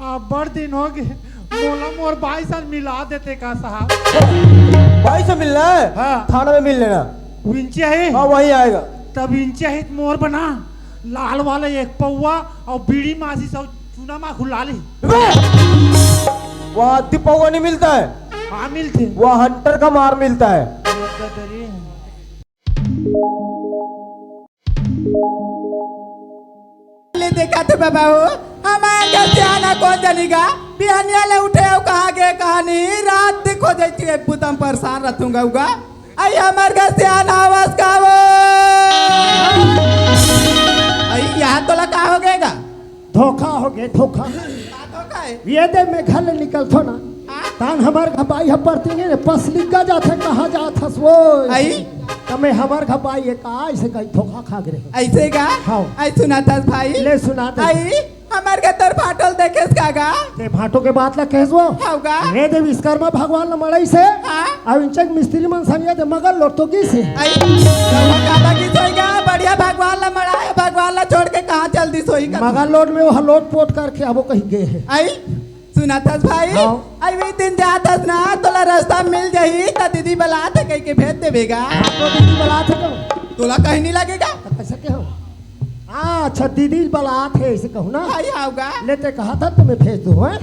अब बड़ दिन हो गए, मोला मोर भाई से मिला देते का साहब। भाई से मिलना है? हाँ। थाना में मिल लेना। विंची है? हाँ वही आएगा। तब विंची है मोर बना लाल वाले एक पौवा और बीड़ी मासी सब चूना मा खुला ली। वहाँ पौवा नहीं मिलता है। हाँ मिलते। वहाँ हंटर का मार मिलता है। देखा थे बाबा हो हमारे घर से आना कौन जानेगा बिहानिया ले उठे हो कहाँ गए कहानी रात देखो जाती है बुतम परेशान रहूंगा उगा आई हमारे घर से आना आवाज का वो आई यहाँ तो लगा हो गएगा धोखा हो गया धोखा। धोखा है ये दे मैं घर ले निकल थो ना तान हमार घबाई पड़ती है पसलिका जाते कहाँ जात हस वो आई तमे हमार घबाई एक ऐसे कहीं धोखा खा गए ऐसे का हाँ आई सुना था भाई ले सुना था आई हमारे के तर फाटल देखे कागा ते भाटो के बात ला कहसो होगा रे दे विश्वकर्मा भगवान न मड़ई से हां अब इंचक मिस्त्री मन संगे दे मगर लोटोगी से आई काबा की सोईगा बढ़िया भगवान ला मड़ाए भगवान ला छोड़ के कहां जल्दी सोई का मगर लोट में वो लोट पोट करके अब कहीं गए है आई सुना था भाई आई वे दिन जाता ना तोला रास्ता मिल जाही त दीदी बला थे कह के भेज देवेगा तो दीदी बला थे तोला कहीं नहीं लगेगा कैसे के हो अच्छा दीदी बलात है ऐसे कहूँ ना आई आओगा लेते कहा था तुम्हें भेज दो है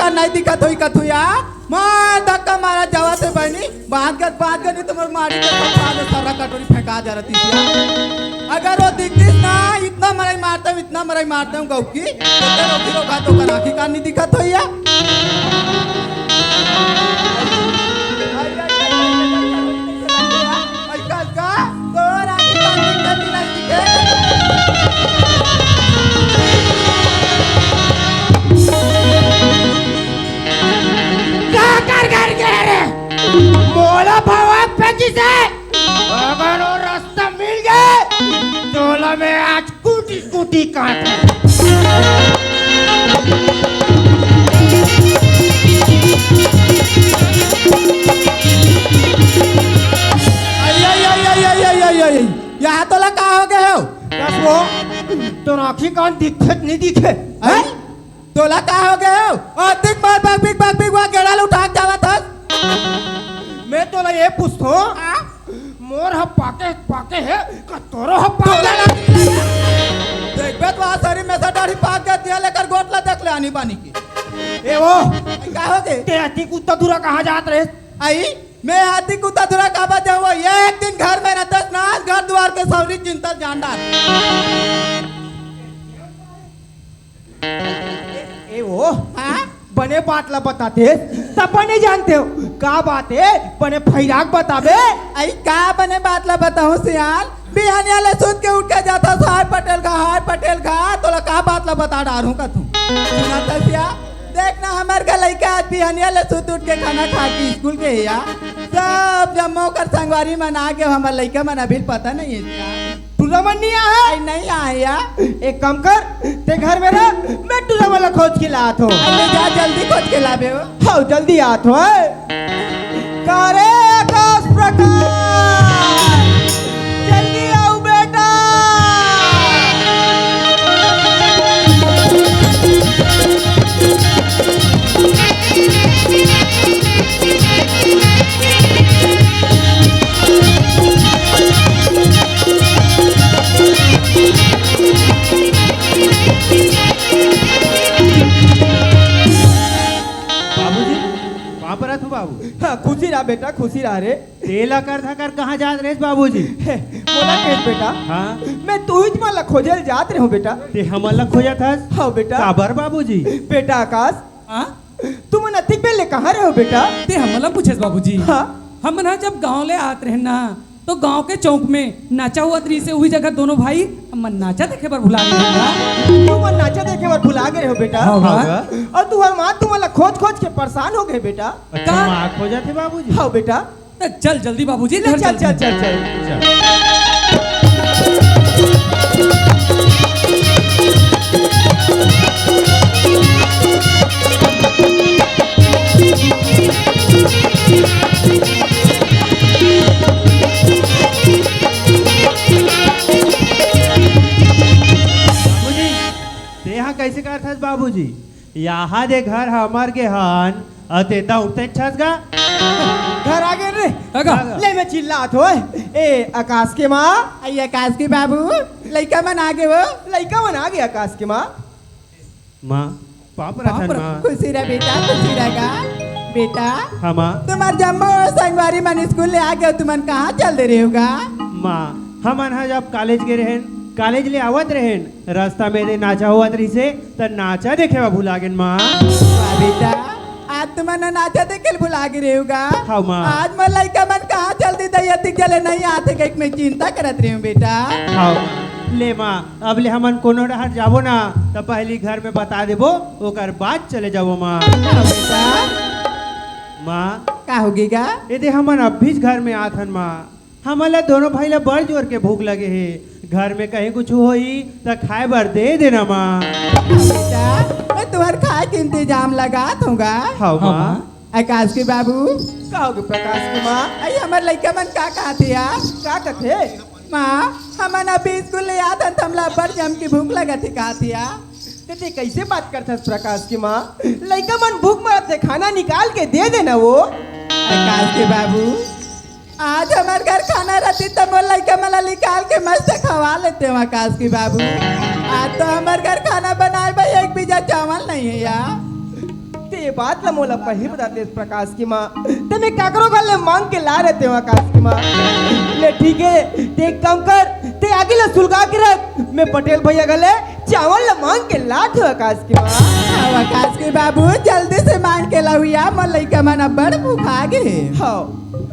नहीं दिखत हुई कथुया मार धक्का मारा जवा से बहनी बात कर नहीं तुम्हारे मारी के सारा कटोरी फेंका जा रही थी अगर वो दिखती ना इतना मराई मारता हूँ गौ की रोकी रोका तो कनाखी का नहीं दिखत हुई मोला भवा फेंकी से अगर वो रास्ता मिल गए तोला में आज कूटी कूटी काट यहाँ तो लगा हो गए हो बस वो तो आँखी कान दिखे नहीं दिखे हैं तोला का हो गए हो और दिख बार बाग वहाँ गेड़ा उठा जावा था मैं तो ना ये पूछतो मोर ह पाके है तोरो ह पाके देख बे तो सारी में से दाढ़ी पाक के दिया लेकर गोटला देख ले आनी बानी की ए वो का हो गए ते हाथी कुत्ता दूरा कहाँ जात रहे आई मैं हाथी कुत्ता दूरा कहाँ जाऊँ ये एक दिन घर में रहता ना घर द्वार के सौरी चिंता जान डाल ए वो हाँ बने बात ला बताते तब बने जानते हो का बात है बने फैराक बताबे आई का बने बात ला बताऊं सियाल बिहानिया ले सूत के उठ के जाता हाय पटेल का तोला का बात ला बता डारूं का तू सुनाता सिया देखना हमार का लड़का आज बिहानिया ले सूत उठ के खाना खा के स्कूल के या सब जम्मो कर संगवारी में आ गए हमार लड़का मन अभी पता नहीं है टूर्नामेंट नहीं आया नहीं आया एक काम कर ते घर में रह मैं टूर्नामेंट वाला खोज के लात हो जा जल्दी खोज के लावे हो हाँ जल्दी आत हो करे आकाश प्रकाश जल्दी आओ बेटा बाबू हाँ खुशी रहा बेटा खुशी रहा रे तेला कर था कर कहाँ जात रहे बाबूजी बोला केस बेटा हाँ मैं तू ही माला खोजल जात रहे हो बेटा ते हमला खोजा था हाँ बेटा काबर बाबूजी बेटा आकाश हाँ तुम नतिक बेले कहाँ रहे हो बेटा ते हमला पूछे बाबूजी हाँ हम ना जब गांव ले आत रहे ना तो गांव के चौक में नाचा हुआ त्री से वही जगह दोनों भाई मन नाचा देखे पर भुला गए तू मन नाचा देखे बार भुला गए हो बेटा होगा। और तुम्हार माँ तुम्हारा खोज खोज के परेशान हो गए बेटा अच्छा माँ खो जाते बाबूजी। हाँ बेटा तो चल जल्दी बाबूजी चल घर चल चल चलते हैं। चल चल बाबूजी ते यहाँ कैसे करत हस बाबूजी? यहाँ दे घर हमार के हन अते दौड़ते छस गा। घर आ गए रे अगा। ले मैं चिल्लात हो ए आकाश के माँ आई आकाश की बाबू लड़का मन आगे हो लड़का मन आ गया आकाश के माँ माँ पाप रखन पाप माँ। खुशी रह बेटा खुशी रहेगा बेटा हाँ माँ। तुम्हार जम्मू और संगवारी मन स्कूल ले आ गए तुमन कहाँ चल दे रहे होगा माँ हमन हा जब कॉलेज के रहन कॉलेज ले आवत रहन रास्ता में दे नाचा हुआ रही से त नाचा देखे बा भुला गेन माँ। वाह बेटा आज तुमन नाचा देखे भुला गे रहे होगा हाँ माँ। आज मैं लड़का मन कहाँ चल दी दैयती चले नहीं आते कहीं मैं चिंता करत रही हूँ बेटा हाँ ले माँ अब ले हमन कोनो रहर जाबो ना तो पहली घर में बता देबो ओकर बाद चले जाबो माँ। हाँ बेटा माँ का होगीगा यदि हमन अब भी घर में आथन माँ हमला दोनों भाई ला बड़ जोर के भूख लगे है घर में कहीं कुछ होई तो खाए बर दे देना माँ। बेटा मैं तुम्हारे खाए के इंतजाम लगा दूंगा हाँ हाँ, माँ। आकाश के बाबू कहोगे प्रकाश की माँ आई हमारे लड़का मन का कहती है का कथे माँ हमन अभी स्कूल ले आते तो हमला बड़ जम की भूख लगा थी कहती है ते कैसे बात करता प्रकाश की माँ लड़का मन भूख मरत से खाना निकाल के दे देना वो आकाश के बाबू आज हमारे घर खाना रहती तो मोर लड़का मला निकाल के मस्त खवा लेते हो आकाश के बाबू आज तो हमारे घर खाना बनाए भाई एक बीजा चावल नहीं है यार ते बात ला मोला पहले बताते प्रकाश की माँ ते मैं काकरो घर ले मांग के ला रहते हो आकाश की माँ ले ठीक है ते एक काम कर ते आगे ला सुलगा के रख मैं पटेल भैया गले चावल ला मांग के लात हो आकाश की माँ हाँ, आकाश के बाबू जल्दी से मांग के लाऊया मोर लड़का मन बड़ भूखा गए हाँ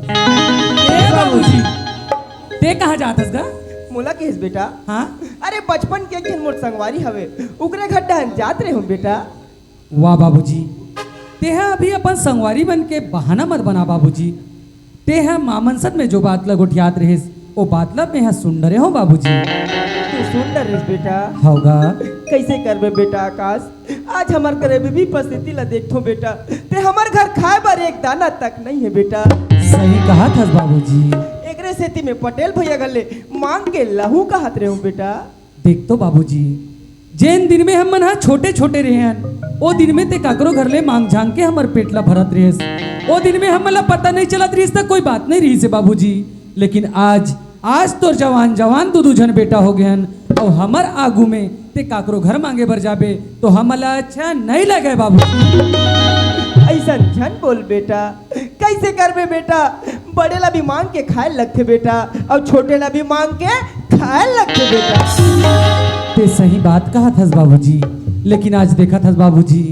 ए बाबूजी ते कहाँ जातस गा? मोला केस बेटा हाँ अरे बचपन के एक मोर संगवारी हवे उकरे गड्ढा जात रहे हो बेटा वाह बाबूजी तेहा अभी अपन संगवारी बन के बहाना मत बना बाबूजी तेहा मामनसद में जो बात ला गोठियात रहिस ओ बात ला में सुन रहे हो बाबूजी। तू सुन रहिस बेटा होगा कैसे करबे बेटा आकाश आज हमार करे भी परिस्थिति ला देखो बेटा ते हमार घर खाए बर एक दाना तक नहीं है बेटा सही कहा था बाबूजी। एकरे सेती में पटेल भैया गले मांग के लहू कहत रहे हूँ बेटा देख तो बाबूजी जैन दिन में हम मन हा छोटे छोटे रहे हन ओ दिन में ते काकरो घर ले मांग झांग के हमर पेट ला भरत रहिस ओ दिन में हमला पता नहीं चलत रहिस तक कोई बात नहीं रही से बाबूजी लेकिन आज तो जवान जवान दू जन बेटा हो गए हन और हमर आगू में ते काकरो घर मांगे बर जाबे तो हमला अच्छा नहीं लगे बाबूजी। ऐसा झन बोल बेटा कैसे करबे बेटा बड़े ला भी मांग के खाए लगते बेटा और छोटे ला भी मांग के खाए लगते बेटा ते सही बात कहा था बाबूजी लेकिन आज देखा था बाबूजी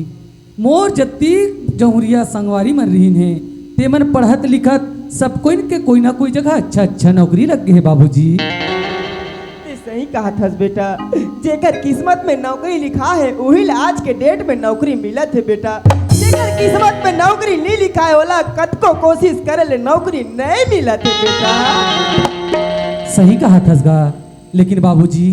मोर जत्ती जौहरिया संगवारी मन रहीन है ते मन पढ़त लिखत सब कोई ना कोई जगह अच्छा नौकरी लग गए है बाबूजी। ते सही कहा था बेटा जेकर किस्मत में नौकरी लिखा है वही ला आज के डेट में नौकरी मिलत है बेटा जेकर किस्मत में नौकरी नहीं लिखा है वाला कतको कोशिश करे ले नौकरी नहीं मिलत है बेटा सही कहा था लेकिन बाबूजी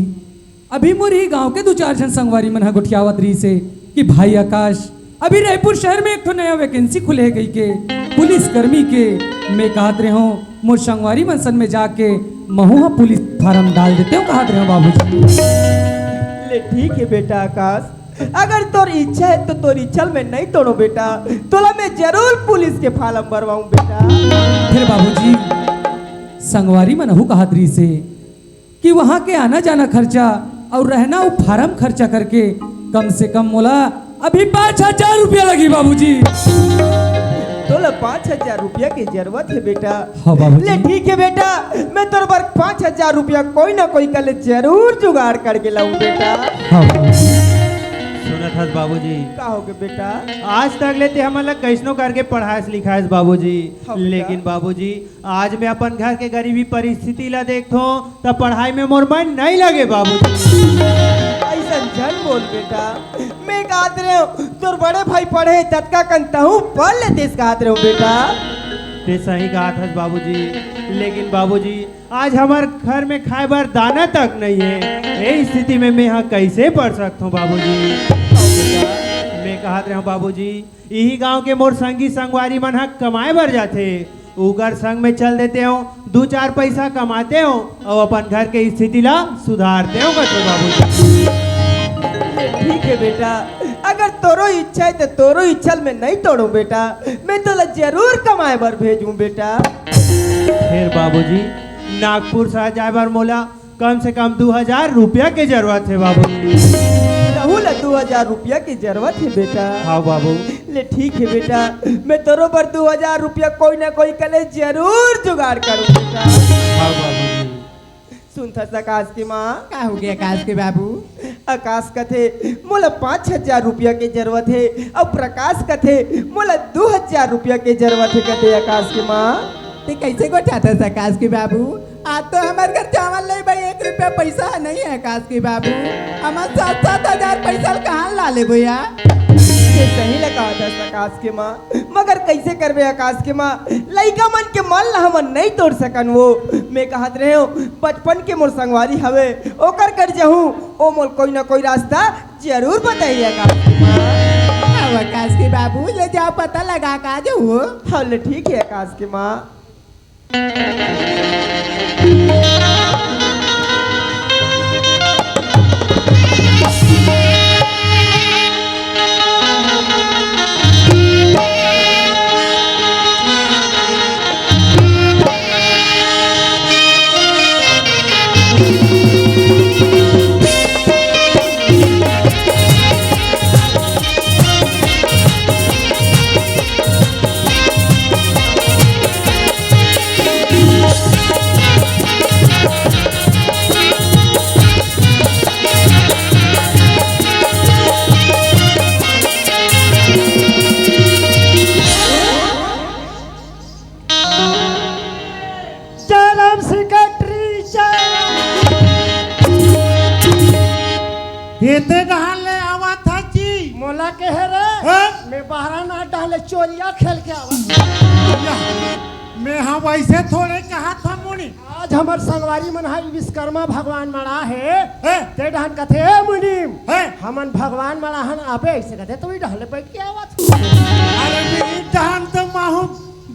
अभी मोर ही गांव के 2-4 जन संगवारी मन हा गोठियावत रही से कि भाई आकाश अभी रायपुर शहर में एक ठो नया वैकेंसी खुले गई के पुलिस कर्मी के मैं कहत रहे हूँ मोर संगवारी मनसन में जाके महुआ पुलिस फार्म डाल देते हो कहत रहे हो बाबूजी। ले ठीक है बेटा आकाश अगर तोर इच्छा है तो तोर इच्छा में नहीं तोड़ो बेटा तोला मैं जरूर पुलिस के फार्म भरवाऊं बेटा फिर बाबूजी संगवारी मन हु कहत रही से कि वहाँ के आना जाना खर्चा और रहना वो फार्म खर्चा करके कम से कम मोला अभी 5,000 रुपया लगी बाबूजी। तोला 5,000 रुपया की जरूरत है बेटा हाँ बाबूजी। ले ठीक है बेटा मैं तोर पर 5,000 रुपया कोई ना कोई कल जरूर जुगाड़ करके लाऊं बेटा सुनत हस बाबूजी। का हो गए बेटा? आज तक लेते हम अलग कैसनो करके पढ़ाए लिखाए बाबूजी, हाँ बेटा। लेकिन बाबूजी आज मैं अपन घर के गरीबी परिस्थिति ला देखो तब पढ़ाई में मोर मन नहीं लगे बाबूजी। ऐसा झन बोल बेटा, मैं कहत रहे हूँ तोर बड़े भाई पढ़े तत्का कंतहूँ पढ़ लेते इस कहत रहे हो बेटा। ते सही कहा था बाबूजी, लेकिन बाबूजी आज हमारे घर में खाए बार दाना तक नहीं है। ये स्थिति में मैं यहाँ कैसे पढ़ सकता हूँ बाबूजी? मैं कहत रहा हूँ बाबूजी, यही गांव के मोर संगी संगवारी मन हक कमाए बर जाते, उगर संग में चल देते हो, 2-4 पैसा कमाते हो और अपन घर के स्थिति ला सुधारते हो बच्चों बाबूजी। ठीक है बेटा, अगर तोरो इच्छा है तो तोरो इच्छा में नहीं तोड़ू बेटा, मैं तो जरूर कमाए बर भेजूं बेटा। फिर बाबूजी नागपुर शहर जाए बार मोला कम से कम 2000 रुपया के जरूरत है बाबूजी। रहू ला 2000 रुपया की जरूरत है बेटा। हाँ बाबू। ले ठीक है बेटा, मैं तोरो पर 2000 रुपया कोई ना कोई कले जरूर जुगाड़ करूं बेटा। हाँ बाबूजी। सुन था आकाश की माँ। का हो गया आकाश के बाबू? आकाश कथे मोला 5000 रुपया की जरूरत है और प्रकाश कथे मोला 2000 रुपया की जरूरत है कथे आकाश की माँ। ते कैसे को चाहता है आकाश के बाबू? आज तो हमारे घर चावल नहीं भाई, 1 रुपया पैसा नहीं है आकाश के बाबू। हमारे 7-7 हजार पैसा कहाँ ला ले भैया? ये सही लगा था आकाश के माँ, मगर कैसे करबे आकाश के माँ, लइका मन के मन ला हमन नहीं तोड़ सकन। वो मैं कहत रहे हो बचपन के मोर संगवारी हवे, ओकर कर जहूँ ओ मोल कोई ना कोई रास्ता जरूर बताइए आकाश के माँ। अब आकाश के बाबू ले जाओ, पता लगा का जो हो। हाँ ले ठीक है आकाश के माँ। येते डहाले आवा था जी मोला के है रे मैं बाहर ना डहाले चोरिया खेल के आवा। मैं हाँ वैसे थोड़े कहा था मुनि, आज हमार संगवारी मन है विश्वकर्मा भगवान मड़ा है ते डहन कथे मुनिम हमन भगवान मड़ा हन आबे ऐसे कथे तो ई डहाले बैठ के आवा था। अरे मेरी डहन तो माहू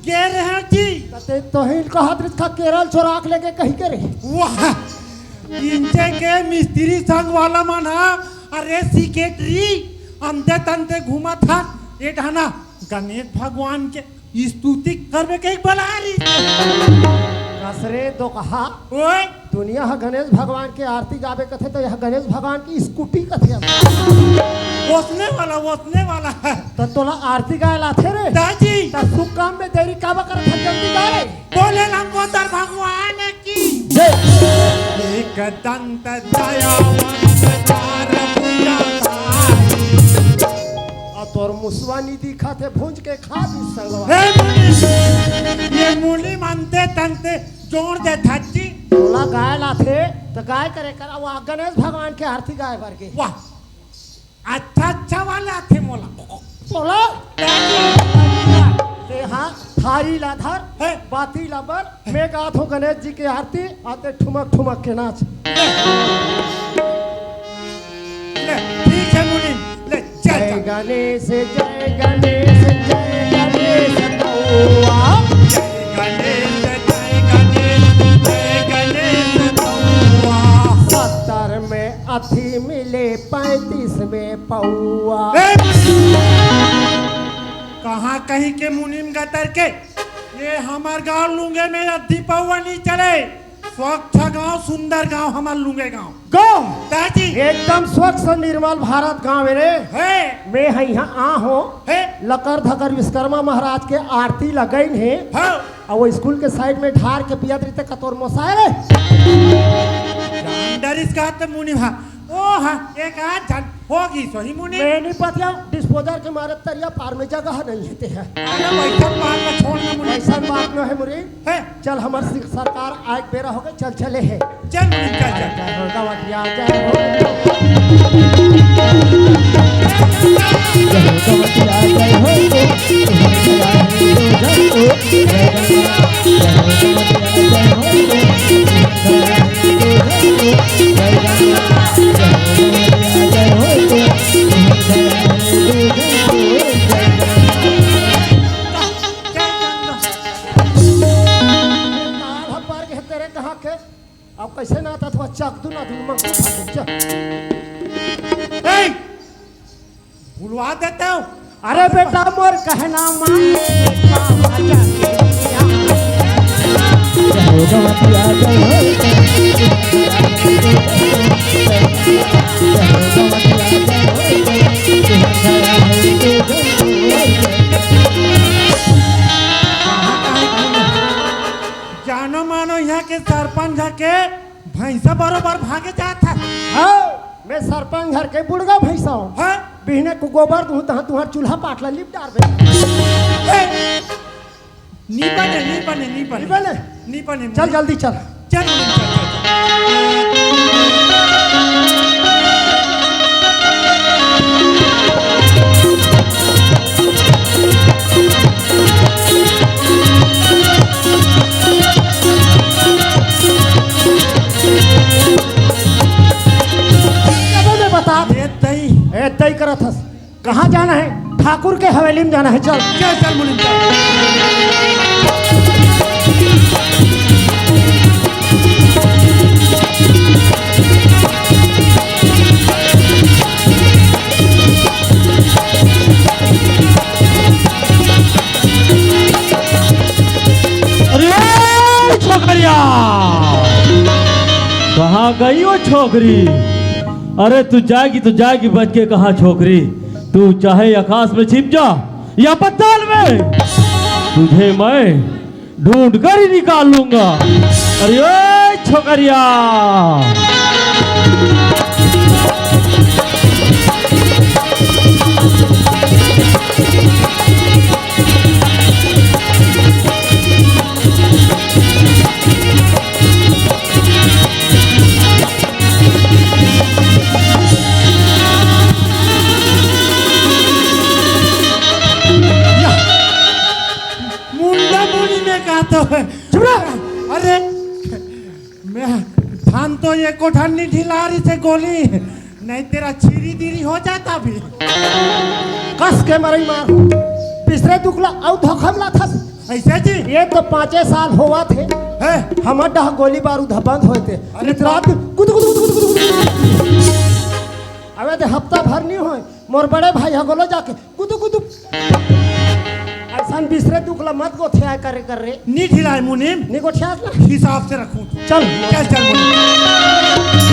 गे रहे जी कथे तो ही कहत रिखा केरल चोराक लेके कहीं करे। वाह इनके के मिस्त्री संग वाला मन है, अरे सेक्रेटरी अंधे तंते घूमा था ये ढाना गणेश भगवान के स्तुति करवे के बला रही कसरे दो कहा ओए दुनिया है गणेश भगवान के आरती गावे कथे तो यह गणेश भगवान की स्कूटी कथे ओसने वाला है तो तोला आरती गाए लाथे रे दादी त सुख काम में देरी काबा करत है जल्दी गाए बोले लंबोदर भगवान की एक दंत दयावंत चार भुजा आ तोर मुसवा नी दिखा थे भूंज के खा दी संगवा ये मूली मानते तंते जोड़ दे थाची तोला गाय लाथे तो गाय करे कर वो गणेश भगवान के आरती गाय भर के वाह अच्छा वाला थे मोला तोला ते हाँ थारी ला धर बाती ला बर मैं गात हूँ गणेश जी की आरती आते ठुमक ठुमक के नाच ले ठीक है मुनि ले जय गणेश जय गणेश जय गणेश कौआ जय गणेश जय गणेश जय गणेश कौआ 70 में अथी मिले 35 में पौआ। कहाँ कहीं के मुनिम गतर के ये हमार गांव लूंगे में अधी पौवा नहीं चले। स्वच्छ गांव सुंदर गांव हमार लूंगे गांव दादी एकदम स्वच्छ निर्मल भारत गांव है। मैं यहाँ आ हो लकर धकर विश्वकर्मा महाराज के आरती लगन है और वो स्कूल के साइड में ढार के पिया कतोर मोसाए डरिस का मुनि ओ हाँ एक आध झन होगी सही मुनि मैं नहीं पता डिस्पोजर के मारे तरिया पार में जगह नहीं होते हैं अरे वैसा बात में छोड़ना मुनि ऐसा बात न है मुरी है चल हमार सरकार आग बेरा हो गए चल चले है चल मुनि चल चल जय हो गवटिया जय हो तेरे कहा के अब कैसे ना आता था चक दू ना दू ए बुलवा देते हो अरे बेटा मोर कहना मान बेटा आजा जानो मानो यहाँ के सरपंच के भैंसा बरोबर भागे जाता हाँ मैं सरपंच घर के बुढ़गा भैंसा हूँ है बिहने को गोबर दूँ तहाँ तुम्हार चूल्हा पाटला लिप डार बे नी बने चल जल्दी चल चल मुनि, चल बता ये तई ए तय करत हस कहाँ जाना है ठाकुर के हवेली में जाना है चल चल चल मुनि चल अरे छोकरिया कहाँ गई वो छोकरी? अरे तू जाएगी बच के कहाँ छोकरी? तू चाहे आकाश में छिप जा या पत्ताल में, तुझे मैं ढूंढ कर ही निकाल लूंगा। अरे ओए छोकरिया अरे मैं थान तो ये कोठानी ढिलारी से गोली नहीं तेरा छीरी दीरी हो जाता भी कस के मरई मार पिछले दुखला औ धोखमला था ऐसे जी ये तो 5 साल होवा थे है हमर डह गोली बारूद बंद होए थे अरे रात कुद कुद कुद कुद कुद अबे ते हफ्ता भर नहीं होए मोर बड़े भाई हगोलो जाके कुद कुद ऐसा बिसरे दुखला मत को थे करे कर रे नी ढिलाए मुनीम नी को ठियास ना हिसाब से रखूं चल चल चल मुनीम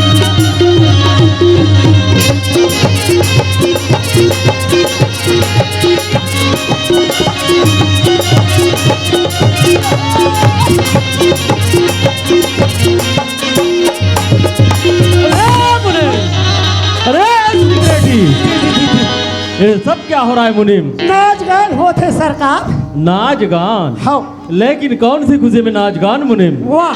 अरे बेटी ये सब क्या हो रहा है मुनीम? नाच गान होते सरकार नाच गान? हाँ लेकिन कौन सी खुशी में नाच गान मुनीम? वाह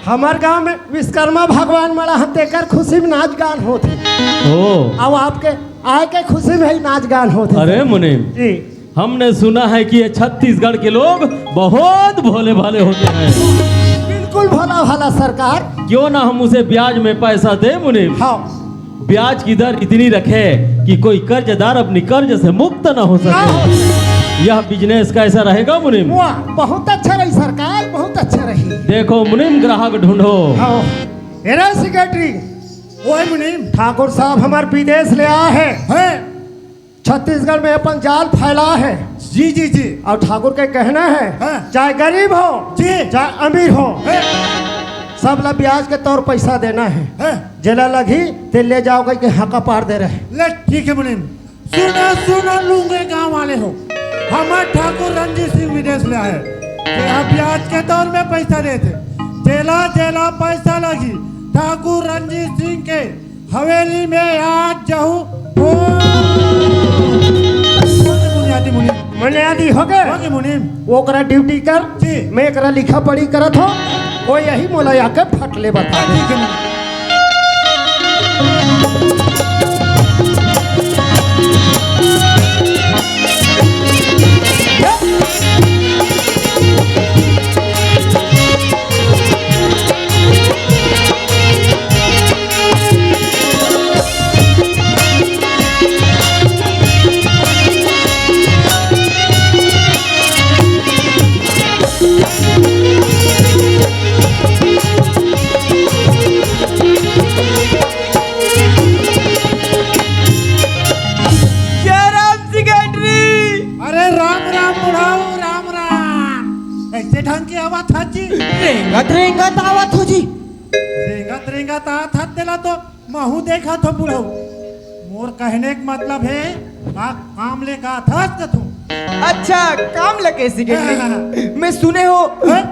हमार गांव में विश्वकर्मा भगवान मरा हते कर खुशी में नाच गान होते ओ अब आपके आए के खुशी में ही नाच गान होते अरे मुनीम जी हमने सुना है कि ये छत्तीसगढ़ के लोग बहुत भोले भाले होते हैं, बिल्कुल भला भला सरकार क्यों ना हम उसे ब्याज में पैसा दे मुनीम? हाँ ब्याज की दर इतनी रखे कि कोई कर्जदार अपनी कर्ज से मुक्त न हो सके। यह बिजनेस कैसा रहेगा मुनीम? वाह बहुत अच्छा रही सरकार बहुत अच्छा रही देखो मुनीम ग्राहक ढूंढो। हाँ हेरा सेक्रेटरी ओए मुनीम ठाकुर साहब हमारे विदेश ले आए हैं छत्तीसगढ़ में अपन जाल फैला है जी जी जी और ठाकुर के कहना है हाँ। चाहे गरीब हो जी चाहे अमीर हो है सब ला ब्याज के तौर पैसा देना है जेला लगी ते ले जाओगे कि हका पार दे रहे ले ठीक है मुनीम सुना सुना लूंगे गांव वाले हो हमारे ठाकुर रंजीत सिंह विदेश ले आए यहाँ ब्याज के तौर में पैसा देते जेला जेला पैसा लगी ठाकुर रंजीत सिंह के हवेली में आज जाऊँ बुनियादी मुनि बुनियादी हो गए होगी मुनिम ओकरा ड्यूटी कर जी। मैं एकरा लिखा पढ़ी करत हो वो यही मोला आके फटले बता दे। ठीक है मुनि। जय राम सेक्रेटरी। अरे राम राम बुढ़ाऊ राम राम ऐसे ढंग की आवाज था जी रेंगत रेंगत आवत हो जी। रेंगत रेंगत आत हाथ दिला तो महू देखा तो बुढ़ाऊ मोर कहने का मतलब है काम लेका था तू अच्छा काम लगे सेक्रेटरी। मैं सुने हो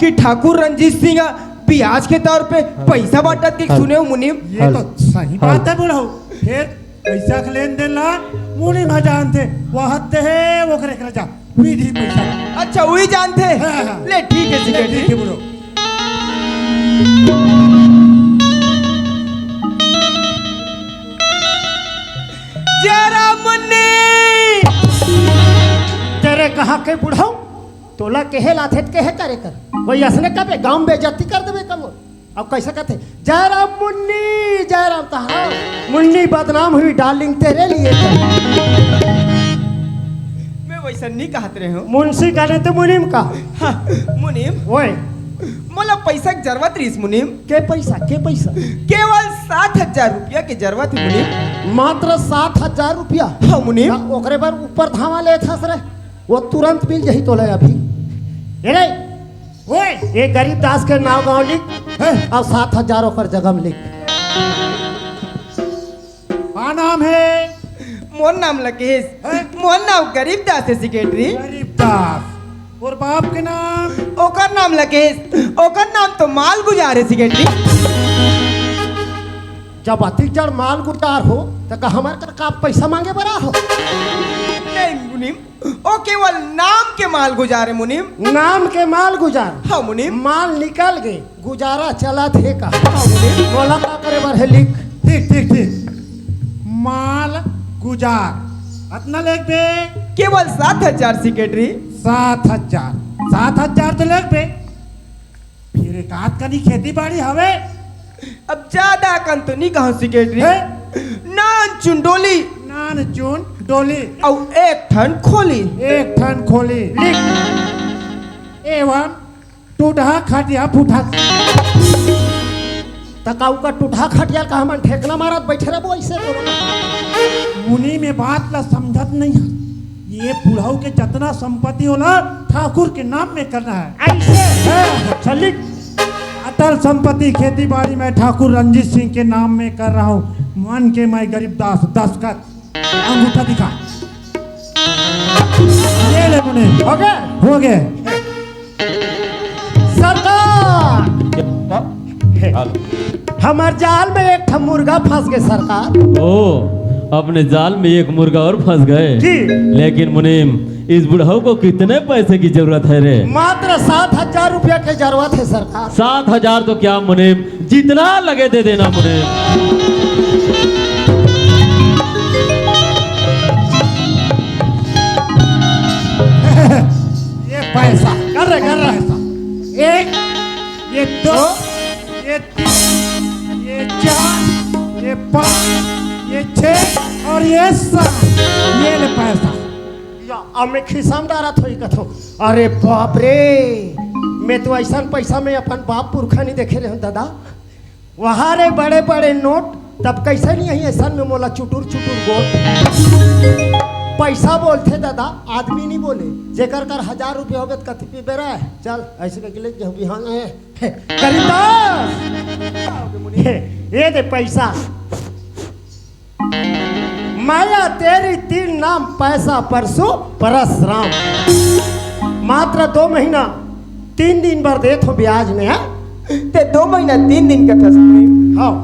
कि ठाकुर रंजीत सिंह ब्याज के तौर पे पैसा बांटत के सुने हो मुनीम। ये तो सही बात है बुढ़ाऊ फिर पैसा का लेन देन ला मुनी में जानते वह हत्ते है वो करे कर जा विधि पैसा अच्छा वही जानते हैं। हाँ। ले ठीक है सेक्रेटरी। ठीक है बुढ़ाऊ जय राम मुन्नी। तेरे कहा के बुढ़ाऊ तोला केहे लाथे केहे करे कर कोई असने कबे गांव बेइज्जती कर देबे कम अब कैसे कहते जय राम मुन्नी जय राम कहा मुन्नी बदनाम हुई डार्लिंग तेरे लिए मैं वैसा नहीं कहते रहे हो। मुंशी कहने तो मुनीम का हाँ, मुनीम ओए मोला पैसा की जरूरत रही मुनीम। के पैसा केवल 7,000 रुपया की जरूरत है मुनीम। मात्र 7,000 रुपया हाँ मुनीम। ओकरे पर ऊपर धावा ले था सर वो तुरंत मिल जही तोले अभी रे ओए ये गरीब दास के नाव गांव लिख और 7,000 ओकर जगह में लिख का नाम है मोर नाम लकेश। मोर नाम गरीब दास है सेक्रेटरी। गरीब दास और बाप के नाम ओकर नाम लकेश। ओकर नाम तो माल गुजार है सेक्रेटरी। जब अति जड़ माल गुटार हो तो हमारे का पैसा मांगे बड़ा हो नहीं मुनीम ओ केवल नाम के माल गुजार है मुनीम। नाम के माल गुजार हाँ मुनीम। माल निकल गए गुजारा चला थे का हाँ मुनीम। बोला का करे बर है लिख ठीक ठीक ठीक माल गुजार अतना लेख पे केवल 7,000 सेक्रेटरी। 7,000 तो लेख पे फिर एक आध कनी खेती बाड़ी हवे अब ज्यादा कन तो नहीं कहूँ सेक्रेटरी। है? नान चुंडोली नान चून डोली और एक ठन खोली। एक ठन खोली लिख एवं टूटा खटिया फूटा तकाऊ का टूठा खटिया का हम ठेकना मारत बैठे रहो ऐसे करो मुनि में बात ला समझत नहीं है ये बुढ़ाऊ के जितना संपत्ति होला ठाकुर के नाम में करना है ऐसे चलिए अटल संपत्ति खेती बाड़ी में ठाकुर रंजीत सिंह के नाम में कर रहा हूँ मन के मैं गरीब दास दस्तखत अंगूठा दिखा ये ले मुने हो गए हो गए सरकार हमार जाल में एक ठा मुर्गा फंस गए सरकार ओ अपने जाल में एक मुर्गा और फंस गए जी। लेकिन मुनीम इस बुढ़ाऊ को कितने पैसे की जरूरत है रे मात्र 7,000 रुपया की जरूरत है सरकार 7,000 तो क्या मुनीम जितना लगे दे देना मुनीम ये पैसा कर रहे पैसा एक ये दो ये तीन ये चार ये पाँच ये छह और ये सात ये ले पैसा या अब मैं खिसाम डारा थोड़ी कथो अरे बाप रे मैं तो ऐसा पैसा में अपन बाप पुरखा नहीं देखे रहे हूँ दादा वहाँ रे बड़े बड़े नोट तब कैसे नहीं यही ऐसा में मोला चुटुर चुटुर गोट पैसा बोलते दादा आदमी नहीं बोले जेकर कर 1,000 रुपया होगे तो कथी पे बेरा है चल ऐसे करके ले जो बिहान है गरीबदास ये दे पैसा माया तेरी तीन नाम पैसा परसों परसराम मात्र 2 महीना 3 दिन भर दे तो ब्याज में है ते 2 महीना 3 दिन का था सुनील। हाँ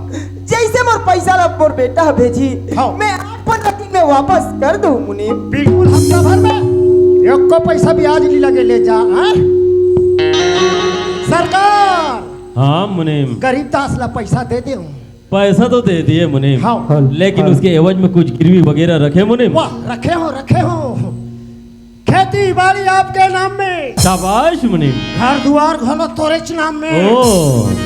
जैसे मोर पैसा ला मोर बेटा भेजी हाँ। मैं अपन दिन में वापस कर दूं मुनीम। बिल्कुल हफ्ता भर में एक को पैसा ब्याज नहीं लगे ले जा। हाँ? सरकार हाँ मुनीम, गरीब दास ला पैसा दे दे। पैसा तो दे दिए मुनीम, हाँ। लेकिन उसके एवज में कुछ गिरवी वगैरह रखे मुनीम। वाह, रखे हो खेती बाड़ी आपके नाम में, शाबाश मुनीम। घर द्वार घोलो तोरे नाम में, ओ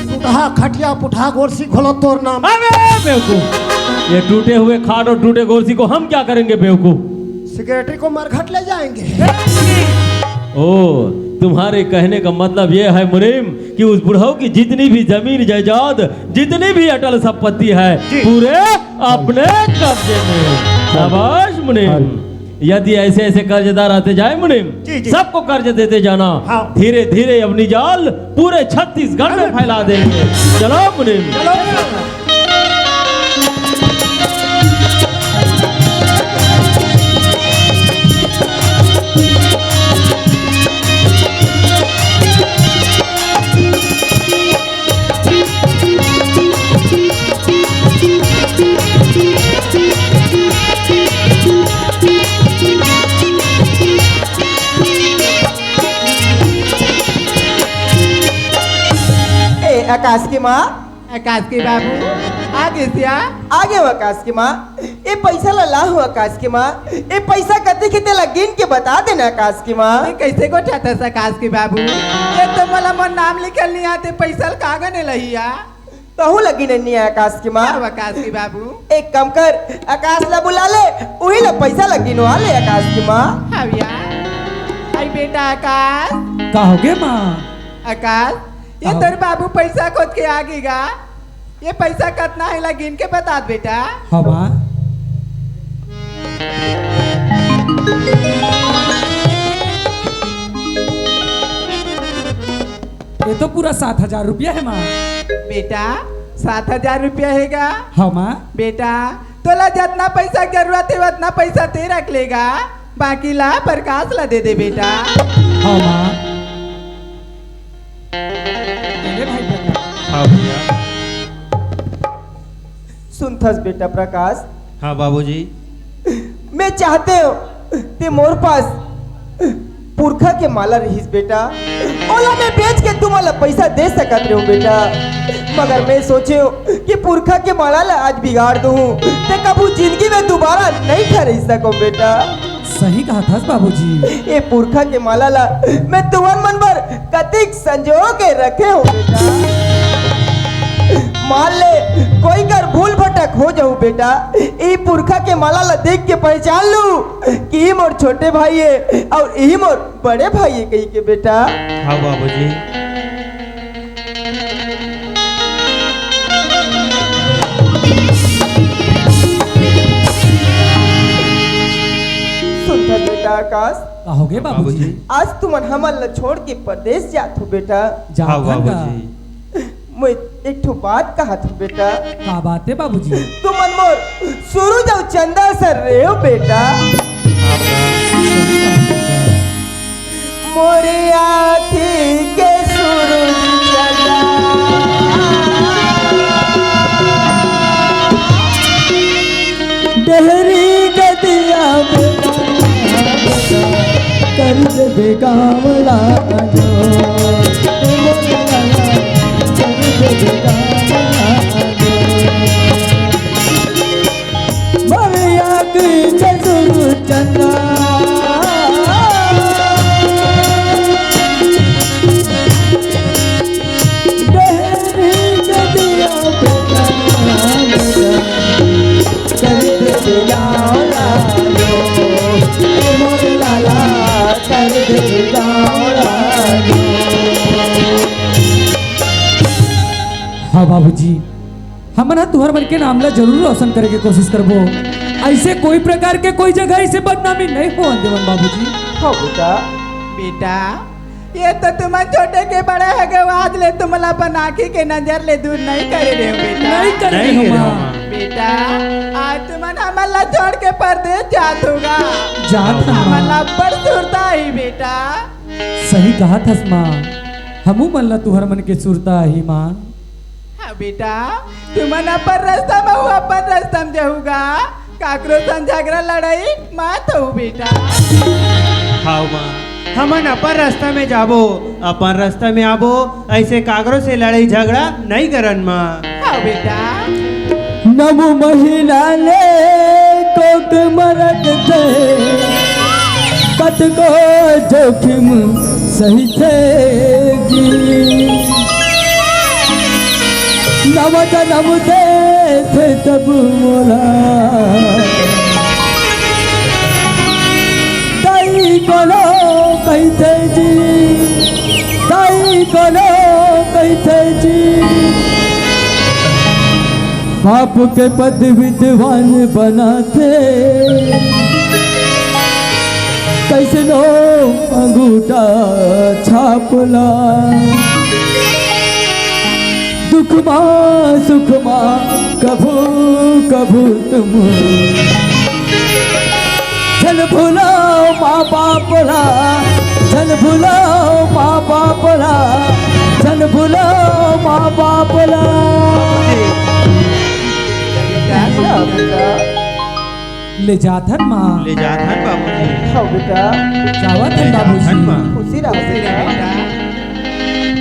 पुटहा खटिया पुटहा गोरसी घोलो तोर नाम। अबे बेवकूफ, ये टूटे हुए खाट और टूटे गोरसी को हम क्या करेंगे बेवकूफ? सेक्रेटरी को मरघट ले जाएंगे। ओ, तुम्हारे कहने का मतलब ये है मुनीम कि उस बुढ़ाऊ की जितनी भी जमीन जायदाद, जितनी भी अटल संपत्ति है, पूरे अपने कब्जे में। शाबाश मुनीम। यदि ऐसे ऐसे कर्जदार आते जाए मुनीम, जी, जी। सबको कर्ज देते जाना, हाँ। धीरे धीरे अपनी जाल पूरे छत्तीसगढ़ में फैला देंगे। चलो मुनीम। आकाश की माँ, आकाश के बाबू आगे सिया आगे हो आकाश की माँ। ये पैसा ला हो आकाश की माँ, ये पैसा कते किते ला गिन के बता देना आकाश की माँ। ये कैसे को चाहता है आकाश के बाबू? ये तो मला मन नाम लिखल नहीं आते, पैसा कागज नहीं लहिया। कहूँ लगी नहीं है आकाश की माँ। अब आकाश के बाबू एक कम कर, आकाश ला बुला ले, वही ला पैसा ला गिनवा ले आकाश की माँ। हविया आई बेटा आकाश। कहोगे माँ? आकाश ये तेरे बाबू पैसा खोद के आगेगा, ये पैसा कितना है ला गिन के बता बेटा। हाँ माँ। ये तो पूरा 7,000 रुपया है माँ। बेटा 7,000 रुपया हैगा। हाँ माँ। बेटा तोला जितना पैसा की जरूरत है उतना पैसा ते रख लेगा, बाकी ला प्रकाश ला दे दे बेटा। हाँ माँ। हाँ भैया। सुनथस बेटा प्रकाश, हाँ बाबूजी। मैं चाहते हो ते मोर पास पुरखा के माला रहीस बेटा, ओला मैं बेच के तुम्हारा पैसा दे सकत रहो बेटा, मगर मैं सोचे हो कि पुरखा के माला ला आज बिगाड़ दूं ते कबू जिंदगी में दोबारा नहीं खरीद सको बेटा। सही कहा था बाबूजी। ये पुरखा के माला ला मैं तुवन मन पर कतिक संजो के रखे हो बेटा। मान ले कोई कर भूल भटक हो जाऊं बेटा, ई पुरखा के माला ला देख के पहचान लूं कि ई मोर छोटे भाई है और ई मोर बड़े भाई है कही के बेटा। हाँ बाबूजी। सुनता बेटा आकाश, कहोगे बाबूजी? आज तुम हमल ला छोड़ के परदेश जात हो बेटा। हाँ जाओ बाबूजी। मैं एक ठो बात कहा था बेटा, का बात है बाबूजी? तुम मन मोर शुरू जाओ चंदा सर रहे हो बेटा। मोरे आँखी के सूरज चला, डहरी गदिया कर दे गावला जो चंदा हाँ बाबूजी, हम ना तुहर मन के नाम ला जरूर रोशन करे के कोशिश करबो। ऐसे कोई प्रकार के कोई जगह ऐसे बदनामी नहीं हो देवन बाबूजी। हाँ बेटा। बेटा ये तो तुम छोटे के बड़े है गए, आज ले तुम अपन आँखी के नजर ले दूर नहीं करे रहे हो बेटा। नहीं करे नहीं हो करे माँ। हो माँ। बेटा आज तुम हमला छोड़ के परदेश जात होगा, जात ना माँ। हमला पर सुरता ही बेटा। सही कहा था माँ, हमू मन ला तुहर मन के सुरता ही माँ। हाँ बेटा तू मन अपन रास्ता में हुआ अपन रास्ता में जाऊगा काकरो संग झगड़ा लड़ाई मत हो बेटा। हाँ माँ, हमन अपन रास्ता में जाबो, अपन रास्ता में आबो, ऐसे कागरों से लड़ाई झगड़ा नहीं करन माँ। हाँ बेटा नमो महिला ले कोक मरद थे कत को जोखिम सही थे जी नव जन्म दे थे तब मोला ताई कोलो कहते जी ताई कोलो कहते जी बाप के पद विद्वान बनाते कैसे लो अंगूठा छापला दुख माँ सुख माँ कभू कभू तुम जन भुलाओ माँ बापला जन भुलाओ माँ बापला जन भुलाओ माँ बापला। ले जाथन माँ ले जाथन बाबूजी। हाँ बेटा जावतन बाबूजी। माँ। खुशी रहो बेटा।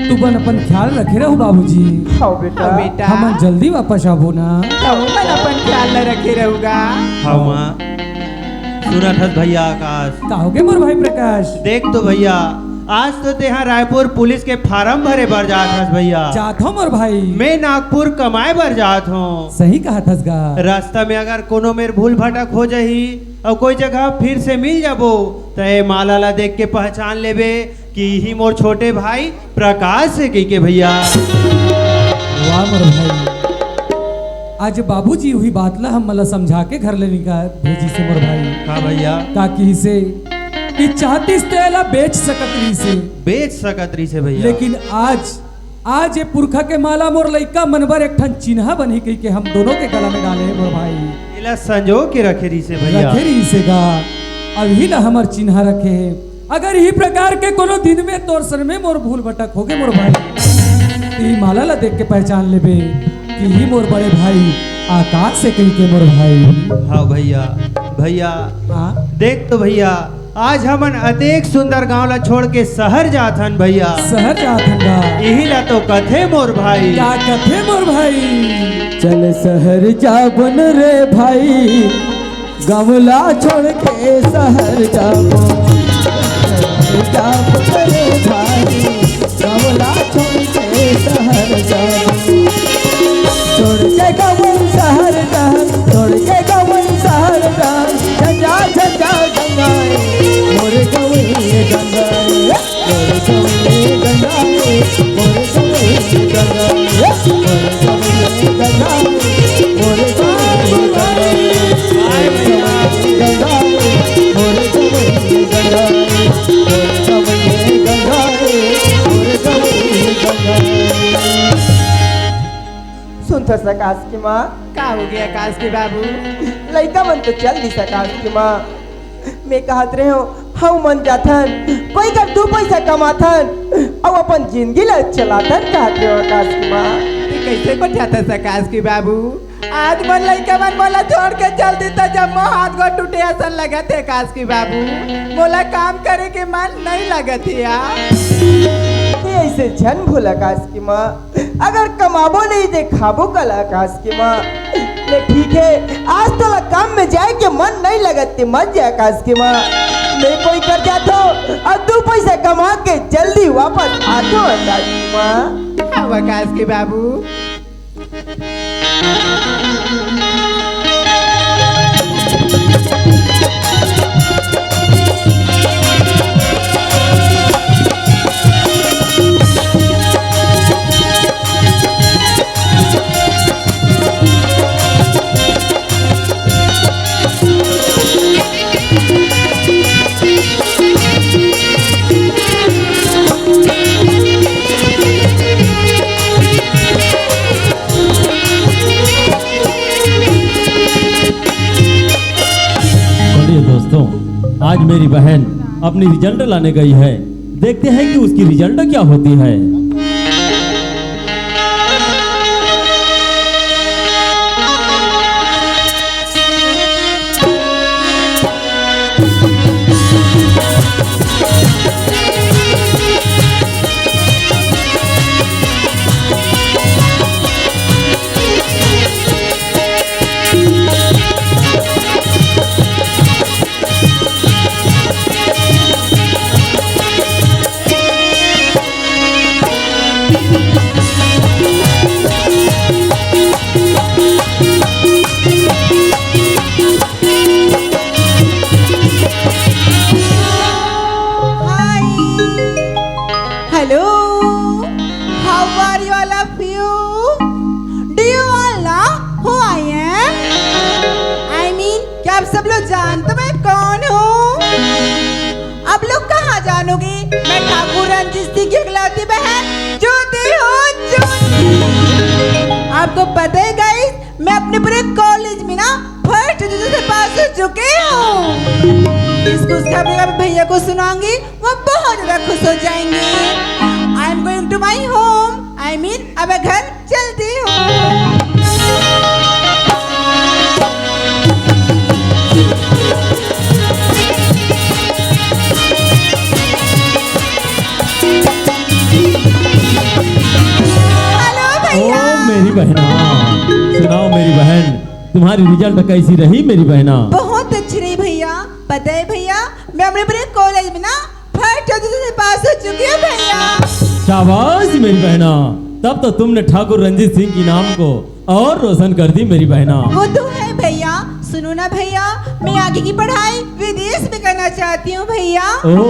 तू बन अपन ख्याल रखे रहो बाबूजी। हाँ बेटा। हाँ बेटा हम जल्दी वापस आबो ना। तो मन अपन ख्याल न रखे रहूगा। हाँ माँ, सुना था भैया आकाश। कहोगे मोर भाई प्रकाश। देख तो भैया, आज तो तेहा रायपुर पुलिस के फार्म भरे बर जात हस भैया। जात हो मोर भाई। मैं नागपुर कमाए बर जात हूँ। सही कहा थस गा। रास्ता में अगर कोनो मेर भूल भटक हो जाही और कोई जगह फिर से मिल जाबो तो ये मालाला देख के पहचान लेबे कि ही मोर छोटे भाई प्रकाश से कही के भैया। वाह मोर भाई, आज बाबूजी हुई बात ला हम मला समझा के घर लेने का भेजी से मोर भाई। हाँ भैया, ताकि इसे कि चाहतीस तेला बेच सकत रही से बेच सकत रही से भैया। लेकिन आज ये पुरखा के माला मोर लइका मनबर एक ठन चिन्हा बनी कही के हम दोनों के गला में डाले हैं मोर भाई। इला संजो के रखे रही से भैया। रखे रही से गा अभी ला हमर चिन्हा रखे है। अगर ही प्रकार के कोनो दिन में तोर सर में मोर भूल भटक होगे मोर भाई तो ई माला ला देख के पहचान लेबे कि ही मोर बड़े भाई आकाश से कही के मोर भाई। हाँ भैया। भैया हाँ देख तो भैया, आज हमन अतेक सुंदर गांव ला छोड़ के शहर जाथन भैया। शहर जाथन गा। यही ला तो कथे मोर भाई। क्या कथे मोर भाई। चल शहर जाबन रे भाई गमला छोड़ के शहर जाबो जाबन रे भाई गमला छोड़ के शहर जाबो छोड़ के गमन शहर जान छोड़ के गमन शहर जान झंझा झंझा गंगाए मोर गवई गंगाए मोर गवई गंगाए मोर गवई गंगाए मोर गवई गंगाए मोर गवई गंगाए मोर गवई गंगाए मोर गवई गंगाए मोर गवई गंगाए। सुन था सकाश की माँ। का हो गया आकाश के बाबू। लइका मन तो चल दी सकाश की माँ। मैं कहत रहे हो हम मन जाथन कोई कर दो पैसा कमाथन और अपन जिंदगी ला चलाथन कहत रहे हो आकाश की माँ। तू कैसे को जाता सकाश के बाबू। आज मन लइका मन मोला छोड़ के चल देता जब मोह हाथ गो टूटे असन लगत है आकाश के बाबू। मोला काम करे के मन नहीं लगत है यार। ये ऐसे झन भूल आकाश की माँ, अगर कमाबो नहीं दे खाबो कल आकाश की माँ। ले ठीक है, आज तो ला काम में जाए के मन नहीं लगते मत जाए आकाश की माँ। मैं कोई कर जाता और 2 पैसा कमा के जल्दी वापस आतो आकाश की माँ। हाँ आकाश के बाबू। आज मेरी बहन अपनी रिजल्ट लाने गई है, देखते हैं कि उसकी रिजल्ट क्या होती है। आपको पता है गाइस, मैं अपने पूरे कॉलेज में ना फर्स्ट डिवीजन से पास हो चुके हूँ। इसको खबरें मैं भैया को सुनाऊंगी, वो बहुत ज्यादा खुश हो जाएंगे। I am going to my home, I mean अब मैं घर चलती हूँ। ओ मेरी बहना, सुनाओ मेरी बहन, तुम्हारी रिजल्ट कैसी रही मेरी बहना? बहुत अच्छी रही भैया। पता है भैया, मैं अपने पूरे कॉलेज में ना फर्स्ट डिवीजन से पास हो चुकी हूँ भैया। शाबाश मेरी बहना, तब तो तुमने ठाकुर रंजीत सिंह की नाम को और रोशन कर दी मेरी बहना। वो तो है भैया। सुनो ना भैया, मैं आगे की पढ़ाई विदेश में करना चाहती हूँ भैया। ओ,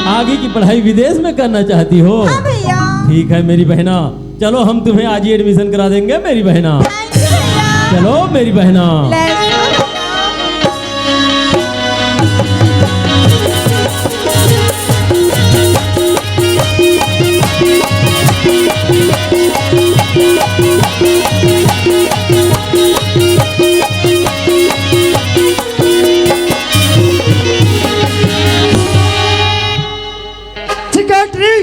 आगे की पढ़ाई विदेश में करना चाहती हो? हाँ भैया। ठीक है मेरी बहना, चलो हम तुम्हें आज ही एडमिशन करा देंगे मेरी बहना। थैंक यू भैया। चलो मेरी बहना। Let's go भैया। सेक्रेटरी,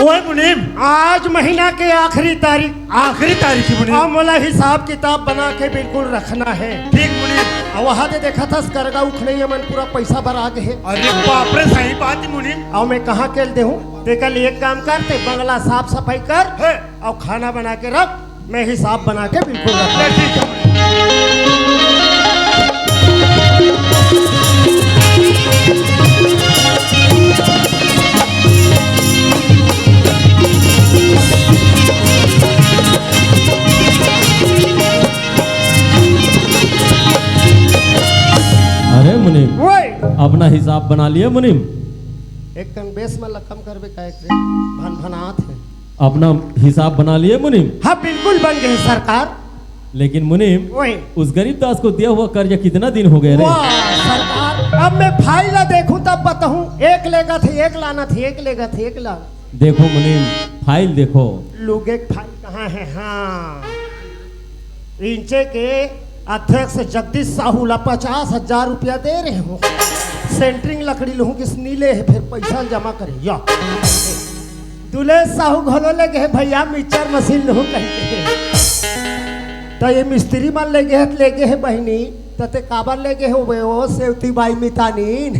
ओए मुनीम, आज महीना के आखिरी तारीख, आखिरी तारीख की मुनीम। अब मोला हिसाब किताब बना के बिल्कुल रखना है। ठीक मुनीम। और वहाँ दे देखा था करगा उखड़े मन पूरा पैसा भरा के है। अरे बाप रे, सही बात है मुनीम। और मैं कहाँ के दे हूँ, कल एक काम करते, बंगला साफ सफाई कर है। और खाना बना के रख, मैं हिसाब बना के बिल्कुल रख। ले, ठीक है मुनीम। अरे मुनीम, ओए, अपना हिसाब बना लिया मुनीम? एक कन बेस में लकम करबे का एक भन भनात है। अपना हिसाब बना लिए मुनीम? हाँ बिल्कुल बन गए सरकार। लेकिन मुनीम, ओए, उस गरीब दास को दिया हुआ कर्जा कितना दिन हो गए रे? वाह सरकार, अब मैं फाइल देखूं तब बताऊं। एक लेगा थे, एक लाना थे, एक लेगा थे, एक लाना। देखो मुनीम, फाइल देखो। लोग एक फाइल कहाँ है? हाँ, इंचे के अध्यक्ष जगदीश साहू ला 50,000 रुपया दे रहे हो। सेंटरिंग लकड़ी लहू किस नीले है, फिर पैसा जमा करे या दूल्हे साहू घोलो ले गए भैया मिक्सर मशीन लहू कहीं तो ये मिस्त्री मान ले गए है बहनी तते काबर ले गए हो वो सेवती बाई मितानीन।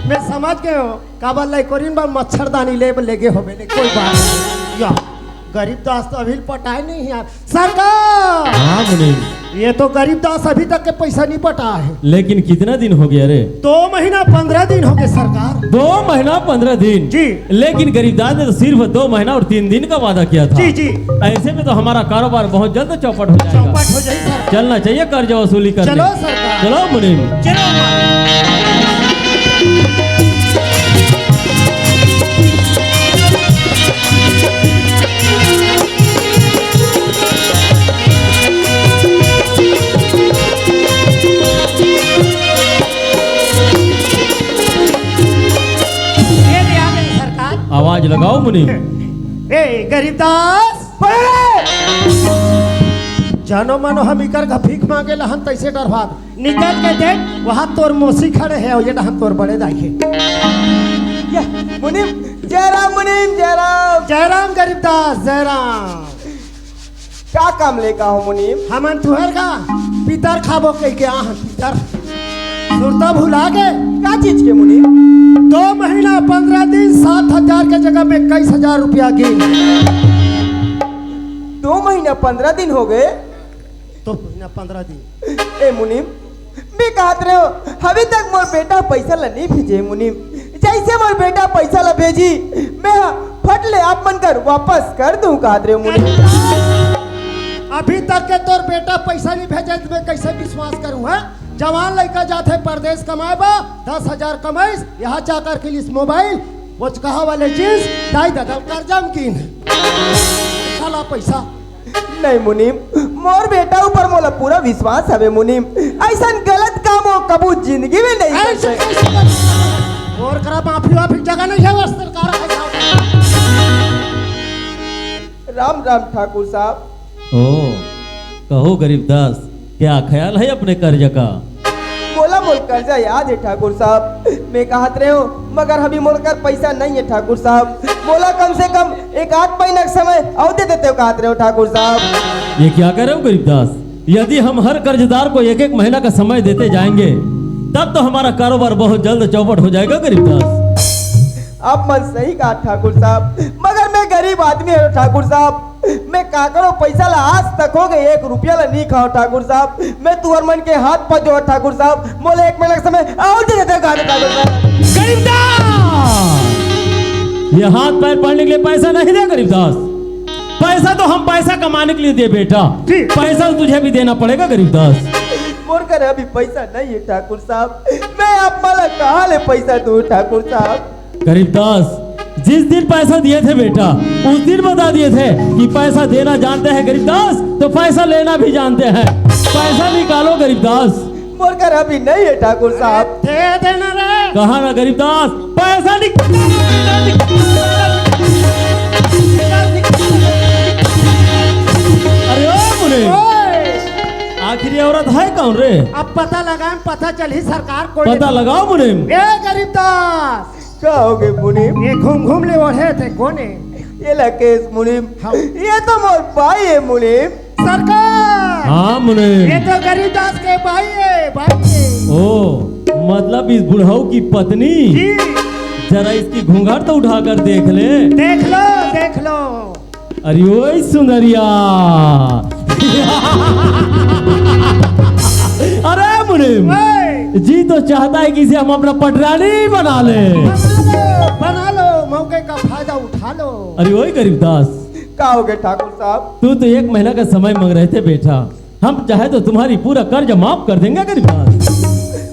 मैं समझ गए हो काबर ले कोरिन बा मच्छरदानी ले गए हो मैंने, कोई बात नहीं। या गरीब दास तो अभी पटाए नहीं यार सरकार। हाँ मुनीम, ये तो गरीब दास अभी तक के पैसा नहीं पटा है। लेकिन कितना दिन हो गया रे? 2 महीना 15 दिन हो गए सरकार। 2 महीना 15 दिन? जी। लेकिन गरीबदास ने तो सिर्फ 2 महीना और 3 दिन का वादा किया था। जी जी। ऐसे में तो हमारा कारोबार बहुत जल्द चौपट हो जाएगा। चौपट हो जाए सर। चलना चाहिए कर्जा वसूली करने। चलो सरकार। चलो मुनीम। चलो आवाज लगाओ मुनीम। ए गरीबदास जानो मानो हम इकर का भीख मांगे लहन तैसे डरभाग निकल के देख वहाँ तोर मौसी खड़े है और ये डहन तोर बड़े दाई मुनीम, जय राम मुनीम, जय राम। जय राम गरीबदास, जय राम। क्या काम लेका हो मुनीम? हमन तुहर का पितर खाबो कह के आह पितर सुरता भुला गए। क्या चीज के मुनीम? 2 महीना 15 दिन 7,000 के जगह में 21,000 रुपया गिन। 2 महीना 15 दिन हो गए? 2 महीना 15 दिन। ए मुनीम, मैं कहत रहे हो अभी तक मोर बेटा पैसा ला नहीं भेजे मुनीम। जैसे मोर बेटा पैसा ला भेजी मैं फट ले आप मन कर वापस कर दूं कहत रहे मुनीम। अभी तक के तोर बेटा पैसा नहीं भेजे तो मैं कैसे विश्वास करूं? है जवान लड़का जाते परदेश कमाएबा 10,000 कमाइस यहाँ जाकर के इस मोबाइल वो कहा वाले जींस दाई ददल कर्जा में कीन साला पैसा नहीं मुनीम, मोर बेटा ऊपर मोला पूरा विश्वास है मुनीम। ऐसा गलत काम हो कबू जिंदगी में नहीं कर ऐसे सकते। कैसे कर? और करा माफी वाफी जगह नहीं है वो सरकार है। राम राम ठाकुर साहब। ओ कहो गरीबदास, क्या ख्याल है अपने कर्ज का? बोला मोल कर्जा याद है ठाकुर साहब, मैं कहत रहे हो मगर अभी मोल कर पैसा नहीं है ठाकुर साहब। बोला कम से कम एक आध महीना का समय और दे देते हो कहत रहे हो ठाकुर साहब। ये क्या कह रहे हो गरीबदास? यदि हम हर कर्जदार को एक एक महीना का समय देते जाएंगे तब तो हमारा कारोबार बहुत जल्द चौपट हो जाएगा गरीबदास। आप मन सही कहा ठाकुर साहब, मगर मैं गरीब आदमी है ठाकुर साहब। मैं का करो पैसा ला आज तक हो गए 1 रुपया ला नहीं खाओ ठाकुर साहब। मैं तुहर मन के हाथ पर जो ठाकुर साहब, मोले 1 महीना का समय और दे देते हो ठाकुर साहब। गरीबदास, ये हाथ पैर पड़ने के लिए पैसा नहीं दे गरीबदास। पैसा तो हम पैसा कमाने के लिए दे बेटा, पैसा तो तुझे भी देना पड़ेगा गरीबदास। मोर कर अभी पैसा नहीं है ठाकुर साहब, मैं आप माला कहाँ ले पैसा दूं ठाकुर साहब। गरीबदास, जिस दिन पैसा दिए थे बेटा उस दिन बता दिए थे कि पैसा देना जानते हैं गरीबदास तो पैसा लेना भी जानते हैं। पैसा निकालो गरीबदास। मोर कर अभी नहीं है ठाकुर साहब। दे देना रे। कहा ना गरीबदास, पैसा निकालो। अरे ओ मुने, आखिर ये औरत है कौन रे? अब पता लगाएं, पता चली सरकार को। पता लगाओ मुनीम। ए गरीबदास, कहोगे मुनीम? ये घूम घूम ले ओढ़े थे कोने? ये लकेश मुनीम, हाँ। ये तो मोर भाई है मुनीम। सरकार, हाँ मुनीम। ये तो गरीबदास के भाई है, भाई है। ओ मतलब इस बुढ़ाऊ की पत्नी? जी, जरा इसकी घूंघट तो उठाकर देख ले। देख लो देख लो। अरे ओए सुंदरिया। अरे मुनीम, ओए, जी तो चाहता है कि इसे हम अपना पटरानी बना ले। बना लो, मौके का फायदा उठा लो। अरे ओए गरीबदास, कहोगे ठाकुर साहब? तू तो 1 महीना का समय मांग रहे थे बेटा, हम चाहे तो तुम्हारी पूरा कर्ज माफ कर देंगे गरीबदास।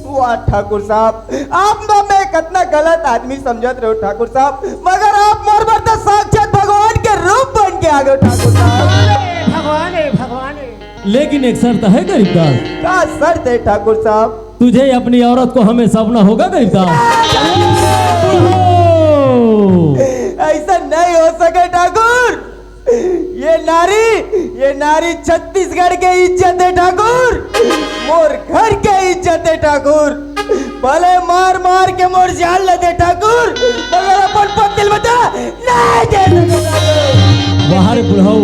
वाह ठाकुर साहब, आप तो मैं कितना गलत आदमी समझत रहे हो ठाकुर साहब, मगर आप मोर बर तो साक्षात भगवान के रूप बन के आ गए ठाकुर साहब। भगवान है, भगवान है। लेकिन एक शर्त है गरीबदास। क्या शर्त है ठाकुर साहब? तुझे अपनी औरत को हमें सपना होगा गरीबदास। ऐसा नहीं हो सके ठाकुर। ये नारी छत्तीसगढ़ के इज्जत है ठाकुर, मोर घर के इज्जत है ठाकुर। भले मार मार के मोर जान ले दे ठाकुर, मगर अपन पतिल बता नहीं दे ठाकुर। बाहर बुढ़ाऊ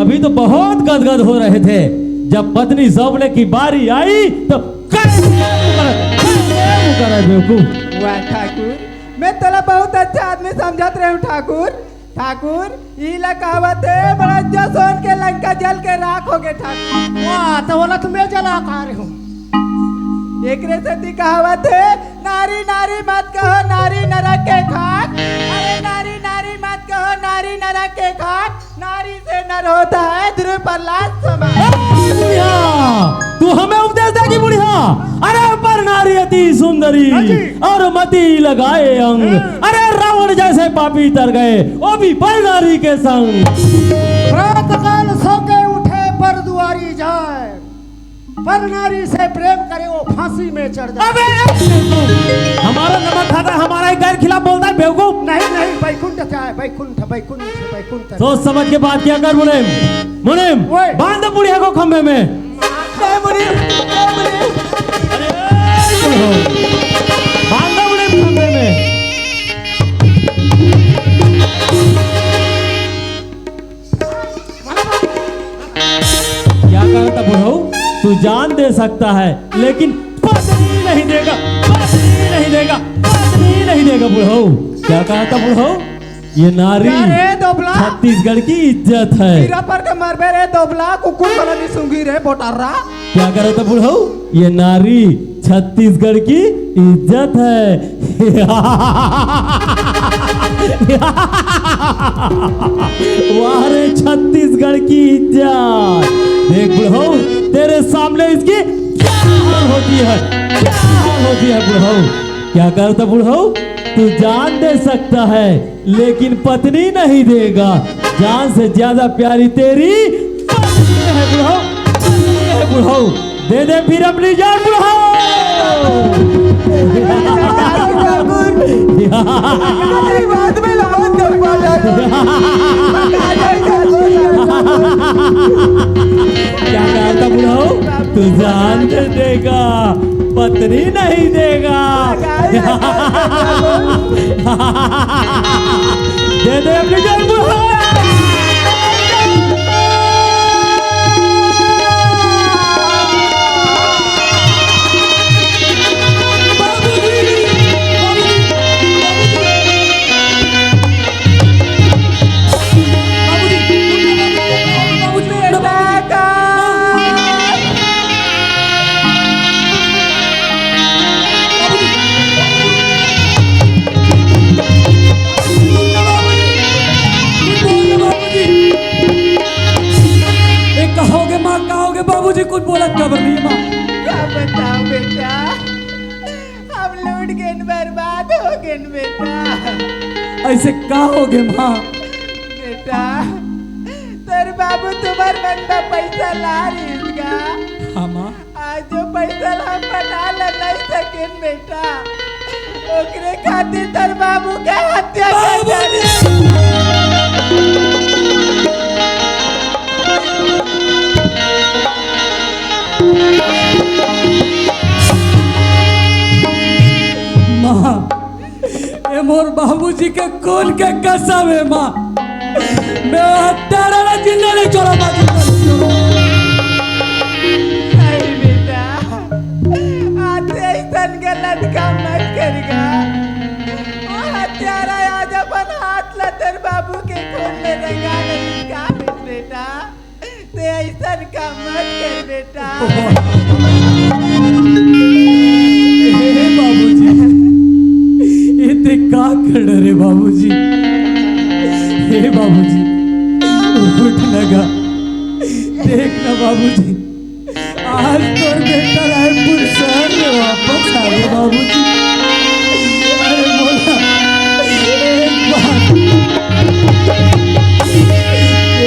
अभी तो बहुत गदगद हो रहे थे, जब पत्नी सौंपने की बारी आई तो बेवकूफ। वाह ठाकुर, मैं तला बहुत अच्छा आदमी समझत रहे हूँ ठाकुर। ठाकुर ई ला कहावत है, बड़ा जो सोन के लंका जल के राख हो गए ठाकुर। वाह, तो बोला तो मैं जला खा रही हूँ। एक रेसती कहावत है, नारी नारी मत कहो नारी नरक के खाक। अरे नारी नारी मत कहो नारी नरक के खाक, नारी से नर होता है ध्रुव प्रहलाद समान। बुढ़िया, तू हमें उपदेश देगी बुढ़िया? अरे पर नारी अति सुंदरी और मति लगाए अंग, अरे रावण जैसे पापी तर गए वो भी पर नारी के संग। प्रात काल सो के उठे पर दुआरी जाए, पर नारी से प्रेम करे वो फांसी में चढ़ जाए। अबे हमारा नमक खाता, हमारा ही गैर खिलाफ बोलता है बेवकूफ। नहीं नहीं, बैकुंठ क्या है? बैकुंठ बैकुंठ बैकुंठ। सोच समझ के बात क्या कर मुनीम। मुनीम, ओए। बांध दो बुढ़िया को खंबे में। नहीं मुनीम, नहीं मुनीम। बांध दो मुनीम खंबे में। क्या कहा था बुढ़ऊ? तू जान दे सकता है लेकिन पत्नी नहीं देगा, पत्नी नहीं देगा, पत्नी नहीं देगा बुढ़ऊ। क्या कहा था बुढ़ऊ? ये नारी रे दोबला, छत्तीसगढ़ की इज्जत है। हीरा पर के मरबे रे दोबला, कुकुर वाला नहीं सूंघी रे बोटारा। क्या कर रहा था बुढ़ऊ? ये नारी छत्तीसगढ़ की इज्जत है। वाह रे छत्तीसगढ़ की इज्जत। देख बुढ़ऊ, तेरे सामने इसकी क्या हाल होती है, क्या हाल होती है बुढ़ऊ। क्या करता बुढ़ऊ? तू जान दे सकता है लेकिन पत्नी नहीं देगा। जान से ज्यादा प्यारी तेरी पत्नी है बुढ़ऊ, पत्नी है बुढ़ऊ। दे दे फिर अपनी जान बुढ़ऊ। बाद में लौट कर पा जाएगा। क्या कहा था बुढ़ाऊ? तू जान दे देगा, पत्नी नहीं देगा। दे दे अपनी जान बुढ़ाऊ। बाबूजी कुछ बोला खबर नहीं है माँ। क्या बताओ बेटा, हम लूट गए, बर्बाद हो गए बेटा। ऐसे का हो गए माँ? बेटा तेरे बाबू तुम्हार बंदा पैसा ला रही का। हाँ माँ। आज जो पैसा हम बना ला नहीं सके बेटा, ओकरे खातिर तेरे बाबू के हत्या कर दे। माँ ये मोर बाबूजी के खून के कसम है माँ, मैं हत्यारा जिंदा नहीं छोड़ा बाजू। अरे बेटा आज ऐसा गलत काम मत करेगा। वो हत्यारा आज अपन हाथ ला तेरे बाबू के खून में रंगा लेगा बेटा। ते ऐसा काम मत कर बेटा। बाबूजी ये ते का कर रे बाबूजी? हे बाबूजी उठ लगा, देखना बाबूजी आज तो बेटा रायपुर शहर में वापस आ गए बाबूजी। अरे बोला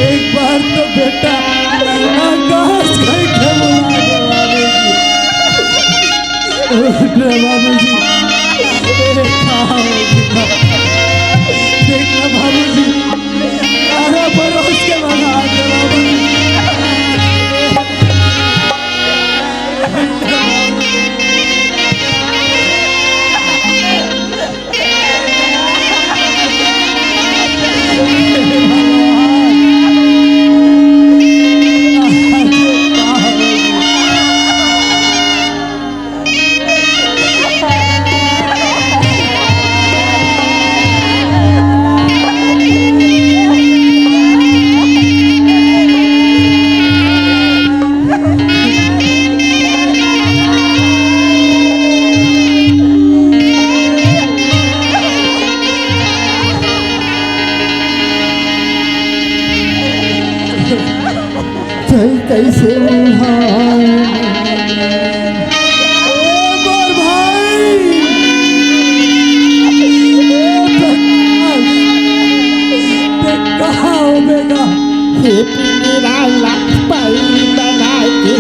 एक बार तो बेटा आकाश कहीं के बुला दे बाबूजी। देखना बाबूजी अरे परोस के बना दे बाबूजी। कैसे कहाँ हो बेगा? मेरा लाख पाई बना के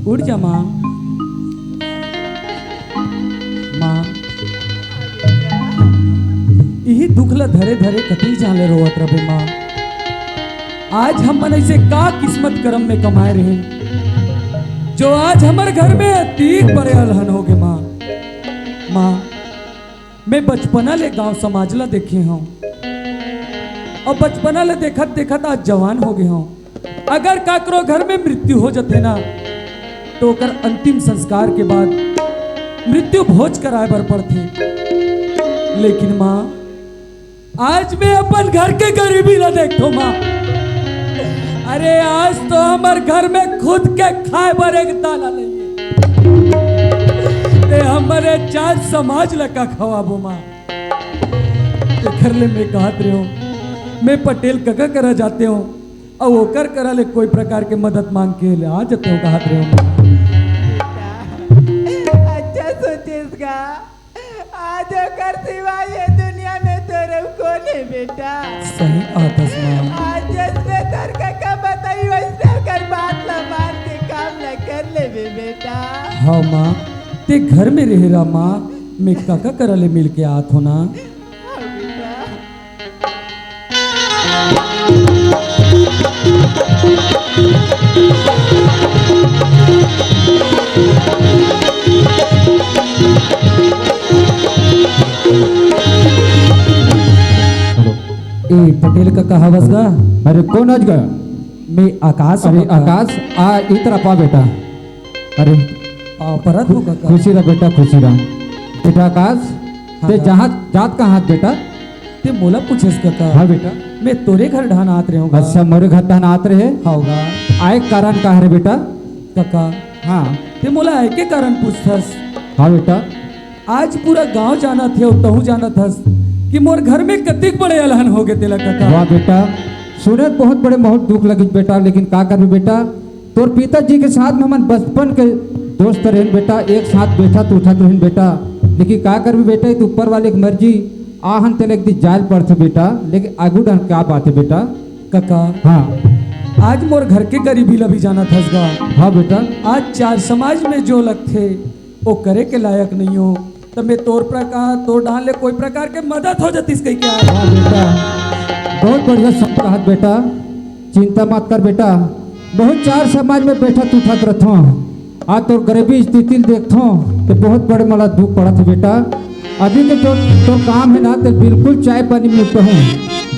उठ जा माँ। माँ यही दुखला धरे धरे कती जाले रोवत रबे माँ। आज हम मन ऐसे का किस्मत कर्म में कमाए रहे जो आज हमारे घर में अतीक बड़े अलहन हो गए माँ। माँ मैं बचपना ले गांव समाज ला देखे हूँ और बचपना ले देखत देखत आज जवान हो गए हूँ। अगर काकरो घर में मृत्यु हो जाते ना तो ओकर अंतिम संस्कार के बाद मृत्यु भोज कराए बर पड़ते। लेकिन माँ आज मैं अपन घर के गरीबी ना देखो माँ। अरे आज तो हमारे घर में खुद के खाए बर एक दाना नहीं है। हमारे चार समाज लगा खवाबो माँ। घर ले मैं कहत रहे हूँ मैं पटेल कका करा जाते हूँ और वो करा ले कोई प्रकार के मदद मांग के ले आ जाते हूँ कहत रहे हूँ। अच्छा सोचेगा आज कर सिवाय ये दुनिया में तेरे कौन है बेटा। सही आदत माँ। आज जैसे तर का बताई वैसे कर बात ला मान के काम न कर ले बेटा। हाँ माँ ते घर में रह रहा माँ मैं काका करा ले मिल के आत हो ना। ए पटेल का कहा बस गा। अरे कौन आज गया? मैं आकाश। अरे आकाश आ इधर पा बेटा। अरे परत हो काका। खुशी रहा बेटा खुशी रहा। बेटा आकाश हाँ, ते हाँ। जहाँ जात का हाथ बेटा। ते मोला पूछेस काका। हाँ बेटा। मैं तोरे घर ढान आत रहे होगा। अच्छा मोरे घर तहन आत रहे होगा। आए कारण का है बेटा? काका हाँ ते मोला आए के कारण पूछथस। हाँ बेटा। आज पूरा गांव जाना थे और तहु जाना थस कि मोर घर में कतिक बड़े अलहन हो गए तेला काका। वाह बेटा सुने बहुत बड़े बहुत दुख लगी बेटा लेकिन का कर बेटा तोर पिताजी के साथ में हम बचपन के दोस्त रहे बेटा एक साथ बैठा तो उठा रहे बेटा लेकिन का कर बेटा तो ऊपर वाले की मर्जी आहन तेल एक दिन जाल पड़ते बेटा लेकिन आगू डन क्या बात है बेटा। काका हाँ आज मोर घर के गरीबी ला भी जाना थस गा। हाँ बेटा। आज चार समाज में जो लग थे वो करे के लायक नहीं हो तो मैं तोर डाल ले कोई प्रकार के मदद हो जाती इसके क्या। हाँ बेटा बहुत बढ़िया सब कहा बेटा चिंता मत कर बेटा बहुत चार समाज में बैठा तू उठत रहथो आज तो गरीबी स्थिति देखथो तो बहुत बड़े मला दुख पड़ा था बेटा। अभी के तो काम है ना तो बिल्कुल चाय पानी में हूँ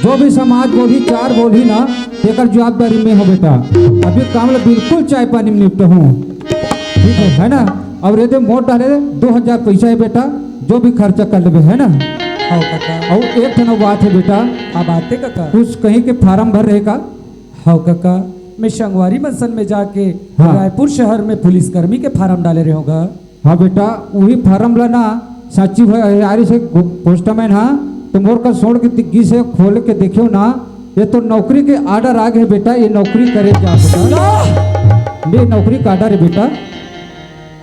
जो भी समाज बोली चार बोली ना तेकर जवाबदारी में हो बेटा। अभी काम ला बिल्कुल चाय पानी में निपट हूँ ठीक है ना। और ये मोट डाले 2000 पैसा है बेटा जो भी खर्चा कर ले है ना। हाँ काका। और एक ठनो बात है बेटा अब आते काका कुछ कहीं के फार्म भर रहेगा। हाँ काका मैं शंगवारी मनसन में जाके हाँ। रायपुर शहर में पुलिसकर्मी के फार्म डाले रहे होगा। हाँ बेटा वही फार्म लाना साची भाई से पोस्टमैन हाँ तो मोर का सोड़ के दिग्गी से खोल के देखियो ना ये तो नौकरी के आर्डर आ गए बेटा ये नौकरी करे जा बेटा ये नौकरी का आर्डर है बेटा।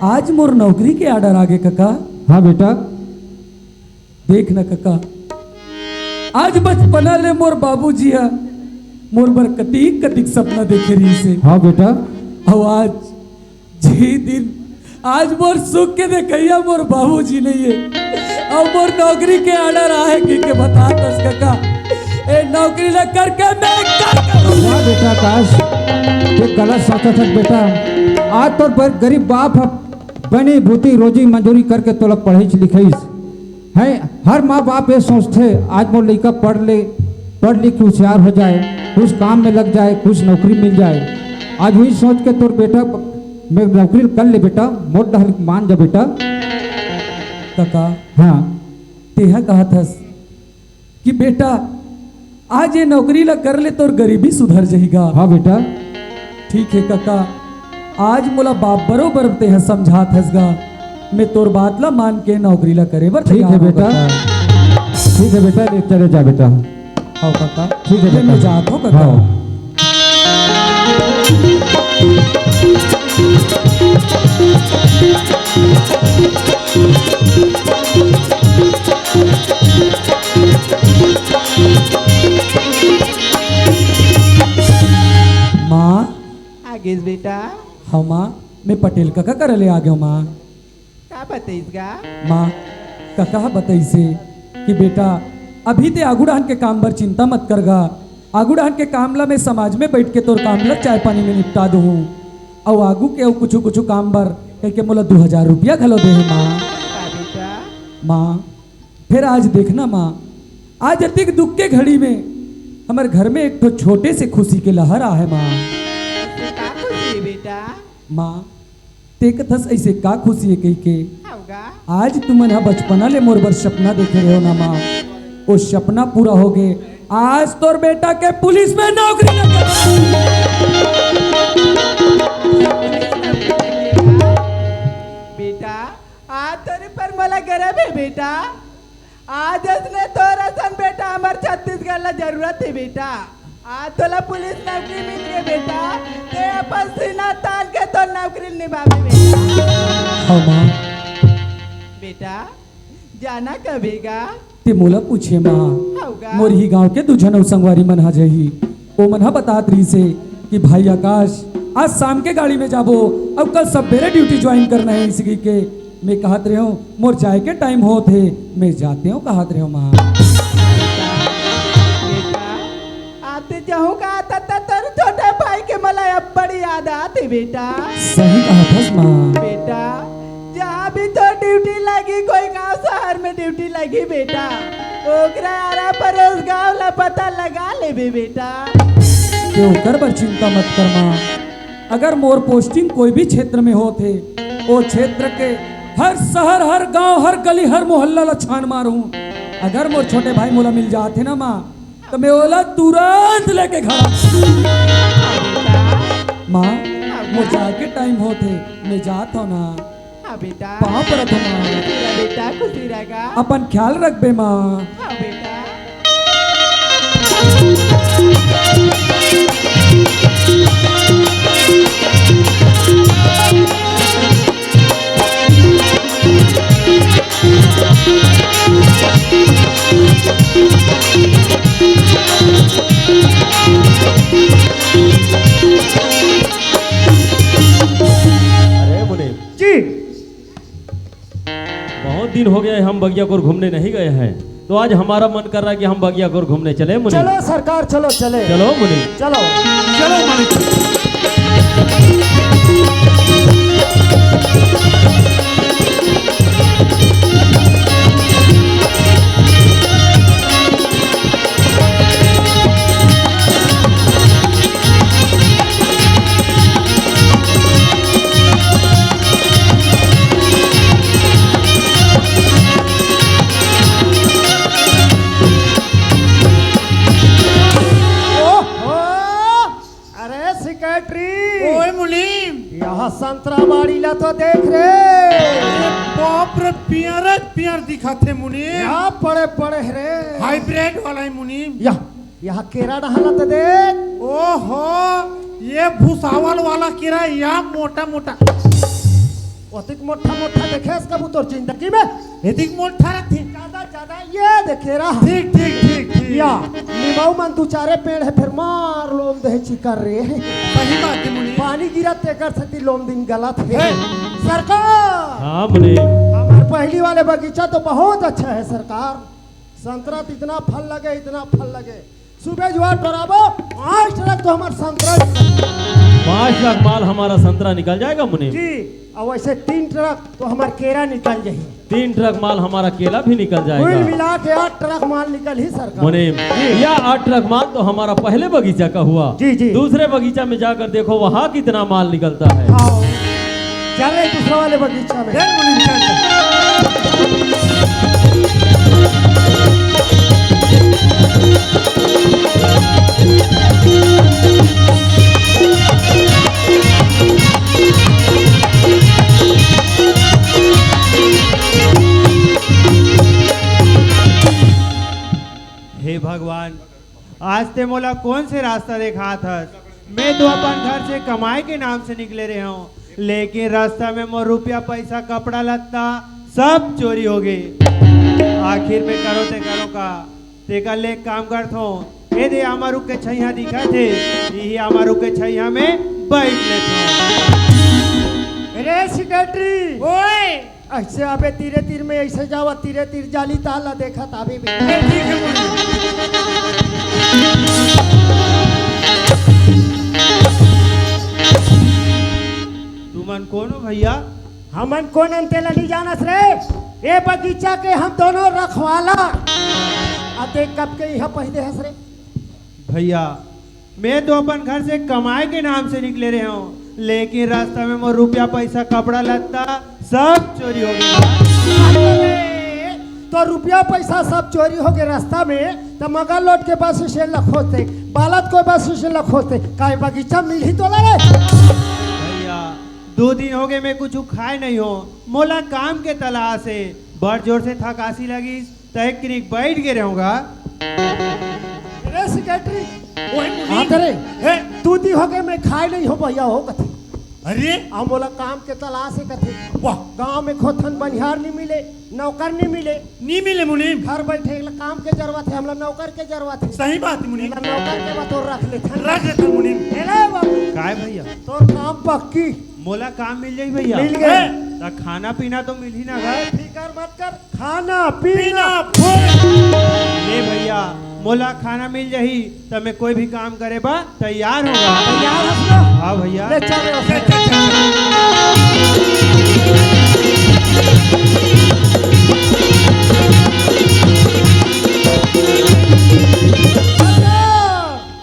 आज मोर नौकरी के आर्डर आ गए काका। हाँ बेटा। देख ना काका आज बचपना ले मोर बाबूजी है मोर बर कतीक कतीक सपना देखे रही से। हाँ बेटा। और आज जी दिन आज मोर सुख के देखैया मोर बाबूजी नहीं है और मोर नौकरी के आर्डर आए के बता दस काका ए नौकरी लग करके मैं क्या करूं। वाह बेटा आकाश ये गलत सोचा था बेटा आज तो गरीब बाप बनी भूती रोजी मंजूरी करके तो लोग पढ़े लिखे है हर माँ बाप ये सोचते आज वो लड़का पढ़ लिख होशियार हो जाए कुछ काम में लग जाए कुछ नौकरी मिल जाए। आज वही सोच के तोर बेटा मैं नौकरी कर ले बेटा मोट डहल मान जा बेटा। काका हाँ तेहा कहा थस कि बेटा आज ये नौकरी ला कर ले तो गरीबी सुधर जाएगा। हाँ बेटा। ठीक है काका आज मोला बाप बरोबर तेहा समझात हसगा मैं तोर बात ला मान के नौकरी ला करे बर ठीक है बेटा। ठीक है बेटा ले चले जा बेटा। हाँ काका ठीक है बेटा। मैं जात हूँ काका। हाँ। माँ आगे बेटा। हाँ माँ मैं पटेल काका कर ले आ गया माँ। का बताइएगा? माँ काका बताइसे कि बेटा अभी ते आगुड़ान के काम बर चिंता मत करगा। आगुड़ान के कामला में समाज में बैठ के तोर कामला चाय पानी में निपटा दूँ और आगू के कुछ काम बर कह के मोला 2000 रुपया घलो दे माँ। बेटा माँ फिर आज देखना माँ, आज अधिक दुख के घड़ी में हमारे घर में एक तो छोटे से खुशी के लहर आ है माँ। का खुशी बेटा? माँ ते कथस ऐसे का खुशी है कही के होगा आज तुमन हा बचपना ले मोर बर सपना देखे रहे हो ना माँ, वो सपना पूरा हो गए। आज तोर बेटा के पुलिस में नौकरी लग बेटा आज तेरे पर मला गर्व है बेटा। आज ने तोरा सन बेटा हमार छत्तीसगढ़ ला जरूरत है बेटा। आज तोला पुलिस नौकरी मिल गई बेटा, ते अपन सीना तान के तो नौकरी निभावे बेटा। हाँ माँ बेटा जाना कभीगा? ते मोला पूछे माँ, होगा मोर ही गांव के दुझन संगवारी मन हा जही ओ मन हा बतात रही से कि भाई आकाश आज शाम के गाड़ी में जाबो, अब कल सवेरे ड्यूटी ज्वाइन करना है इसी के। मैं कहत रहे हूँ मोर जाए के टाइम हो थे, मैं जाते हूँ कहत रहे हूँ माँ। बेटा आते जाऊँ का आता तर छोटे भाई के मला अब बड़ी याद आती बेटा। सही कहा था माँ। बेटा जहाँ भी तो ड्यूटी लगी, कोई गांव शहर में ड्यूटी लगी बेटा, ओकरा आरा पर उस गांव ला पता लगा ले बे बेटा। क्यों कर बर चिंता मत कर माँ, अगर मोर पोस्टिंग कोई भी क्षेत्र में हो थे वो क्षेत्र के हर शहर हर गांव हर गली हर मोहल्ला ला छान मारूं। अगर मोर छोटे भाई मोला मिल जाते ना माँ तो मैं ओला तुरंत लेके घर माँ। मोर जाके टाइम हो थे, मैं जात हो ना। हाँ बेटा पाँव पर माँ, बेटा खुशी रहेगा। अपन ख्याल रख बे माँ। हाँ बेटा अरे मुनीम जी बहुत दिन हो गए हम बगियाकोर घूमने नहीं गए हैं, तो आज हमारा मन कर रहा है कि हम बगियाकोर घूमने चले मुनीम। चलो सरकार चलो चले चलो मुनीम। चलो चलो मालिक। ओए मुनीम यहाँ संतरा बाड़ी ला तो देख रे। बाप रे पियर दिखा थे मुनीम, यहाँ पड़े पड़े रे हाइब्रिड वाला है मुनीम। यहाँ केरा डहाला तो देख। ओहो ये भूसावल वाला कीड़ा या मोटा मोटा अधिक मोटा मोटा देखे कबूतर जिंदगी में अधिक मोटा थी। ज्यादा ज्यादा ये देखे रहा। ठीक ठीक ठीक ठीक या नींबू मन दो चारे पेड़ है फिर मार लोम दे चिकर रे। सही बात है मुनीम। पानी गिरा तेकर सती लोम दिन गलत है। सरकार हाँ मुनीम। हमारे पहली वाले बगीचा तो बहुत अच्छा है सरकार। संतरा तो इतना फल लगे सुबह जुआ टराबो 5 ट्रक तो हमारा संतरा 5 लाख माल हमारा संतरा निकल जाएगा मुनीम। जी। और वैसे 3 ट्रक तो हमारा केरा निकल जाए। 3 ट्रक माल हमारा केला भी निकल कुल जाएगा मिला के 8 ट्रक माल निकल ही सरकार। मुनीम। या 8 ट्रक माल तो हमारा पहले बगीचा का हुआ। जी, जी। दूसरे बगीचा में जाकर देखो वहाँ कितना माल निकलता है। आओ चल रहे दूसरे वाले बगीचा में। चल मुनीम चल। हे भगवान, आज ते मोला कौन से रास्ता देखा था? मैं तो अपन घर से कमाई के नाम से निकले रहे हूँ, लेकिन रास्ता में मोर रुपया पैसा कपड़ा लत्ता सब चोरी हो गई। आखिर में करो का तेका ले काम करत हो। ए दे हमारू के छैया दिखा थे, यही हमारू के छैया में बैठ लेते हो। ऐसे आबे तीरे तीर में ऐसे जावा तीरे तीर जाली ताला देखा ताबे भी ठीक है मुनीम। तुमन कौन हो भैया? हमन कौन अंतेला नहीं जानस रे। ए बगीचा के हम दोनों रखवाला आ देख कब के यहाँ पहले हंस रे। भैया मैं तो अपन घर से कमाए के नाम से निकले रहे हूँ, लेकिन रास्ता में मोर रुपया पैसा कपड़ा लत्ता सब चोरी हो गया। अरे, तो रुपया पैसा सब चोरी हो गए रास्ता में, तो मगर लौट के बस स्टैंड ला खोजते, बालत को बस स्टैंड ला खोजते, का बगीचा मिल ही तो रे। भैया 2 दिन हो गए मैं कुछ खाए नहीं हो, मोला काम के तलाश है, बड़ जोर से थकासी लगी तो एक क्लिनिक बैठ के रहूंगा। रे सेक्रेटरी ओए हाँ मुनीम। रे हे 2 दिन हो गए मैं खाए नहीं हो भैया हो कथे। अरे हम बोला काम के तलाश है कथे। वाह गांव में खोथन बनिहार नहीं मिले, नौकर नहीं मिले, नहीं मिले मुनीम। घर बैठे काम के जरूरत है, हमला नौकर के जरूरत है। सही बात है मुनीम। हमला नौकर के बात और रख लेते रख लेता मुनीम। हेले बाबू काय भैया? तोर काम पक्की मोला काम मिल जाई भैया? मिल गए। तो खाना पीना तो मिल ही ना घर। फिकर मत कर, खाना पीना ले भैया मोला खाना मिल जाही तो मैं कोई भी काम करे बा तैयार होगा। तैयार हंसना। हाँ भैया। ले चल रे चल, चल, चल।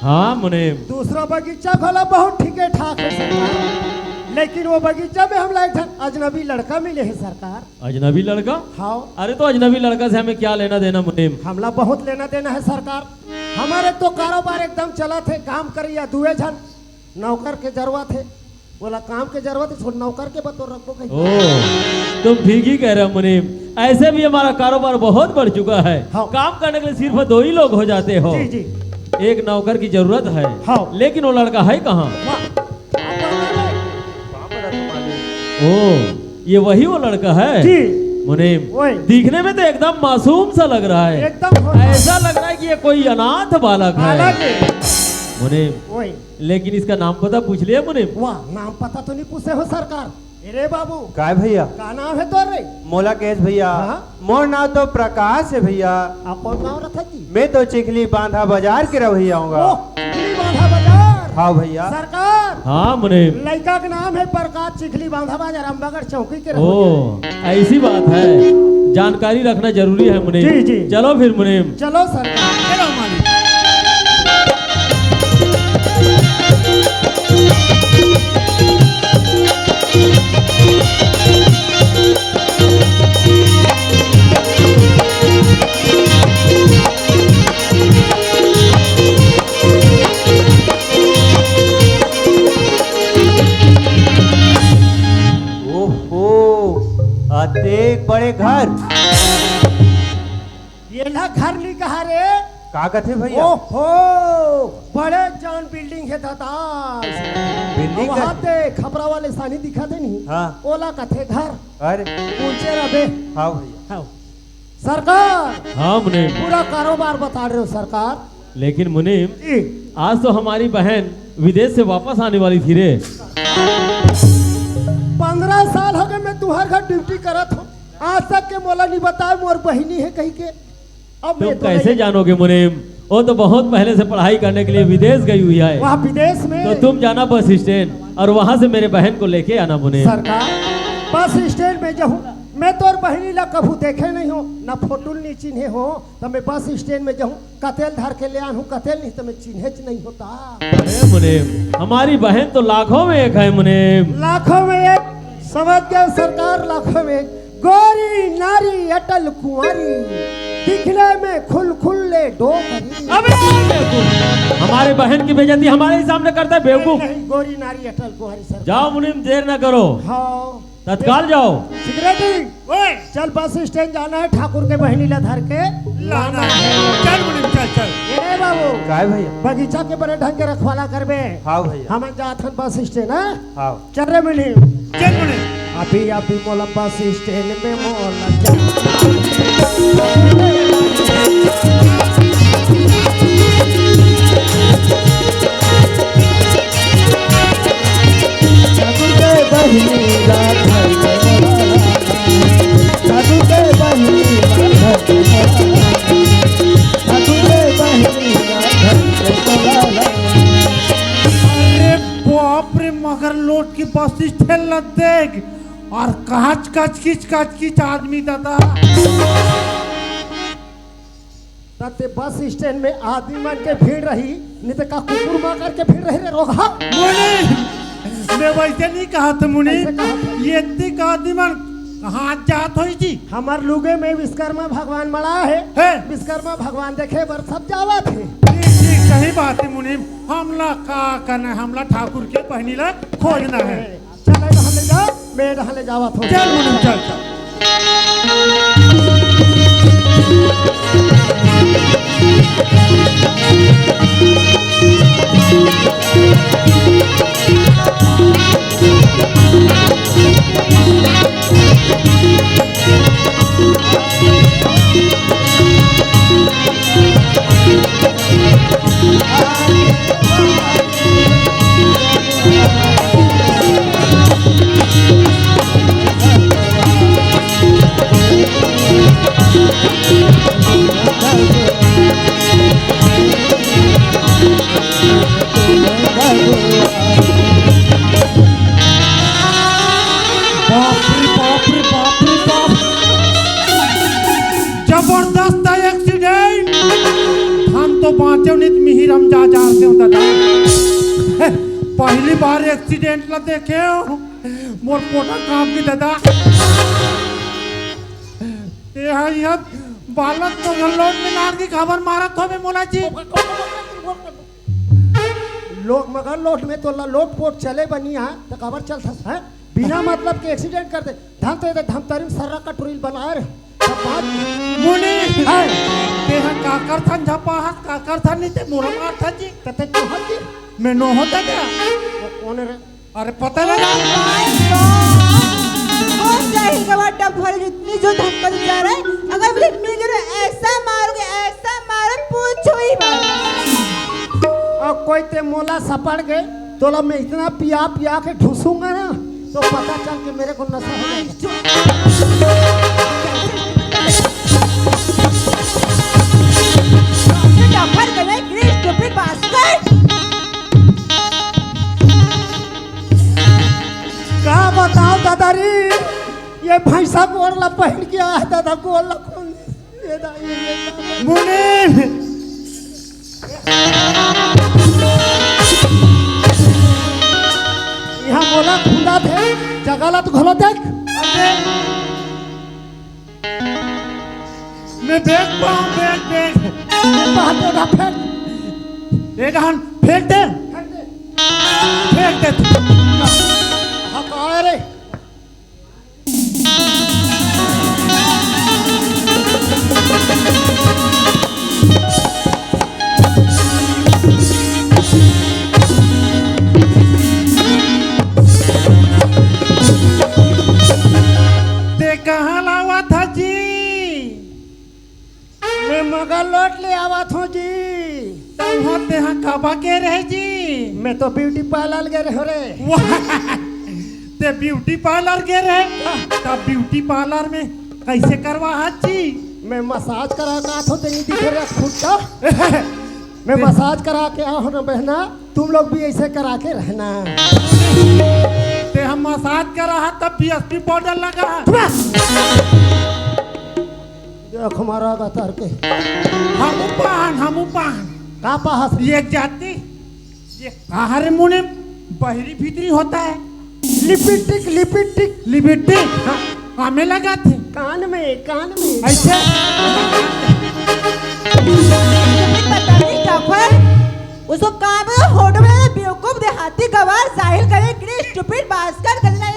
हाँ मुनीम। दूसरा बगीचा खोला बहुत ठीक है ठाक है सरकार, लेकिन वो बगीचा में हम लायक अजनबी लड़का मिले है सरकार। अजनबी लड़का? हाँ अरे तो अजनबी लड़का से हमें क्या लेना देना मुनीम? हमला बहुत लेना देना है सरकार। हमारे तो कारोबार एकदम चला थे, काम करिए दुए झन नौकर के जरूरत है, बोला काम के जरूरत है, छोड़ नौकर के बतौर रखो कहीं। ओ तुम ठीक ही कह रहे हो मुनीम, ऐसे भी हमारा कारोबार बहुत बढ़ चुका है। हाँ। काम करने के लिए सिर्फ 2 ही लोग हो जाते हो। जी जी एक नौकर की जरूरत है। हाँ। लेकिन वो लड़का है कहाँ? ओ ये वही वो लड़का है? जी मुनीम वही। दिखने में तो एकदम मासूम सा लग रहा है, एकदम ऐसा लग रहा है कि ये कोई अनाथ बालक है। हालांकि मुनीम वही लेकिन इसका नाम पता पूछ लिया मुनीम? वाह नाम पता तो नहीं पूछे हो सरकार। अरे बाबू काय भैया? का नाम है तोर रे? मोला केस भैया। हाँ? मोर नाम तो प्रकाश है भैया। आप कौन नाम रखा जी? मैं तो चिखली बांधा बाजार के रवैया हूँगा। ओह, चिखली बांधा बाजार। हाँ भैया। सरकार हाँ मुनीम। लड़का का नाम है प्रकाश, चिखली बांधा बाजार, अम्बागढ़ चौकी के ओ रवैया। ऐसी बात है, जानकारी रखना जरूरी है मुनीम। जी, जी। चलो फिर मुनीम। चलो सरकार। चलो मालिक। अतेक बड़े घर ये ला घर ली कहा रे? का कथे भैया? ओहो बड़े जान बिल्डिंग है दादा। बिल्डिंग वहाँ का- ते खपरा वाले सानी दिखा थे नहीं? हाँ। ओला कथे घर अरे ऊंचे रबे। हाँ भैया। हाँ। सरकार हाँ मुनीम। पूरा कारोबार बता रहे हो सरकार। लेकिन मुनीम जी आज तो हमारी बहन विदेश से वापस आने वाली थी रे। 15 साल हो गए मैं तुम्हारे घर ड्यूटी करत हूँ, आज तक के मोला नहीं बताया मोर बहिनी है कहीं के। अब तुम मैं तो कैसे नहीं- जानोगे मुनीम? वो तो बहुत पहले से पढ़ाई करने के लिए विदेश गई हुई है। वहाँ विदेश में तो तुम जाना बस स्टैंड और वहाँ से मेरे बहन को लेके आना मुनीम। सरकार बस स्टैंड में जाऊँ, मैं तो और बहिनी ला कभू देखे नहीं हो, ना फोटो नहीं चिन्हे हो, तो मैं बस स्टैंड में जाऊँ कतेल धर के ले आनू, कतेल नहीं तो मैं चिन्हे नहीं होता। अरे मुनीम हमारी बहन तो लाखों में एक है मुनीम। लाखों में एक समझ गए सरकार, लाखों में एक। गोरी नारी अटल कुंवारी, दिखने में खुल खुल्ले डोकरी। अबे बेवकूफ! हमारे बहन की बेइज्जती हमारे ही सामने करता है बेवकूफ। नहीं, गोरी नारी अटल कुंवारी सर। जाओ मुनीम देर न करो, हाँ तत्काल जाओ। सिगरेटी ओए चल बस स्टैंड जाना है, ठाकुर के बहिनी ला धर के लाना है। चल मुनीम चल चल। ये बाबू काय भैया? बगीचा के बड़े ढंग के रखवाला करबे। हाँ भैया। हम जात हन बस स्टैंड है। हाँ चल रे मिली चल मुनीम। अभी अभी मोला बस स्टैंड में मोला ठाकुर के बहिनी ला धर के बस स्टैंड ल देख और काच कच आदमी दादा तते बस स्टैंड में आदमी मन के भीड़ रही नहीं तो का कुकुर मार करके भीड़ रही रे रोगा मुनि मैं वैसे नहीं कहा था मुनि कैसे कहा था? ये इतनी का आदमी मन कहाँ जात होई जी हमार लुगे में विश्वकर्मा भगवान बड़ा है है? विश्वकर्मा भगवान देखे बर सब जावा थे ठीक ठीक सही बात है मुनि हमला का करना है हमला ठाकुर के पहनी ला खोजना है चले रहले जा मैं रहले जावा थो चल मुनि चल जबरदस्त एक्सीडेंट हम तो बाँचे नहीं मिहिर हम जा से होता था पहली बार एक्सीडेंट ला देखे हो मोर पोटा काम की दादा यह बालक तो गलोट में नार की खबर मारत हो मोला जी लोग मगर लोट में तो लोट पोट चले बनिया तो खबर चलता है बिना मतलब के एक्सीडेंट कर दे धम तो धम तरीम सर्रा का टुरिल बना रहे मुनि तेहा काकर था झपा हाथ काकर था नहीं ते मोरा मार था जी तते तो हती मैं नो होता क्या वो कौन है रे अरे पता लगा कौन जाएगा वो डब्बल इतनी जो धक्का जा रहा है अगर मुझे मिल जाए ऐसा मारो पूछो ही मत और कोई ते मोला सपड़ गए तो मैं इतना पिया पिया के ढूसूंगा ना तो पता चल के मेरे को नशा हो जाएगा डब्बल करने ग्रीस टोपी बास्केट क्या बताओ दादारी ये भैंसा गोरला पहन के आया दादा गोरला कौन ये मुनि यहाँ बोला खुदा थे जगह तो घोलो देख मैं देख पाऊँ देख बात होगा फेंक एक हन फेंक दे तू हाँ कहाँ रे ते कहाँ लावा था जी मैं मगर लौट ले आवा थो जी तहाँ तेहा कबा के रहे जी मैं तो ब्यूटी पार्लर गए रहे रे वाह! ते ब्यूटी पार्लर के रहे तब ब्यूटी पार्लर में कैसे करवा जी मैं मसाज करा के आथो तो नहीं दिखे रे खुद का मैं मसाज करा के आओ ना बहना तुम लोग भी ऐसे करा के रहना ते हम मसाज कर रहा तब पीएसपी पाउडर लगा देख हमारा गतर के हम पान का पास ये जाति ये कहाँ रे मुने बहरी भीतरी होता है लिपिटिक लिबिटिक हमें लगा थे कान में ऐसे पता नहीं डब्बल उसको कहाँ पे होटल में बेवकूफ देहाती गवार जाहिल करे ग्रीस टोपी बास्केट करना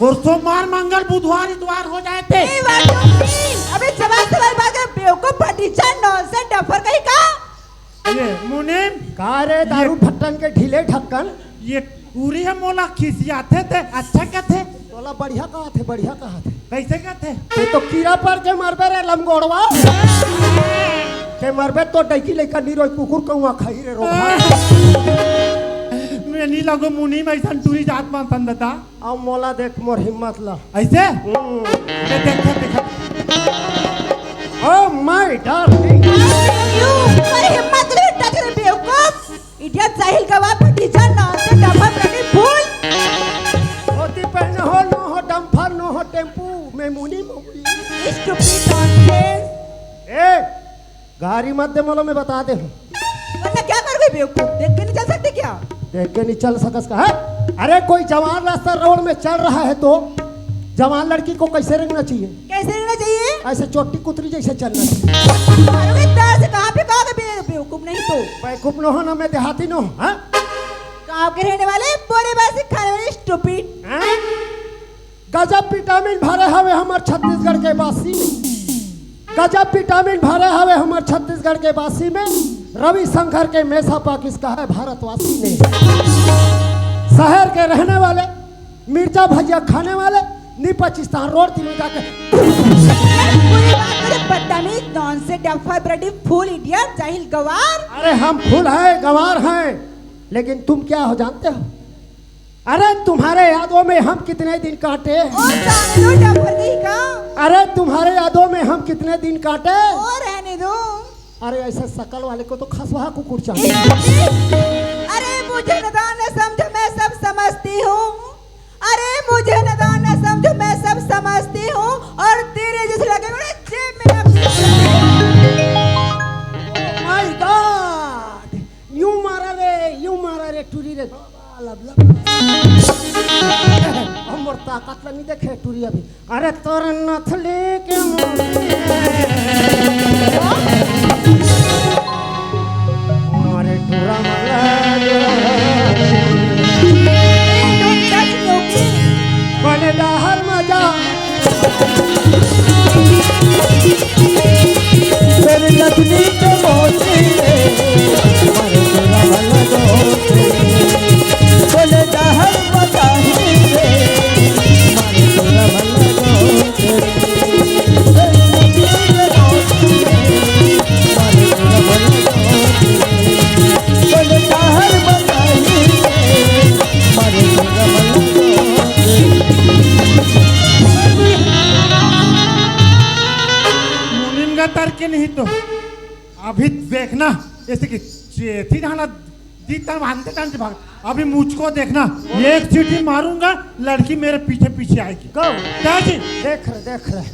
और सोमवार मंगल बुधवार इतवार हो जाए थे अबे सवाल बात बेवकूफ फटीचा नौसे डफर कहीं का ये मुने का रे दारू ढक्कन के ढीले ढक्कन ये पूरी हम मोला खिसियाते थे अच्छा कहते तोला बढ़िया कहा थे कैसे कहते ते तो कीड़ा पर के मरबे रे लमगोड़वा के मरबे तो डैकी लेकर नी रोई कुकुर कौआ खाई रे रोहा मैं नहीं लगो मुनी में ऐसा टूरी जात मान संदता अब मोला देख मोर हिम्मत ला ऐसे देखा ओ माय डार्लिंग यू पर हिम्मत ले टच बेवकूफ इडियट साहिल गवार भतीजा नाम से डफर प्रति फूल होती पहने हो नो हो डम्फर नो हो टेम्पू मैं मुनी मोगी स्टूपिड नॉनसेंस। ए गाड़ी मत दे मोलो मैं बता दे हूँ वरना क्या कर गई बेवकूफ, देख के नहीं चल सकते क्या? देख के नहीं चल सकस का है। अरे कोई जवान रास्ता रोड में चल रहा है तो जवान लड़की को कैसे रंगना चाहिए? कैसे रहना चाहिए? ऐसे चोटी कुतरी जैसे चलना चाहिए। मारोगे इतना से कहाँ पे कहाँ के बेवकूफ नहीं तो बैकूफ न हो ना मैं देहाती न हो हाँ? गाँव के रहने वाले बोरे बासी खाने वाले स्टूपिड। हाँ? गजब विटामिन भरे हवे हमार छत्तीसगढ़ के बासी में, गजब विटामिन भरे हवे हमार छत्तीसगढ़ के बासी में। रविशंकर के मैसा पाकिस का है भारतवासी ने। शहर के रहने वाले मिर्चा भजिया खाने वाले नी पाकिस्तान रोड तीनों जाके पूरी बात करे बदतमीज nonsense duffer bloody fool idiot जाहिल गवार। अरे हम फूल हैं गंवार हैं लेकिन तुम क्या हो जानते हो? अरे तुम्हारे यादों में हम कितने दिन काटे। और जाने दो डफर की का। अरे तुम्हारे यादों में हम कितने दिन काटे। और रहने दो। अरे ऐसे शकल वाले को तो खसवा कुकुर चाहिए। अरे मुझे नदान न समझो मैं सब समझती हूँ। अरे मुझे नदान न समझो मैं सब समझती हूँ और तेरे जैसे लगे मेरे जेब में माय गॉड यूं मारा रे टूरी रे हमर ताकत नहीं देखे टूरी अभी। अरे तोर नथले के अरे टूरा बने हर मजा तेरे नथली के मोती बोले हर मजा के नहीं तो अभी देखना जैसे कि चेथी डाला जीता भागते टाइम से भाग। अभी मुझको देखना एक चीटी मारूंगा लड़की मेरे पीछे पीछे आएगी। जी देख रहे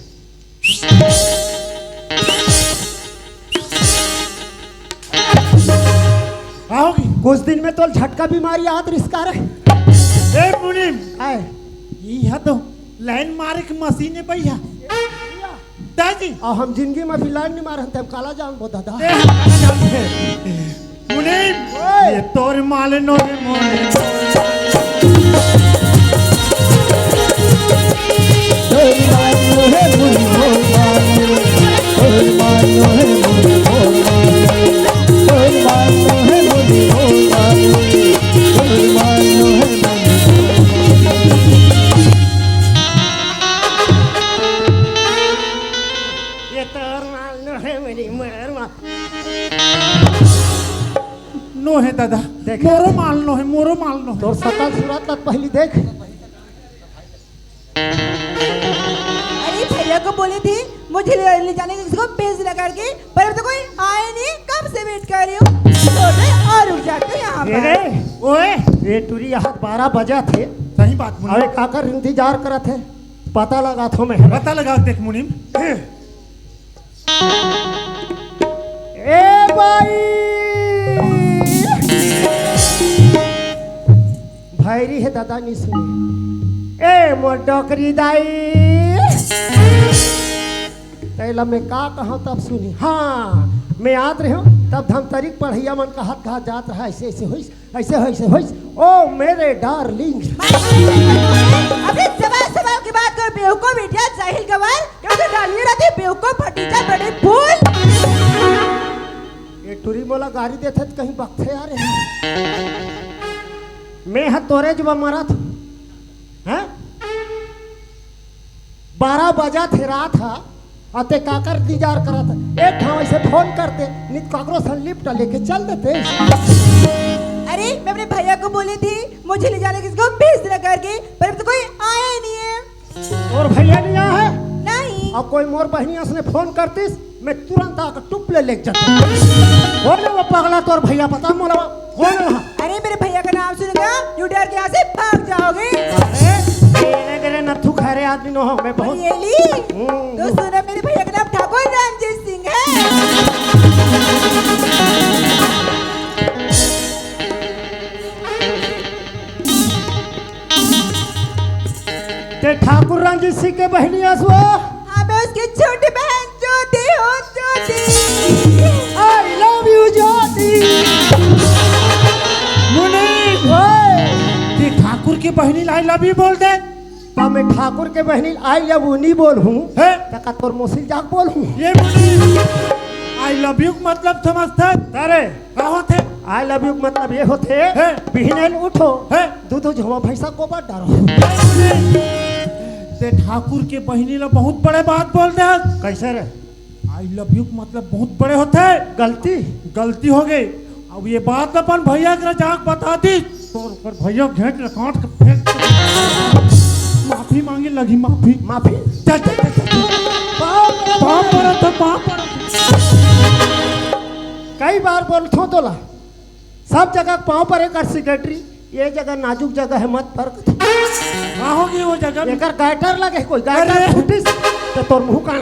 आओगी कुछ दिन में तो झटका बीमारी आत रिस्का रहे। ए मुनीम आए यह तो लाइन मारे की मशीन है भैया दादी और हम जिंदगी में भी लाइन नहीं मारे हम काला जान बो दादा। मुनीम ये तोर माले नो रे मोने तोर मालो है मुनी मोर मालो तोर मालो है मुनी मोर मालो तोर मालो है मुनी मोर मालो तोर मालो है नो है दादा मोरो माल नो है मोरो माल नो तोर सकल सूरत तक पहली देख। अरे भैया को बोली थी मुझे ले जाने के किसी को भेज लगा के पर अब तो कोई आए नहीं। कब से वेट कर रही हूँ और रुक जाते यहाँ पर। ओए ये टूरी यहाँ 12 बजा थे। सही बात मुनीम अरे काकर इंतजार करा थे पता लगा थो मैं पता लगा देख मुनीम। ए भाई भैरी है दादा नहीं सुनी। ए मोर डोकरी दाई तैला मैं का कहा तब सुनी। हाँ मैं याद रहे तब धमतरीक पढ़ैया मन का हाथ घात जात रहा ऐसे ऐसे होइस ऐसे ऐसे होइस। ओ मेरे डार्लिंग अबे सवाल की बात कर बेवकूफ बेटिया जाहिल गवार कैसे डाली रहती बेवकूफ भतीजा बड़े फूल। ये टूरी मोला गाड़ी देते तो कहीं बख्ते आ रहे मैं हा तोरे जब मरा था हैं 12 बजा थे रात हा अते काकर इंतजार करा था एक ठाव ऐसे फोन करते नित काकरो सन लिफ्ट लेके चल देते। अरे मैं अपने भैया को बोली थी मुझे ले जाने किसको भेज दिया करके पर अब तो कोई आया ही नहीं है। और भैया नहीं आया है नहीं अब कोई मोर बहनिया से फोन करतीस मैं तुरंत आकर टुप ले जाता। बोले वो पगला तोर भैया पता मोला कौन है वहाँ? अरे मेरे भैया का नाम सुनेगा यू डर के यहाँ से भाग जाओगे। अरे मेरे गरे नथु खैरे आदमी न हो, मैं बहुत रियली? तो सुनो, मेरे भैया का नाम ठाकुर रंजीत सिंह है। ते ठाकुर रंजीत सिंह के बहनी आसुआ। हाँ, मैं उसकी छोटी बहन ज्योति हूँ, ज्योति। आई लव यू ज्योति। मुनीम ते ठाकुर की बहनी आई लव यू बोल दे। तो मैं ठाकुर के बहनी आई लव यू नहीं बोल हूँ, है तका तोर मोसिल जाक बोल हूँ। ये मुनीम आई लव यू मतलब समझते अरे का होते? आई लव यू मतलब ये होते है। बिहनेल उठो है दूधो झुमा भैंसा को बड़ डारो। ते ठाकुर के बहनी ला बहुत बड़े बात बोल दे। कैसे रे? आई लव यू मतलब बहुत बड़े होते हैं। गलती गलती हो गई। अब ये बात अपन भैया के जाक बता दी तो पर भैया घेट के काट के फेंक के माफी मांगे लगी। माफी माफी। चल चल चल, चल। पाप पड़ा था, पाप पड़ा था। कई बार बोलथो तोला सब जगह पाँव पर एक सेक्रेटरी, ये जगह नाजुक जगह है, मत फर्क। कहाँ होगी वो जगह? एकर गाइटर लगे कोई गाइटर अरे! फुटिस तो तोर मुंह का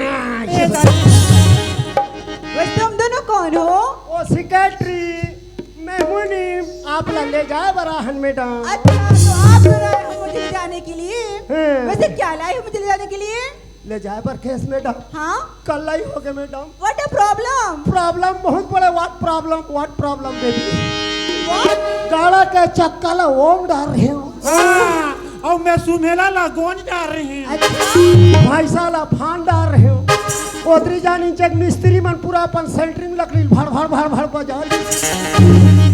वैसे तुम दोनों कौन हो? ओ सेक्रेटरी मैं मुनीम, आप ला ले जाए बराहन मैडम। अच्छा, तो आप लोग आए हो मुझे ले जाने के लिए? हाँ। वैसे क्या लाए हो मुझे ले जाने के लिए? ले जाए पर केस मैडम। हाँ? कल ही हो गए madam. What a problem? Problem बहुत बड़े। What problem baby? गाड़ा के चक्का ला ओम डाल रहे हो। हाँ, और मैं सुमेला ला गोंज डाल रही हूँ। अच्छा, भैंसा ला फान डाल रहे हो। ओतरी जानी चेक मिस्त्री मन पूरा अपन सेंटरिंग लकड़ी भर भर भर भर बजा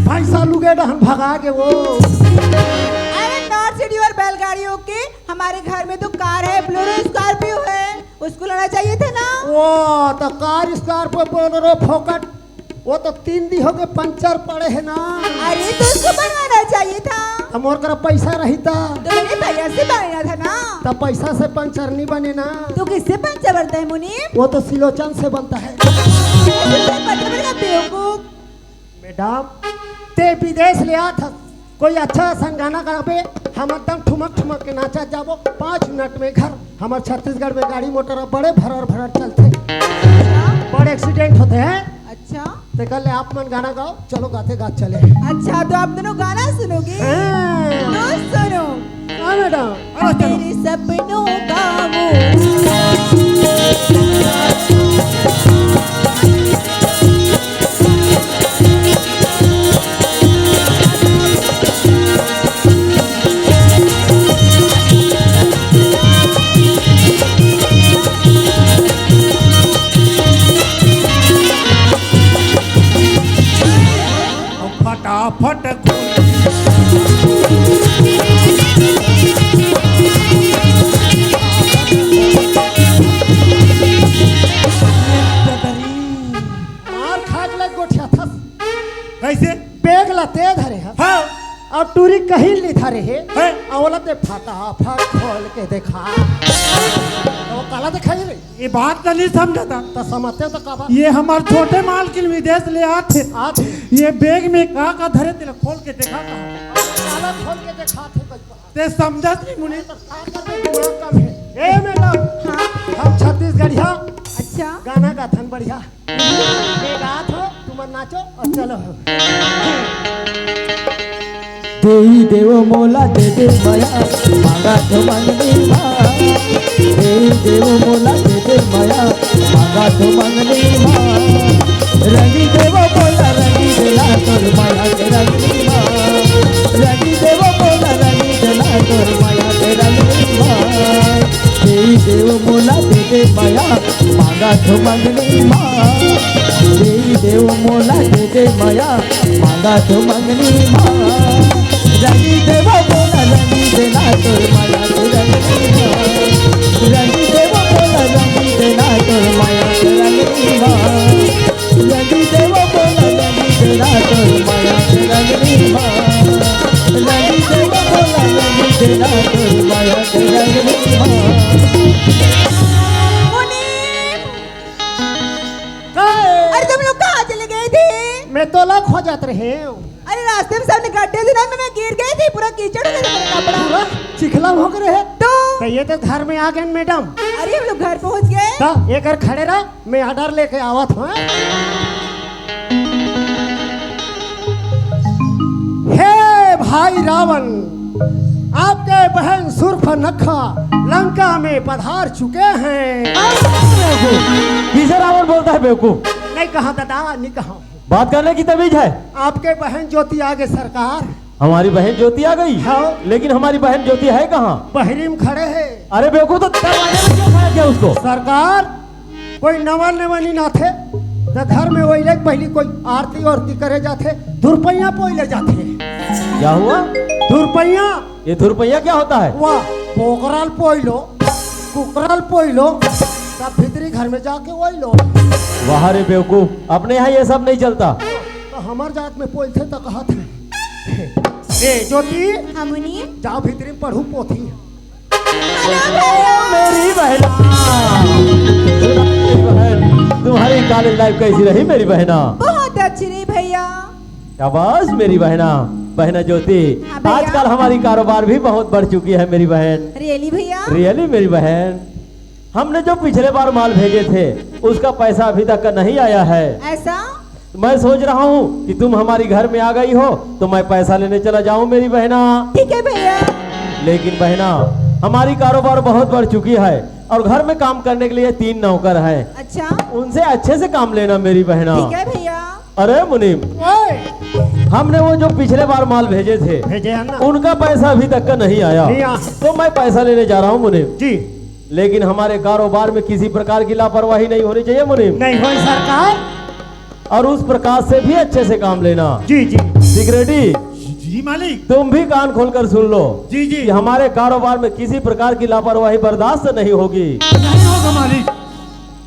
भैंसा लुगे डहन भगा के वो। अरे नॉट सिटी और बैलगाड़ियों के हमारे घर में तो कार है, बोलेरो स्कॉर्पियो है, उसको लेना चाहिए था ना। वो तो कार स्कॉर्पियो बोलेरो फोकट, वो तो 3 दिन हो गए पंचर पड़े है ना। अरे तो उसको बनवाना चाहिए था। हम और कर पैसा रही था तो मेरे भैया से बनना था ना। तब पैसा से पंचर नहीं बने ना। तो किससे पंचर बनता है मुनीम? वो तो सिलोचन से बनता है। बेवकूफ। मैडम ते विदेश ले आ था कोई अच्छा संगाना कराबे, हम एकदम ठुमक ठुमक के नाचा जाबो 5 मिनट में घर। हमारे छत्तीसगढ़ में गाड़ी मोटर बड़े भरर भरर चलते, बड़े एक्सीडेंट होते हैं। अच्छा तो कल आप मन गाना गाओ, चलो गाते गाते चले। अच्छा, तो आप दोनों गाना सुनोगे? हाँ। तो सुनो। हाँ मैडम। अरे चलो। मेरे सपनों का वो फटाफट खोल। मार खाट लग गोठिया था। कैसे? बैग लते धरे है हाँ और टूरी कहीं ली धरे है। है। और ते फटाफट खोल के देखा तो काला दिखाई रे। ये बात तो नहीं समझता। तो समझते तो काबा ये हमारे छोटे मालकिन विदेश ले आते, आते ये बैग में का धरे तेरे खोल के देखा कहाँ? काला खोल के देखा थे बचपन। ते समझत नहीं मुनी। दिमाग कम है। ए मैडम, हाँ। हम छत्तीसगढ़िया अच्छा, गाना गाथन बढ़िया। ये गात हो तुम नाचो और चलो। देई देव मोला दे दे माया मांगा तो मांगनी माँ। देई देव मोला दे दे माया मांगा तो मांगनी माँ। रंगी देव मोला रंगी देला तोर माया के रंगनी माँ। रंगी देव मोला रंगी देला तोर माया के रंगनी माँ। देई देव मोला दे दे माया मांगा तो मांगनी माँ। देई देव मोला दे दे माया मांगा तो मांगनी माँ। रंगी देवा बोला रंगी देना तोर माया के रंगनी माँ। रंगी देवा बोला रंगी देना तोर माया के रंगनी माँ। रंगी देवा बोला रंगी देना तोर माया के रंगनी माँ। रंगी देवा बोला रंगी देना तोर माया के रंगनी माँ। मुनीम! अरे तुम लोग कहाँ चले गए थे? मैं तो लग हो जाते रहे। अरे रास्ते में सामने गड्ढे थे ना, मैं गिर गई थी, पूरा कीचड़ हो गया था मेरा कपड़ा। पूरा चिखला हो गए है तो ये तो घर में आ गए मैडम। अरे हम लोग घर पहुंच गए। तो एक घर खड़े रहा, मैं ऑर्डर लेके आवा था। हे भाई रावण, आपके बहन सुर्फनखा लंका में पधार चुके हैं। किसे रावण बोलता है बेवकूफ? नहीं कहा दादा, नहीं कहा। बात करने की तमीज है। आपके बहन ज्योति आगे सरकार। हमारी बहन ज्योति आ गई। हाँ। लेकिन हमारी बहन ज्योति है कहाँ? बहरीम खड़े हैं। अरे बेवकूफ, तो दरवाजे में क्यों खाया क्या उसको? सरकार कोई नवल नेवनी ना थे तो घर में वही ले पहली कोई आरती वारती करे जाते, धुरपैया पोइले जाते। क्या हुआ? धुरपैया, ये धुरपैया क्या होता है? वाह पोकरल पोइलो, कुकरल पोइलो, तब भीतरी घर में जाके वही लो। वाह रे बेवकूफ, अपने यहाँ ये सब नहीं चलता। तो हमार जात में पोइल थे तो कहा थे ए ज्योति, हाँ मुनि। जाओ भीतरी में पढ़ू पोथी। मेरी बहना, मेरी बहन, तुम्हारी कॉलेज लाइफ कैसी रही मेरी बहना? बहुत अच्छी रही भैया। शाबाश मेरी बहना। बहना ज्योति, हाँ भैया। आजकल हमारी कारोबार भी बहुत बढ़ चुकी है मेरी बहन। रियली भैया? रियली मेरी बहन। हमने जो पिछले बार माल भेजे थे उसका पैसा अभी तक नहीं आया है। ऐसा? मैं सोच रहा हूँ कि तुम हमारी घर में आ गई हो तो मैं पैसा लेने चला जाऊँ मेरी बहना। ठीक है भैया। लेकिन बहना, हमारी कारोबार बहुत बढ़ चुकी है और घर में काम करने के लिए 3 नौकर हैं। अच्छा, उनसे अच्छे से काम लेना मेरी बहना। ठीक है भैया। अरे मुनीम, हमने वो जो पिछले बार माल भेजे थे भेजे हैं ना? उनका पैसा अभी तक का नहीं आया। नहीं आया। तो मैं पैसा लेने जा रहा हूँ मुनीम जी। लेकिन हमारे कारोबार में किसी प्रकार की लापरवाही नहीं होनी चाहिए मुनीम। नहीं हो सरकार। और उस प्रकाश से भी अच्छे से काम लेना। जी जी सिक्योरिटी, जी मालिक। तुम भी कान खोलकर सुन लो। जी जी। कि हमारे कारोबार में किसी प्रकार की लापरवाही बर्दाश्त नहीं होगी। नहीं होगा मालिक।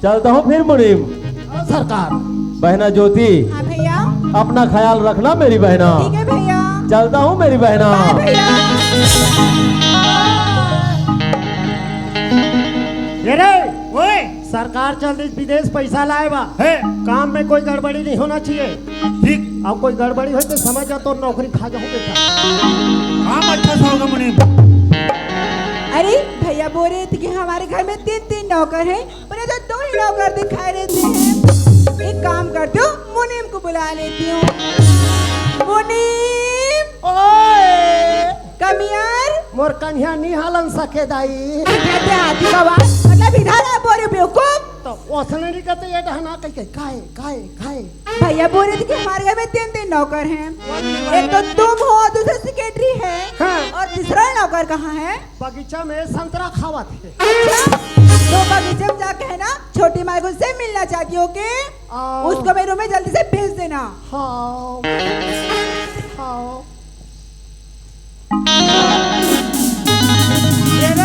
चलता हूँ फिर मुनीम। सरकार। बहना ज्योति, हाँ भैया। अपना ख्याल रखना मेरी बहना। ठीक है भैया। चलता हूँ मेरी बहना। बाय भैया। ये रे, ओए सरकार जल्दी विदेश पैसा लाए बा है काम में कोई गड़बड़ी नहीं होना चाहिए। ठीक। अब कोई गड़बड़ी हो तो समझ जा तो नौकरी खा जाओ बेटा। काम अच्छा सा होगा मुनीम। अरे भैया बोल रहे थे कि हमारे घर में 3 नौकर हैं, पर ये तो 2 ही नौकर दिखाई देते हैं। एक काम करती हूँ, मुनीम को बुला लेती हूँ। मुनीम, ओए कमियार। मोर कन्या निहालन सके दाई। कहते हैं हाथी का आवाज, मतलब इधर आ बोल रहे बेवकूफ। तो ओसने नहीं कहते ये डहना कह के खाए खाए खाए। भैया बोल रहे थे कि हमारे घर में 3 नौकर हैं। एक तो तुम हो, दूसरा सेक्रेटरी है, हाँ। और तीसरा नौकर कहाँ है? बगीचा में संतरा खावा थे। अच्छा, तो बगीचे में जाके है ना छोटी माई को से मिलना चाहती हो के आओ। उसको मेरे रूम में जल्दी से भेज देना। हाँ हाँ।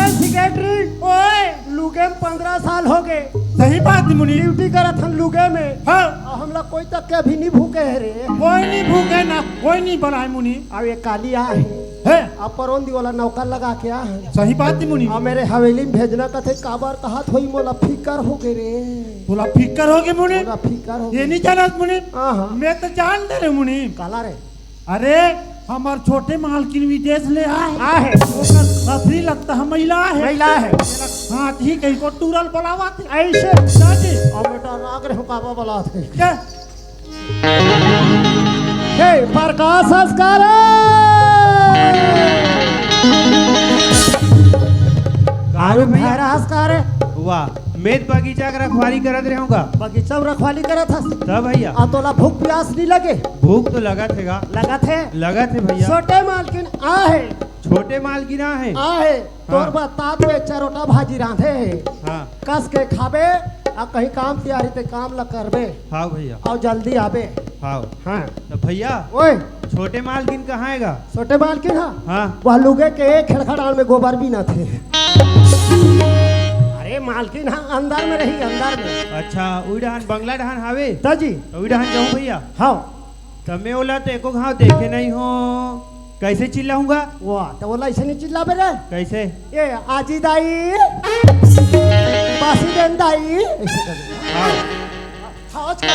सेक्रेटरी, ओए लुगे में 15 साल हो गए। सही बात है मुनीम। ड्यूटी करत हम लुगे में। हाँ। और हम लोग कोई तक के अभी नहीं भूखे है रे। कोई नहीं भूखे ना, कोई नहीं बनाए मुनीम। अब ये काली आ है। है अब परोंदी वाला नौकर लगा के आ है। सही बात है मुनीम। अब मेरे हवेली में भेजना का थे काबर कहा थोड़ी मोला फिकर हो गए रे। बोला फिकर हो गए मुनीम। मोला फिकर हो ये गए। नहीं जाना मुनीम। हाँ। मैं तो जान दे रहे मुनीम। काला रे। अरे हमार छोटे मालकिन विदेश ले आए। आ है। ओकर ससुरी लगता है महिला है। महिला है। हाथ ही कहीं को टूरल बोलावा थे। ऐसे दादी अब बेटा राग रहे हो काबा बोला थे। क्या? हे प्रकाश संस्कार कारू भैया। संस्कार वाह, मेद बगीचा का रखवाली करत रहूंगा। बगीचा में रखवाली करे था। तब भैया आ तोला भूख प्यास नहीं लगे? भूख तो लगा थेगा। लगा थे। लगा थे भैया। छोटे मालकिन आ है। छोटे माल की ना है। आ है तोर हाँ। बतात में चरोटा भाजी रांधे है। हाँ कस के खाबे आ कहीं काम तैयारी ते काम ल करबे हाँ भैया। और जल्दी आबे। हाँ हाँ तो भैया ओए छोटे मालकिन कहाँ हैगा? छोटे मालकिन हाँ हाँ वह लुगे के खड़खड़ाल में गोबर भी ना थे। अरे मालकिन हाँ अंदर में रही अंदर में। अच्छा, उई डहान बंगला डहान हावे ताजी उई डहान जाऊँ भैया। हाँ तमे ओला तो एको घाव देखे नहीं हो, कैसे चिल्लाऊंगा? वाह तो बोला ऐसे नहीं चिल्ला बेरे। कैसे? ये आजी दाई बासी देन दाई ऐसे कर देना। हाँ हाँ, अच्छा।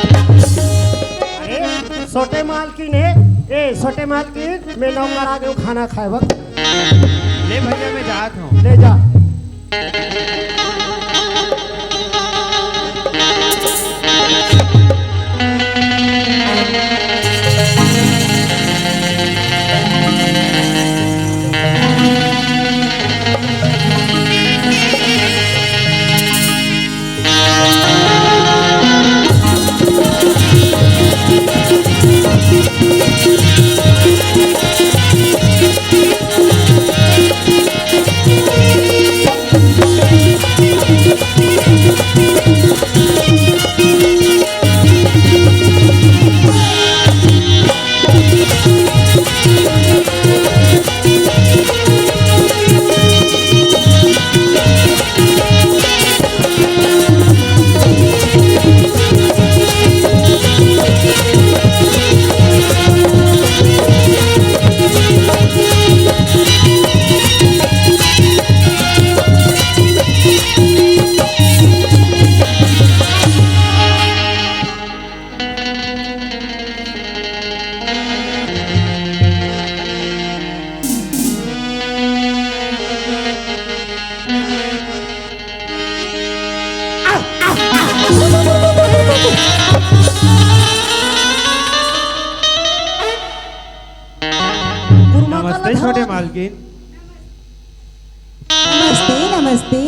अरे छोटे मालकिन है ए छोटे माल की मैं नौकर आ गया खाना खाए वक्त ले भैया मैं जात हूँ। ले जा। नमस्ते छोटे मालकिन। नमस्ते नमस्ते।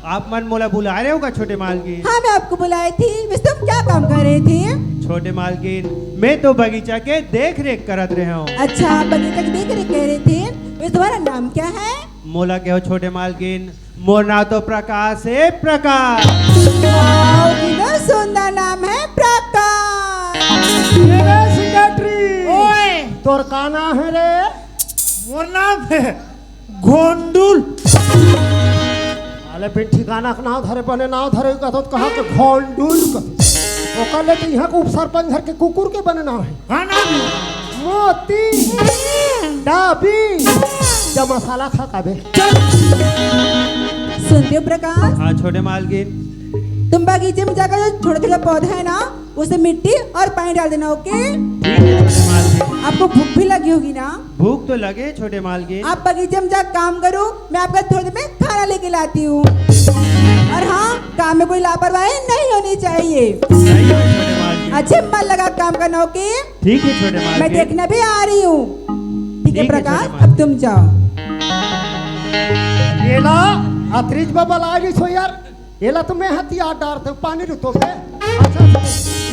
आप मन मोला बुला रहे हो का छोटे मालकिन? हाँ मैं आपको बुलाई थी, वैसे तुम क्या काम कर रहे थे? छोटे मालकिन मैं तो बगीचा के देख रेख करत रहे हूँ। अच्छा आप बगीचा की देख रहे कह रहे थे, वैसे तुम्हारा नाम क्या है? मोला के हो छोटे मालकिन, मोर नाम तो प्रकाश है प्रकाश। वाह, कितना सुंदर नाम है प्रकाश। ओए तोर का नाम है रे? मोर नाम है गोंडुल। अले फिर ठिकाना का नाम धरे बने नाम धरे का तो कहा के घोंडुल ओकर ले यहाँ के उप सरपंच घर के कुकुर के बने नाम है। का नाम है? मोती डाबी जब मसाला खा काबे। सुनते हो प्रकाश, हाँ छोटे मालकिन। तुम बगीचे में जाकर जो छोटे छोटे पौधे है ना, उसे मिट्टी और पानी डाल देना। ओके? ठीक है छोटे मालकिन। आपको भूख भी लगी होगी ना? भूख तो लगे छोटे मालकिन। आप बगीचे में जाकर काम करो, मैं आपका थोड़ी देर में खाना लेके लाती हूँ। और हाँ, काम में कोई लापरवाही नहीं होनी चाहिए। नहीं हो छोटे मालकिन। अच्छे मन लगा काम करना। ओके? ठीक है छोटे मैं मालकिन। देखने भी आ रही हूँ। ठीक है ठीक है, प्रकाश, छोटे मालकिन। अब तुम जाओ। येला अतरीज बाबा लागी छो यार। येला तो मैं हथियार डालते पानी रुतो पे। अच्छा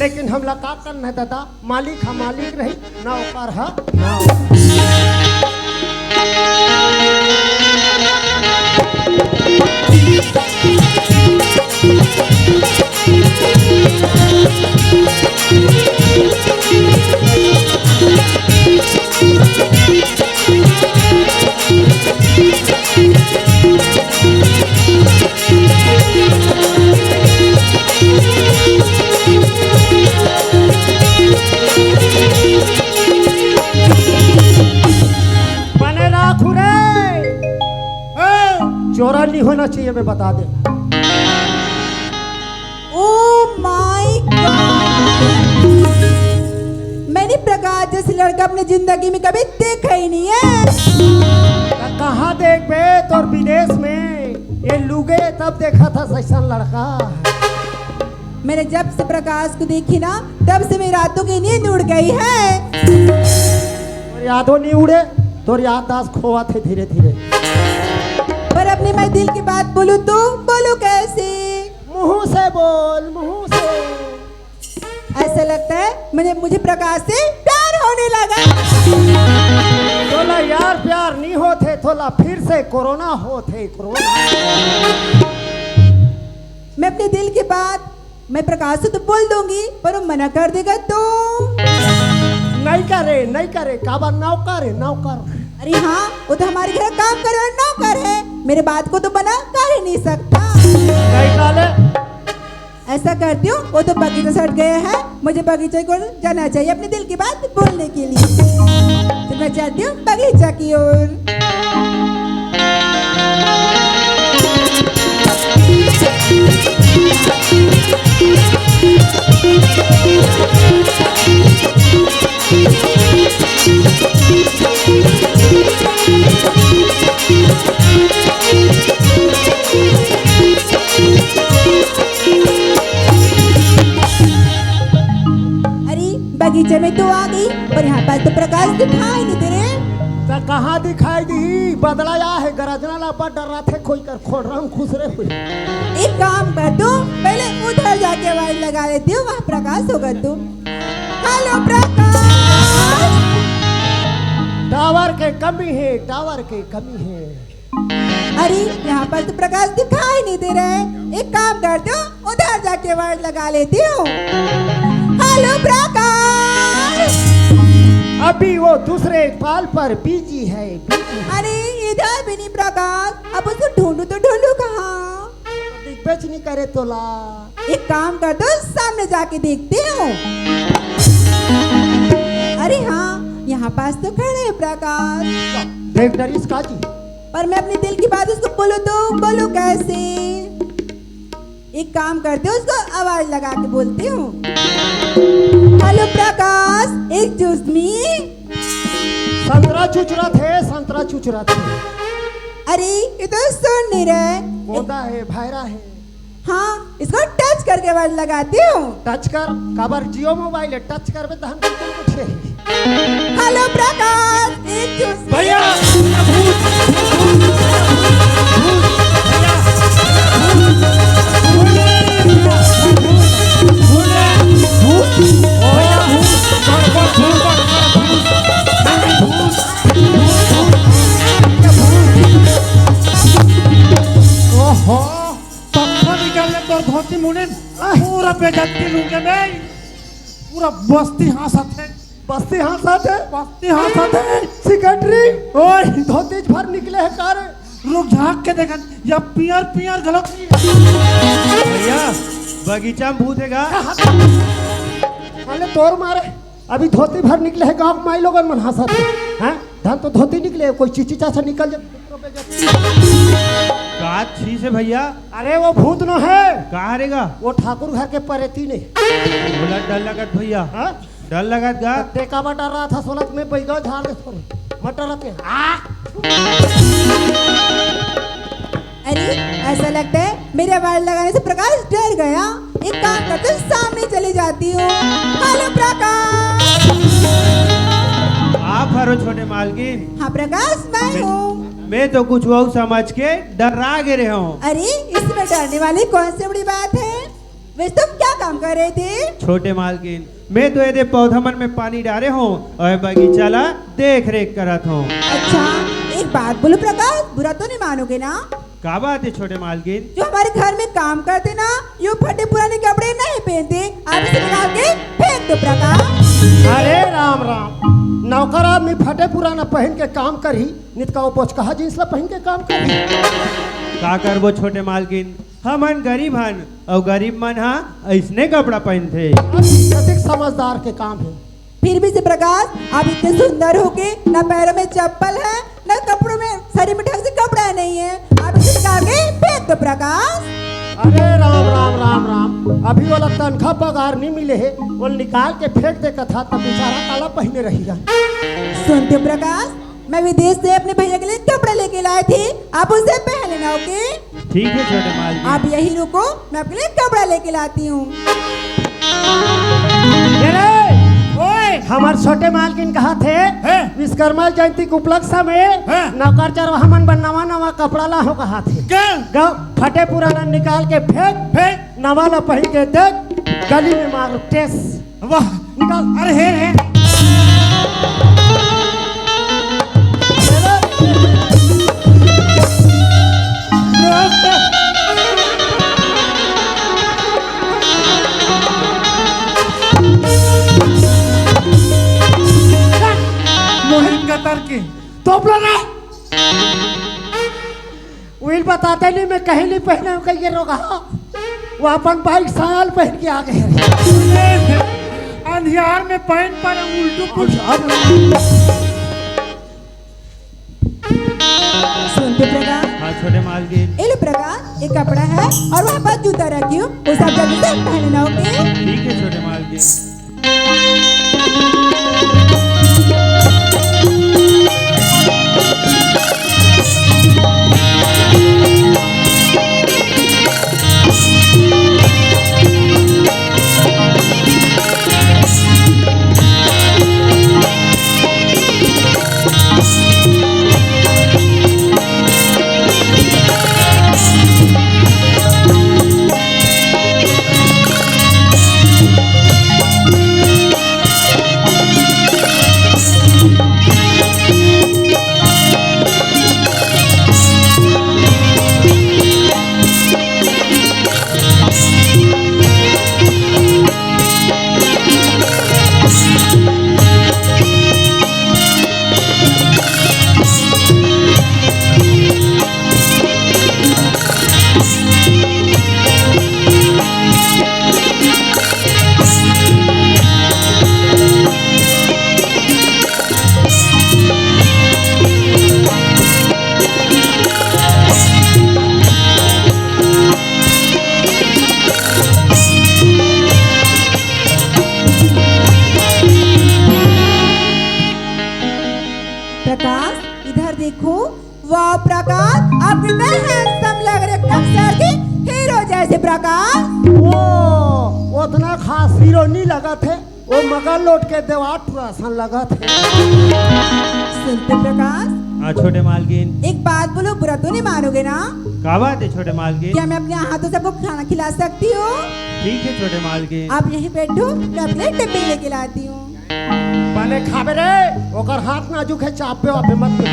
लेकिन हमला का करना है दादा? मालिक हम मालिक रही नौकर है नाव। बने राखू रे। चोरा नहीं होना चाहिए मैं बता दे। ओह माय गॉड, मैंने प्रकाश जैसे लड़का अपनी जिंदगी में कभी देखा ही नहीं है। कहाँ देख बे तोर विदेश में ये लुगे तब देखा था सैसन लड़का। मैंने जब से प्रकाश को देखी ना, तब से मेरी रातों की नींद उड़ गई है। तोर यादों नहीं उड़े, तोर याददाश्त खोआ थे धीरे धीरे। पर अपनी मैं दिल की बात बोलूं तो बोलूं कैसे? मुंह से बोल, मुंह से। ऐसा लगता है मुझे प्रकाश से प्यार होने लगा। तोला यार प्यार नहीं होते, तोला फिर से कोरोना होते कोरोना। मैं अपने दिल की बात मैं प्रकाश से तो बोल दूंगी, पर वो मना कर देगा तो? नहीं करे काबा नौकर है नौकर। अरे हाँ, वो तो हमारे घर काम करे और नौकर है, मेरे बात को तो मना कर ही नहीं सकता। नहीं काले ऐसा करती हूँ, वो तो बगीचा से हट गया है, मुझे बगीचे को जाना चाहिए अपने दिल की बात बोलने के लिए। तो मैं चलती हूँ बगीचा की ओर। बगीचे में तो आ गई पर यहाँ पास तो प्रकाश दिखाई नहीं दे रहे। तो कहाँ दिखाई दी? बदला या है गरजना लापा डर रहा थे कोई कर खोल रहा हूँ खुश रहे हुए। एक काम कर तू पहले उधर जाके आवाज लगा लेती हूँ, वहाँ प्रकाश होगा तू। हेलो प्रकाश। टावर के कमी है, टावर के कमी है। अरे यहाँ पर तो प्रकाश दिखाई नहीं दे रहा है। एक काम करती हूँ उधर जाके आवाज लगा लेती हूँ। हेलो प्रकाश। अभी वो दूसरे कॉल पर बिजी है, बिजी है। अरे इधर भी नहीं प्रकाश, अब उसको ढूंढू तो ढूंढू कहाँ? दिग्गज नहीं करे तो ला। एक काम कर दो सामने जाके देखती हूँ। अरे हाँ यहाँ पास तो खड़े हैं प्रकाश। देख डरिस काजी। पर मैं अपने दिल की बात उसको बोलूँ तो बोलूँ कैसे? एक काम करते हो उसको आवाज लगा के बोलती हूँ। हेलो प्रकाश, एक जूस में। संतरा चुचरा थे, संतरा चुचरा थे। अरे ये तो सुन नहीं रहे। कौन है? भाईरा है। हाँ इसको टच करके आवाज लगाती हूँ। टच कर, काबर जियो मोबाइल है, टच कर बे तो हम कुछ है। हेलो प्रकाश, एक जूस में। भैया ओहो पंखा निकालने तो धोती मुने पूरा बेइज्जती लूंगे मैं। पूरा बस्ती हंसत है, बस्ती हाथ है, बस्ती हंसत है। सेक्रेटरी ओए धोती भर निकले है कार। लोग झांक के देखन या पियर पियर गलत नहीं भैया बगीचा में भूत हैगा। अरे तोर मारे अभी धोती भर निकले है गाँव माई लोगन मन हंसत है। हैं धन तो धोती निकले, कोई चीची चाचा निकल जाए। का छी से भैया? अरे वो भूत न है, कहाँ रहेगा? वो ठाकुर घर के परेती ने। बोला डर लगत भैया, हाँ? डर लगत गा। टेका बटा रहा था सोलत में बैगा झाड़ दे थोड़े मटर रखे। अरे ऐसा लगता है मेरे आवाज लगाने से प्रकाश डर गया। एक काम करते हूँ सामने चली जाती हूँ। हेलो प्रकाश। आप हरो छोटे मालकिन। हाँ प्रकाश मैं हूँ। मैं तो कुछ वो समझ के डरा गिरे हूँ। अरे इसमें डरने वाली कौन सी बड़ी बात है? वैसे तुम क्या काम कर रहे थे? छोटे मालकिन मैं तो ये पौधा मन में पानी डाले हूँ और बगीचा ला देख रेख करत हूँ। अच्छा एक बात बोलो प्रकाश, बुरा तो नहीं मानोगे ना? का बात है छोटे मालकिन? जो हमारे घर में काम करते ना यूँ फटे पुराने कपड़े नहीं पहनते, आप इसे निकाल के फेंक दो प्रकाश। अरे राम राम, नौकर आदमी फटे पुराना पहन के काम करी, नित का पोच कहा जींस ला पहन के काम करी। का करबो छोटे मालकिन, हमन गरीब हन और गरीब मन हा ऐसने कपड़ा पहनते। अधिक समझदार के काम है। फिर भी से प्रकाश आप इतने सुंदर हो के ना पैरों में चप्पल है ना कपड़ों में शरीर में ढंग से कपड़ा नहीं है, आप इसे निकाल के फेंक दो प्रकाश। अरे राम राम राम राम, अभी वाला तनखा पगार नहीं मिले है, वो निकाल के फेंक दे कथा तब बेचारा काला पहने रहेगा। सुनते हो प्रकाश, मैं विदेश से अपने भैया के लिए कपड़े लेके लाए थे, आप उसे पहन लेना। ओके ठीक है छोटे मालकिन। आप यही रुको, मैं आपके लिए कपड़ा लेके लाती हूँ। हमारे छोटे मालकिन कहा थे विश्वकर्मा जयंती के उपलक्ष्य में नौकर चरवाहा मन नवा नवा कपड़ा ला हो कहा थे। फटे पुराना निकाल के फेंक नवा ला पहन के देख, गली में मारो टेस। वाह निकाल। अरे हे मोहिन कतर के तो विल बताते नहीं, मैं कहीं नहीं पहने हूँ कहीं रोगा। वो अपन बाइक साल पहन के आ गए। अंधियार में पहन पर उल्टू कुछ। सुनते प्रकाश? हाँ छोटे मालकिन। ये लो प्रकाश, एक कपड़ा है और वहाँ पर जूता रखी हूँ, उसे आप जल्दी से पहन लेना। ओके ठीक है छोटे मालकिन। कैसे प्रकाश? वो उतना खास हीरो नहीं लगा थे, वो मगर लौट के देवार पूरा सन लगा थे। सुनते प्रकाश, हाँ छोटे मालकिन। एक बात बोलो, बुरा तो नहीं मानोगे ना? क्या बात है छोटे मालकिन? क्या मैं अपने हाथों से आपको खाना खिला सकती हूँ? ठीक है छोटे मालकिन। आप यहीं बैठो, मैं अपने डिब्बे लेके लाती हूँ। पहले खाबे रे, ओकर हाथ नाजुक है, चापे वापे मत पे।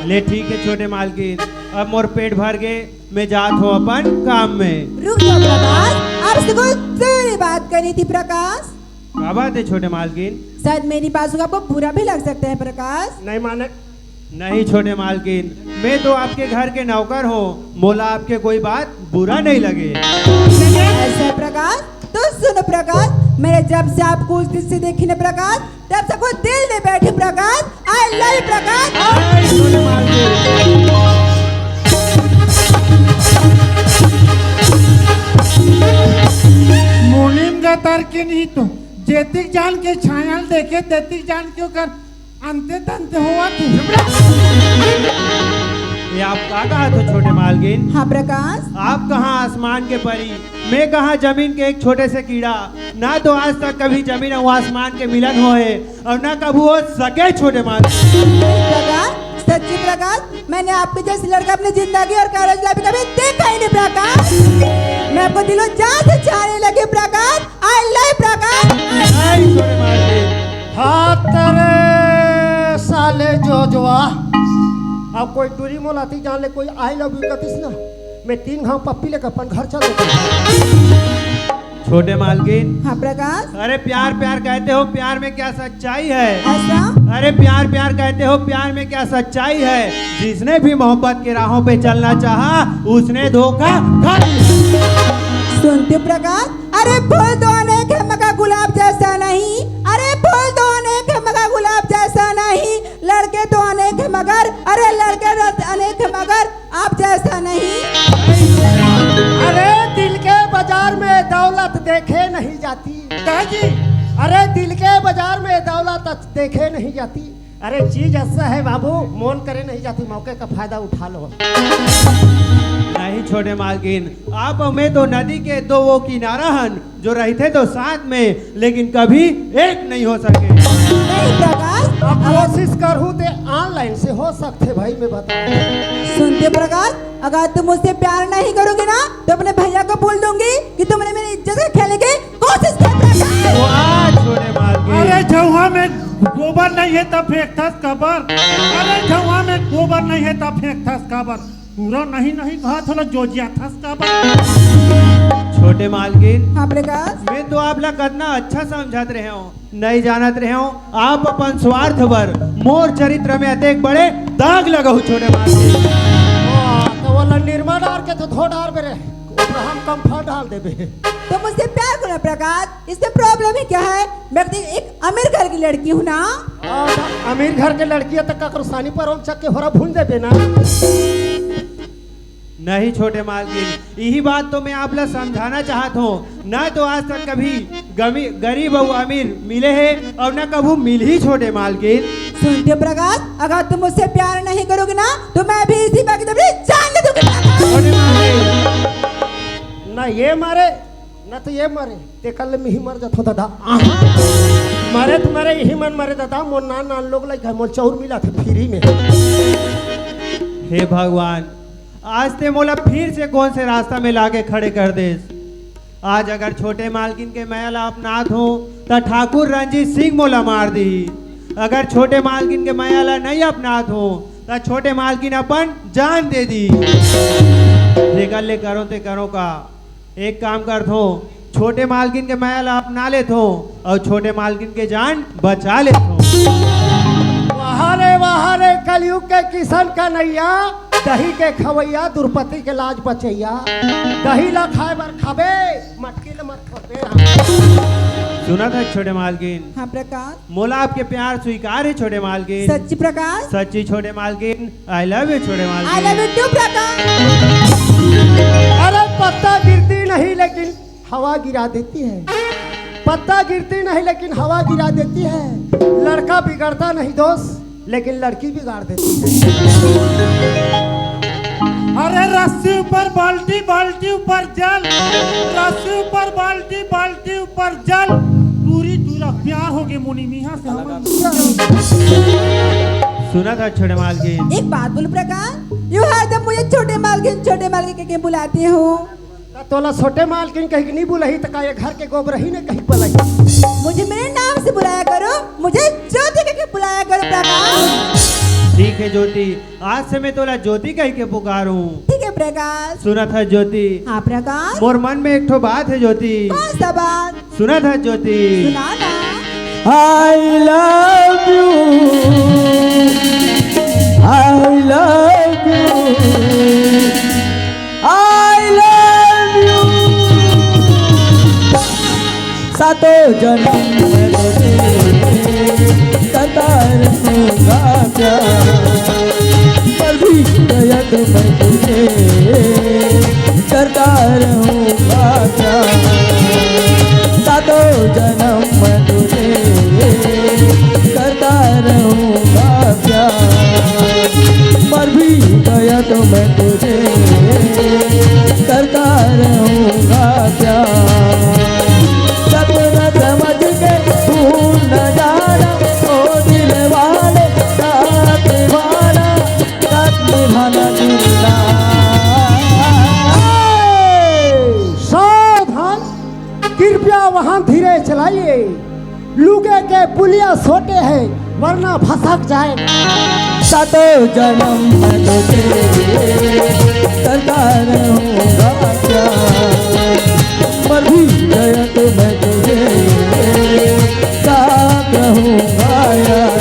ले ठीक है छोटे मालकिन, अब मोर पेट भर गए, मैं जात हूँ अपन काम में। रुक जाओ प्रकाश, आपसे कोई जरूरी बात करनी थी प्रकाश। क्या बात है छोटे मालकिन? शायद मेरी बात सुन आपको बुरा भी लग सकता है प्रकाश। नहीं माने। नहीं छोटे मालकिन, मैं तो आपके घर के नौकर हूँ, मोला आपके कोई बात बुरा नहीं लगे। ऐसा है प्रकाश? तो सुनो प्रकाश, मैंने जब से आपको उस दिन से देखी ना प्रकाश, तब से आपको दिल में बैठे प्रकाश। आई लव यू प्रकाश। छोटे मालकिन, मुनीम का तर्किन ही तो जेतिक जान के छायल देखे तेतिक जान के ओकर अंते तंते हुआ ये आप क्या कहा था छोटे मालकिन? हाँ प्रकाश। आप कहाँ आसमान के परी, मैं कहाँ जमीन के एक छोटे से कीड़ा। ना तो आज तक कभी जमीन और आसमान के मिलन हो है, और ना कभी हो सके छोटे मालकिन। प्रकाश, सच्ची प्रकाश, मैंने आपके जैसे लड़का अपनी जिंदगी और कॉलेज लाइफ कभी देखा ही नहीं प्रकाश। मैं आपको दिलों जान से चाहने लगी प्रकाश। आई लव प्रकाश। नहीं छोटे मालकिन। हाँ तेरे साले जोजवा, अब कोई टूरी मोलाती जान ले, कोई आई लव यू कतिस ना, मैं 3 घाव पप्पी लेकर अपन घर चल देता। छोटे मालकिन। हाँ प्रकाश। अरे प्यार प्यार कहते हो, प्यार में क्या सच्चाई है? ऐसा? अरे प्यार प्यार कहते हो, प्यार में क्या सच्चाई है? जिसने भी मोहब्बत की राहों पे चलना चाहा, उसने धोखा खा लिया। सुनते हो प्रकाश? अरे फूल तो अनेक है मगर गुलाब जैसा नहीं। अरे फूल तो अनेक है मगर गुलाब जैसा नहीं। लड़के तो अनेक है मगर, अरे लड़के तो अनेक है मगर आप जैसा नहीं। अरे दिल के बाजार में दौलत देखे नहीं जाती। जी अरे दिल के बाजार में दौलत देखे नहीं जाती। अरे चीज ऐसा है बाबू, मोन करे नहीं जाती, मौके का फायदा उठा लो। नहीं छोटे मालकिन, आप और मैं तो नदी के दो वो किनारा हन, जो रहते तो साथ में, लेकिन कभी एक नहीं हो सके। नहीं प्रकाश। अब कोशिश करूँ तो ऑनलाइन से हो सकते भाई, मैं बता। सुनते हो प्रकाश? अगर तुम मुझसे प्यार नहीं करोगे ना, तो अपने भैया को बोल दूंगी कि तुमने मेरी इज्जत से खेलने की कोशिश की प्रकाश। वाह छोटे मालकिन। अरे झुआ में गोबर नहीं है तब फेंकथस कबर। अरे झुआ में गोबर नहीं है तब फेंकथस कबर। पूरा नहीं नहीं कहा थोड़ा जोजिया थस कबर। छोटे मालकिन। हाँ प्रकाश। मैं तो आप लोग कितना अच्छा समझत रहे हो, नहीं जानत रहे हो, आप अपन स्वार्थ भर मोर चरित्र में अतेक बड़े दाग लगो छोटे मालकिन। तो वाला निर्मा डाल के तो धो डाल बेरे, हम कंफर्ट डाल देबे। तो मुझसे प्यार करो प्रकाश, इससे प्रॉब्लम ही क्या है? मैं तो एक अमीर घर की लड़की हूँ ना। अमीर घर के लड़की है तो ककरसानी पर हम चक्के होरा भून देबे ना। नहीं छोटे मालकिन, यही बात तो मैं आप लोग समझाना चाहता हूँ। ना तो आज तक कभी गरीब और अमीर मिले हैं, और ना कभी मिल ही छोटे मालकिन। सुनते हो प्रकाश? अगर तुम मुझसे प्यार नहीं करोगे ना, तो मैं भी इसी बात की जान ले दूंगी प्रकाश। छोटे मालकिन। ना ये मारे ना तो ये मारे, ते कल में ही मर जाता दादा। मारे तुम्हारे यही मन मारे दादा, मोर नान लोग लाइक मोर चौर मिला थे फ्री में। हे भगवान, आज ते मोला फिर से कौन से रास्ता में लाके खड़े कर दे। आज अगर छोटे मालकिन के मैला अपनात हो तो ठाकुर रंजीत सिंह मोला मार दी। अगर छोटे मालकिन के मैला नहीं अपनात हो तो छोटे मालकिन अपन जान दे दी। जेकर ले करो ते करो का, एक काम कर थो, छोटे मालकिन के महल अपना ले थो और छोटे मालकिन के जान बचा ले थो। वहाँ रे कलयुग के किसान का नैया, दही के खवैया दुर्पति के लाज बचैया। दही ला खाए बर खाबे, मटकी ले मत खाबे। सुना था छोटे मालकिन? हाँ प्रकाश। मोला आपके प्यार स्वीकार है छोटे मालकिन? सच्ची प्रकाश? सच्ची छोटे मालकिन। आई लव यू छोटे आई मालकिन। लव यू टू प्रकाश। अरे पत्ता गिरती नहीं लेकिन हवा गिरा देती है। पत्ता गिरती नहीं लेकिन हवा गिरा देती है। लड़का बिगड़ता नहीं दोस्त, लेकिन लड़की बिगाड़ देती है। अरे रस्सी ऊपर बाल्टी, बाल्टी ऊपर जल, रस्सी ऊपर बाल्टी, बाल्टी ऊपर जल, दूरी दूरा प्यार हो गए मुनि मियां से हम। सुना था छोटे मालकिन? एक बात बोलो प्रकाश, यू हरदम मुझे छोटे मालकिन के बुलाते हो। तोला छोटे मालकिन कहीं नहीं बुलाई तो का ये घर के गोबरही ने कहीं बुलाई। मुझे मेरे नाम से बुलाया करो, मुझे ज्योति कह के बुलाया करो प्रकाश। ठीक है ज्योति, आज से मैं तोला ज्योति कह के पुकारूं। ठीक है प्रकाश। सुना था ज्योति? हाँ प्रकाश। मोर मन में एक ठो बात है ज्योति। कौन सा बात? सुना था ज्योति? सुना ना। I love you, I love you, I love you। सातों जन्म में करता रहूंगा प्यार, पर भी प्रयत्न मैं तुझे करता रहूंगा प्यार। सातों जन्म में तुझे करता रहूंगा प्यार, पर भी प्रयत्न मैं तुझे करता रहूंगा प्यार। सपना समझ के भूल न जाना, ओ दिल वाले साथ निभाना, साथ निभाना जिंदा। सावधान, कृपया वहाँ धीरे चलाइए। लुगे के पुलिया छोटे हैं वरना फंसक जाए। सातों जन्म में तुझे करता रहूंगा प्यार, पर भी जयत मैं तुझे साथ रहूंगा यार।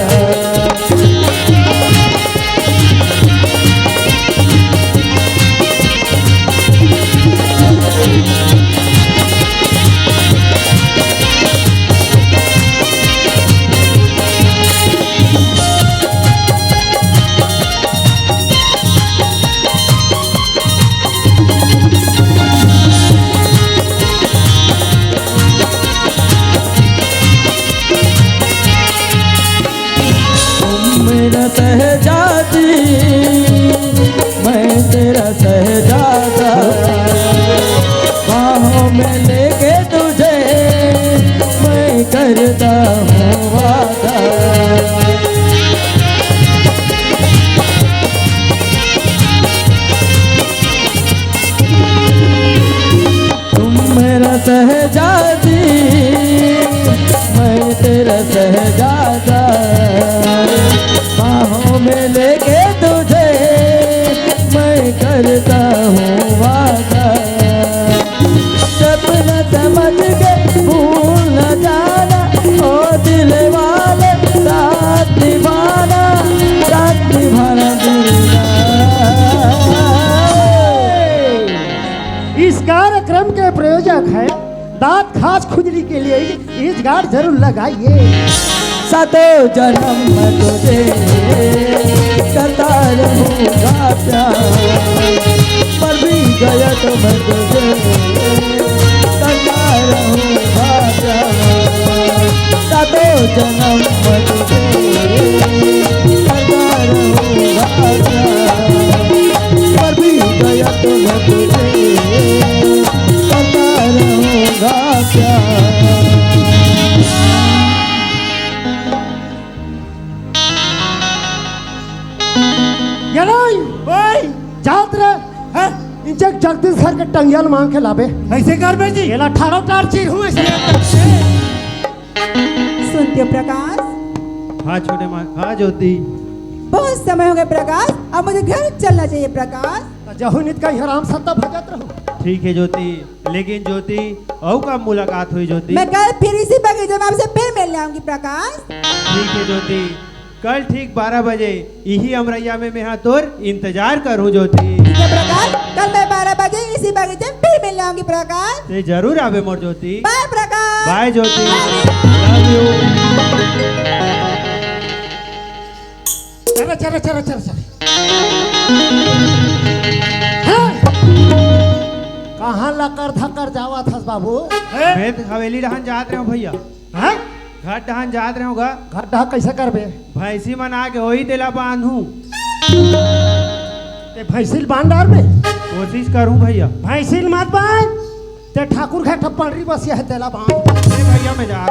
मेरा सहजादी, मैं तेरा सहजादा, बाहों में लेके तुझे मैं करता हूँ वादा। तुम मेरा सहजादी, मैं तेरा सहजादा, बाहों में लेके तुझे मैं करता हूँ वादा। सपना समझ के भूल न जाना, ओ दिल वाले साथ निभाना, साथ निभाना जिंदा। इस कार्यक्रम के प्रयोजक है दांत खास खुजली के लिए इस गाड़ जरूर लगाइए। सातों जन्म में तुझे करता रहूंगा प्यार, पर भी गया तो मैं तुझे करता रहूंगा प्यार। सातों जन्म में तुझे करता रहूंगा प्यार, पर भी गया तो मैं तुझे करता रहूंगा प्यार। जात रे इंजक जगदीश के टंगियल मांग के लाबे। ऐसे कर बे जी। एला ठाड़ो टार चीर हुए से। सुनते हो प्रकाश? हाँ छोटे माँ, हाँ ज्योति। बहुत समय हो गया प्रकाश, अब मुझे घर चलना चाहिए प्रकाश। जहू नित का हराम सत्ता भजत रहो। ठीक है ज्योति, लेकिन ज्योति और कब मुलाकात हुई ज्योति? मैं कल फिर इसी बगीचे में आपसे फिर मिलने आऊंगी प्रकाश। ठीक है ज्योति, कल ठीक 12 बजे यही अमरैया में मैं तोर इंतजार करूँ ज्योति। ठीक है प्रकाश, कल मैं 12 बजे इसी बगीचे में फिर मिलने आऊंगी प्रकाश। ते जरूर आवे मोर Jyoti. Bye Prakash. Bye Jyoti, Bye. Love you. चलो चलो चलो चलो चलो। कहाँ लकर धकर जावा था बाबू? मैं तो हवेली डहान जात रहे हूँ भैया। हैं? घर डहान जात रहे होगा। घर डहा कैसे करबे? भैंसी मना के वही तेला बांधू। ते भैंसिल बांधार में कोशिश करूँ भैया। भैंसिल मत बांध, ते ठाकुर खा टप्पड़ी बस यह तेला बांध। अरे भैया मैं जा।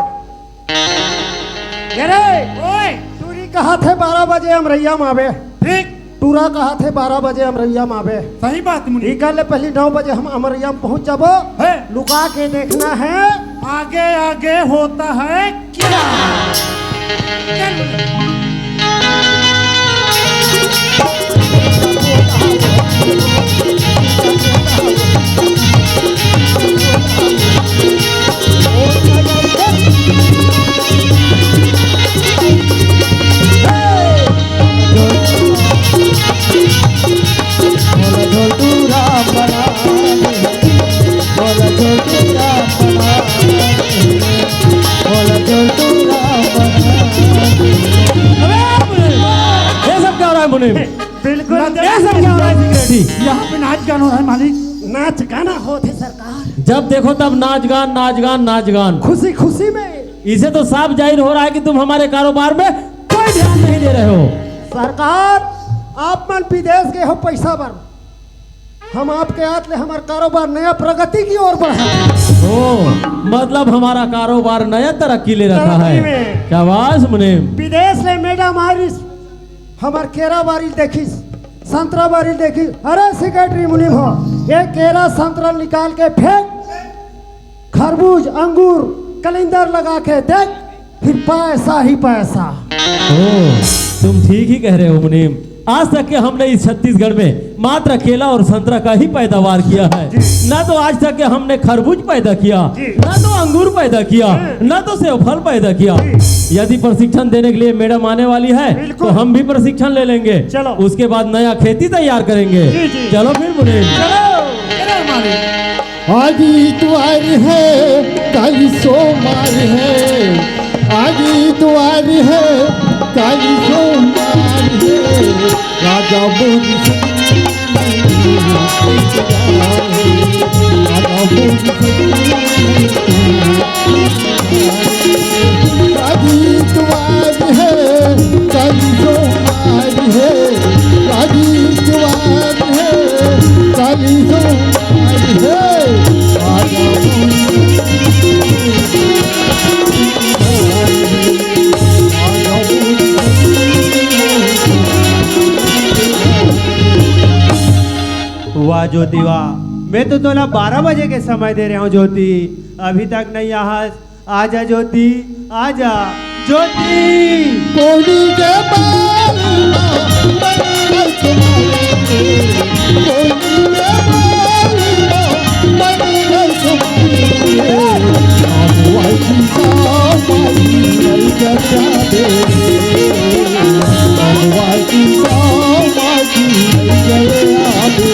अरे ओए, टूरी कहा थे 12 बजे अमरैया में आवे। ठीक, टूरा कहा थे 12 बजे अमरैया में आवे। सही बात मुनि। ठीक है, पहले 9 बजे हम अमरैया में पहुंच जाबो। है। लुका के देखना है आगे आगे होता है क्या? ये सब क्या हो रहा है मुनीम? बिल्कुल ये सब क्या हो रहा है सिगरेटी? यहाँ पे नाच गाना हो रहा है मालिक। नाच गाना होते सरकार, जब देखो तब नाच गान नाच गान नाच गान। खुशी खुशी में। इसे तो साफ जाहिर हो रहा है कि तुम हमारे कारोबार में कोई ध्यान नहीं दे रहे हो। सरकार, आप मन विदेश गए हो पैसा भर, हम आपके हाथ ले हमारा कारोबार नया प्रगति की ओर बढ़ा। ओ, मतलब हमारा कारोबार नया तरक्की ले रखा तरक्की है। में। शाबाश मुनीम। विदेश ले मैडम आरिस हमार केरा बारी देखिस, संतरा बारी देखिस। अरे सेक्रेटरी मुनीम हो, ये केरा संतरा निकाल के फेंक, खरबूज अंगूर कलिंदर लगा के देख, फिर पैसा ही पैसा। ओ, तुम ठीक ही कह रहे हो मुनीम। आज तक के हमने इस छत्तीसगढ़ में मात्र केला और संतरा का ही पैदावार किया है। न तो आज तक के हमने खरबूज पैदा किया, न तो अंगूर पैदा किया, न तो सेब फल पैदा किया। यदि प्रशिक्षण देने के लिए मैडम आने वाली है तो हम भी प्रशिक्षण ले लेंगे। चलो। उसके बाद नया खेती तैयार करेंगे। चलो फिर मुनीम। आज इतवार है, कल सोमवार है। आज इतवार है, कल सोमवार है। राजा बोल आज इतवार है, कल सोमवार है। आज इतवार है, कल सोमवार है। वाह ज्योति वाह, मैं तो तोला 12 बजे के समय दे रहा हूँ ज्योति, अभी तक नहीं यहाँ। आजा ज्योति, आजा ज्योति। कोनी के बाल बंगल तुम्हारे, कोनी के बाल बंगल तुम्हारे। आवाज़ की सामाई नल जचा दे, आवाज़ की सामाई नल जचा दे।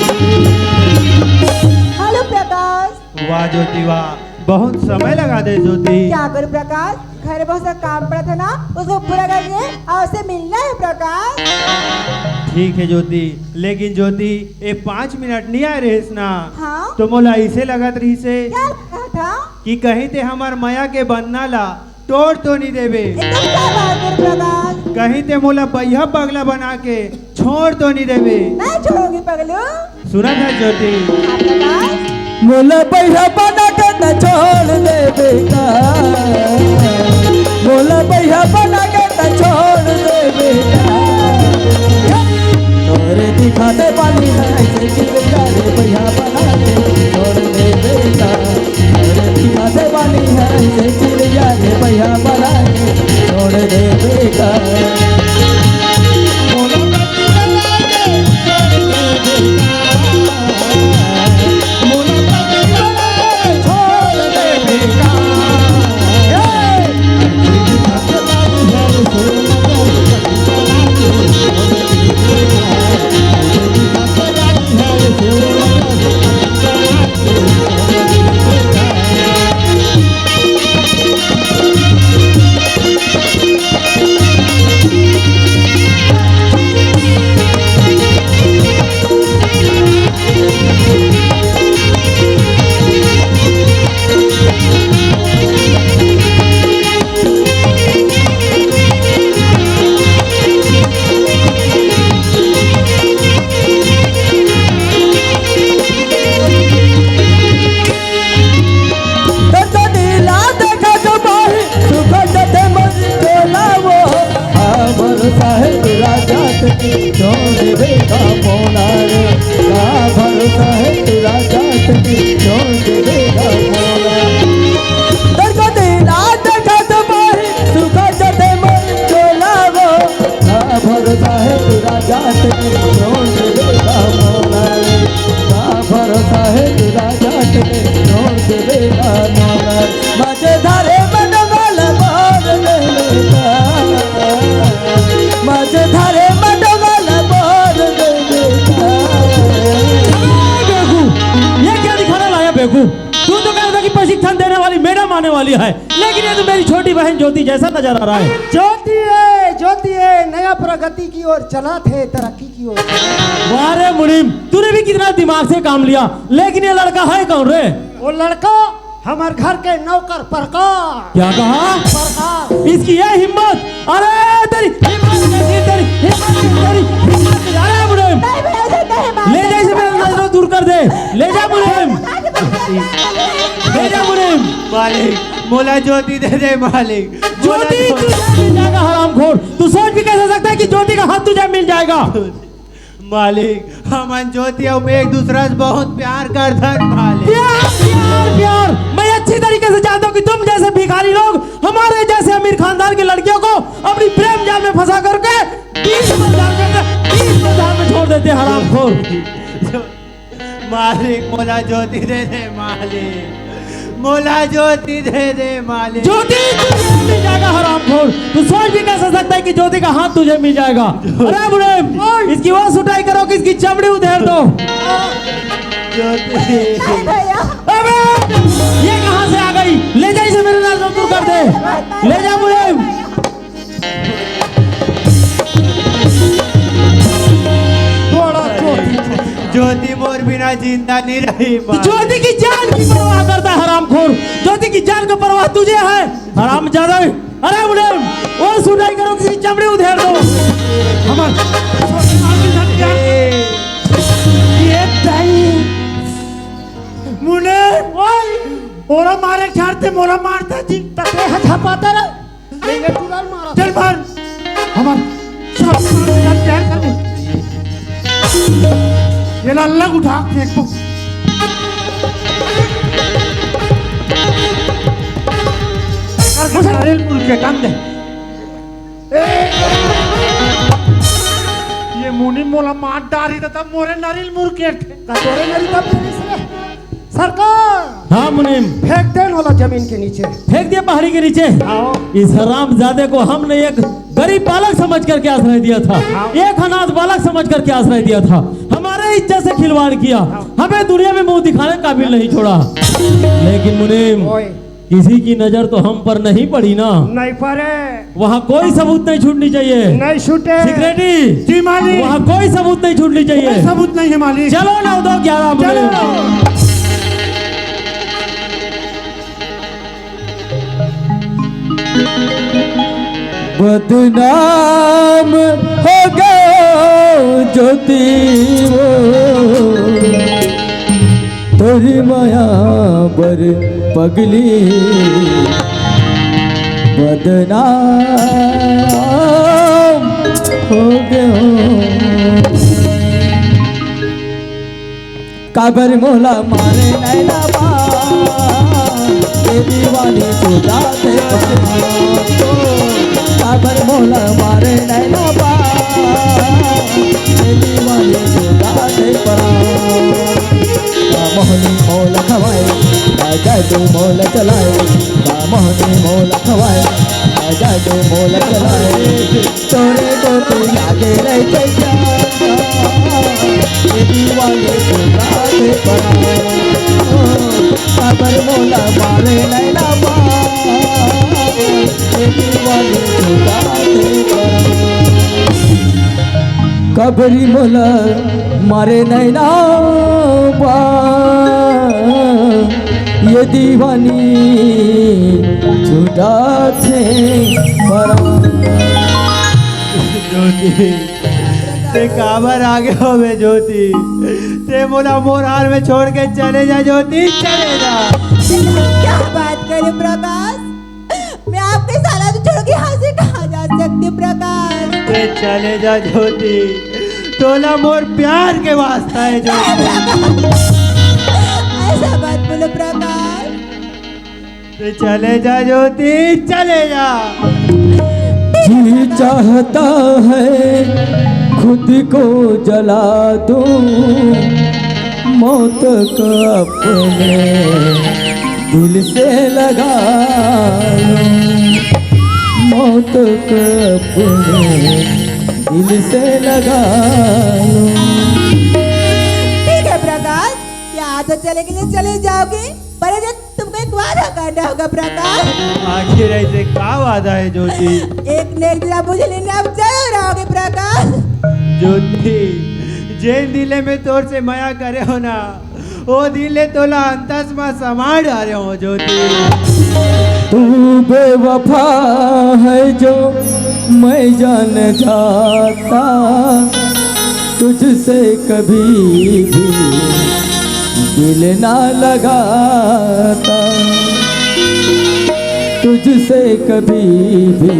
हेलो प्रकाश। वाह ज्योति वाह, बहुत समय लगा दे ज्योति। क्या करूं प्रकाश, घर में बहुत सा काम पड़ा था ना, उसको पूरा करके और उससे मिलना है प्रकाश। ठीक है ज्योति, लेकिन ज्योति ये 5 मिनट नहीं आ रहे ना। हाँ? तो मोला ऐसे लगत रही से क्या कहा था? कि कहीं ते हमार माया के बनना ला तोड़ तो नहीं देवे, एकदम क्या बात कर प्रकाश, कहीं ते मोला पहिया पगला बना के छोड़ तो नहीं देवे। नहीं छोड़ोगी पगलू। सुना था ज्योति? हाँ प्रकाश। मोला पैसा बना के न छोड़ दे बेटा, मोला पैसा बना के न छोड़ दे बेटा। तोरे दिखाते पानी है ऐसे कि बेटा रे पैसा बना के छोड़ दे बेटा। तोरे दिखाते पानी है ऐसे कि बेटा रे पैसा बना के छोड़ दे बेटा। छोड़ देगा मौला रे, का भरोसा है तेरा जात में छोड़ देगा मौला। दर्द देना देखा तुम्हारी सुख जते मन चला वो, का भरोसा है तेरा जात में छोड़ देगा मौला रे, का भरोसा है तेरा जात में छोड़ देगा मौला। मजे धारे मन वाला बार देगा, मजे धारे मन वाला बार देगा। बेगू, ये क्या दिखाने लाया बेगू? तू तो कह रहा था कि प्रशिक्षण देने वाली मैडम आने वाली है, लेकिन ये तो मेरी छोटी बहन ज्योति जैसा नजर आ रहा है। ज्योति है नया प्रगति की ओर चला थे, तरक्की की ओर। वाह रे मुनीम, तूने भी कितना दिमाग से काम लिया, लेकिन ये लड़का है कौन रे? वो लड़का हमारे घर के नौकर प्रकाश। क्या कहा? प्रकाश। इसकी ये हिम्मत, अरे तेरी हिम्मत कैसी, तेरी हिम्मत, अरे मुनीम ले जा इसे, मेरा नजरों दूर कर दे, ले जा मुनीम, ले जा मुनीम। मालिक मोला ज्योति दे दे मालिक। ज्योति तुझे मिल जाएगा हरामखोर, तू सोच भी कैसे सकता है कि ज्योति का हाथ तुझे मिल जाएगा? मालिक हमन ज्योति और मैं एक दूसरा से बहुत प्यार करते हैं मालिक। प्यार प्यार प्यार, मैं अच्छी तरीके से जानता हूँ कि तुम जैसे भिखारी लोग हमारे जैसे अमीर खानदान की लड़कियों को अपनी प्रेम जाल में फंसा करके 20 बाजार में छोड़ देते हैं हरामखोर। मालिक मोला ज्योति दे दे मालिक, मोला ज्योति दे दे मालिक। ज्योति तुझे मिल जाएगा हरामखोर, तू सोच भी कैसे सकता है कि ज्योति का हाथ तुझे मिल जाएगा? अरे बुढ़े इसकी वो सुटाई करो कि इसकी चमड़ी उधेड़ दो। ज्योति अबे ये कहाँ से आ गई? ले जा इसे, मेरे नाल दूर कर दे, ले जा बुढ़े। ज्योति मोर बिना जिंदा नहीं रही मालिक। ज्योति की जान की परवाह करता है हरामखोर, ज्योति की जान की परवाह तुझे है हरामजादा। अरे बुढ़े वो सुनाई करो, किसी चमड़ी उधेड़ दो। मुने ओरा मारे छाड़ते मोरा मारता जी तके हथा पाता रे, लेंगे तुराल मारा चल मार हमार सब प्यार कर दे। ये अल्लाह उठा फेंक दो। नारियल के काम दे। ये मुनी मोला मार डारी तब मोरे नारियल मुर्के कटोरे मेरी तब तेरी से सरकार। हाँ मुनीम, फेंक दे होला जमीन के नीचे, फेंक दिया पहाड़ी के नीचे। इस हरामजादे को हमने एक गरीब बालक समझ करके आश्रय दिया था, एक अनाथ बालक समझ करके आश्रय दिया था, हमारे इज्जत से खिलवाड़ किया, हमें दुनिया में मुंह दिखाने काबिल नहीं छोड़ा। लेकिन मुनीम किसी की नजर तो हम पर नहीं पड़ी ना? नहीं पड़े, वहाँ कोई सबूत नहीं छूटनी चाहिए। नहीं छूटे सिक्रेटरी जी मालिक, वहाँ कोई सबूत नहीं छूटनी चाहिए। सबूत नहीं है मालिक। चलो 9 2 11 मुनीम। बदनाम हो गए ज्योति वो, तोरी माया बर पगली बदनाम हो गए। काबर मोला मारे नैना बा, ये दीवानी चुदा दे काबर मोला मारे नैना बा, ये दीवानी चुदा दे परा। मोहनी मोल खवाए जादू मोल चलाए, मोहनी मोल खवाए जादू मोल चलाए, तोरे को तू लागे रह दीवाने चुरा दे परा। काबर मोला मारे नैना बा, दीवाने चुरा दे परा। कबरी मोला मारे नैना बा, ये दीवानी छुटा थे परा। ज्योति ते काबर आगे हो बे ज्योति, ते मोला मोर हाल में छोड़ के चले जा ज्योति, चले जा। क्या बात करे प्रकाश, मैं आपके साला तो छोड़ के यहाँ से कहाँ जा सकती प्रकाश? ते चले जा ज्योति, तोला मोर प्यार के वास्ता है ज्योति। ऐसा बात बोलो प्रकाश। तो चले जा ज्योति, चले जा। जी चाहता है खुद को जला दूं, मौत को अपने दिल से लगा लूं, मौत को अपने दिल से लगा लूं। ठीक है प्रकाश, यहाँ तो चले के लिए चले जाओगे, पर जब तुमको एक वादा करना होगा प्रकाश। आखिर ऐसे क्या वादा है ज्योति? एक न एक दिन आप मुझे लेने आप जरूर आओगे प्रकाश। ज्योति, जेन दिले में तोर से माया करे हो ना, वो दिले तोला अंतस्मा समा डाले हो ज्योति। तू बेवफा है जो मैं जान जाता, तुझसे कभी भी दिल ना लगाता, तुझसे कभी भी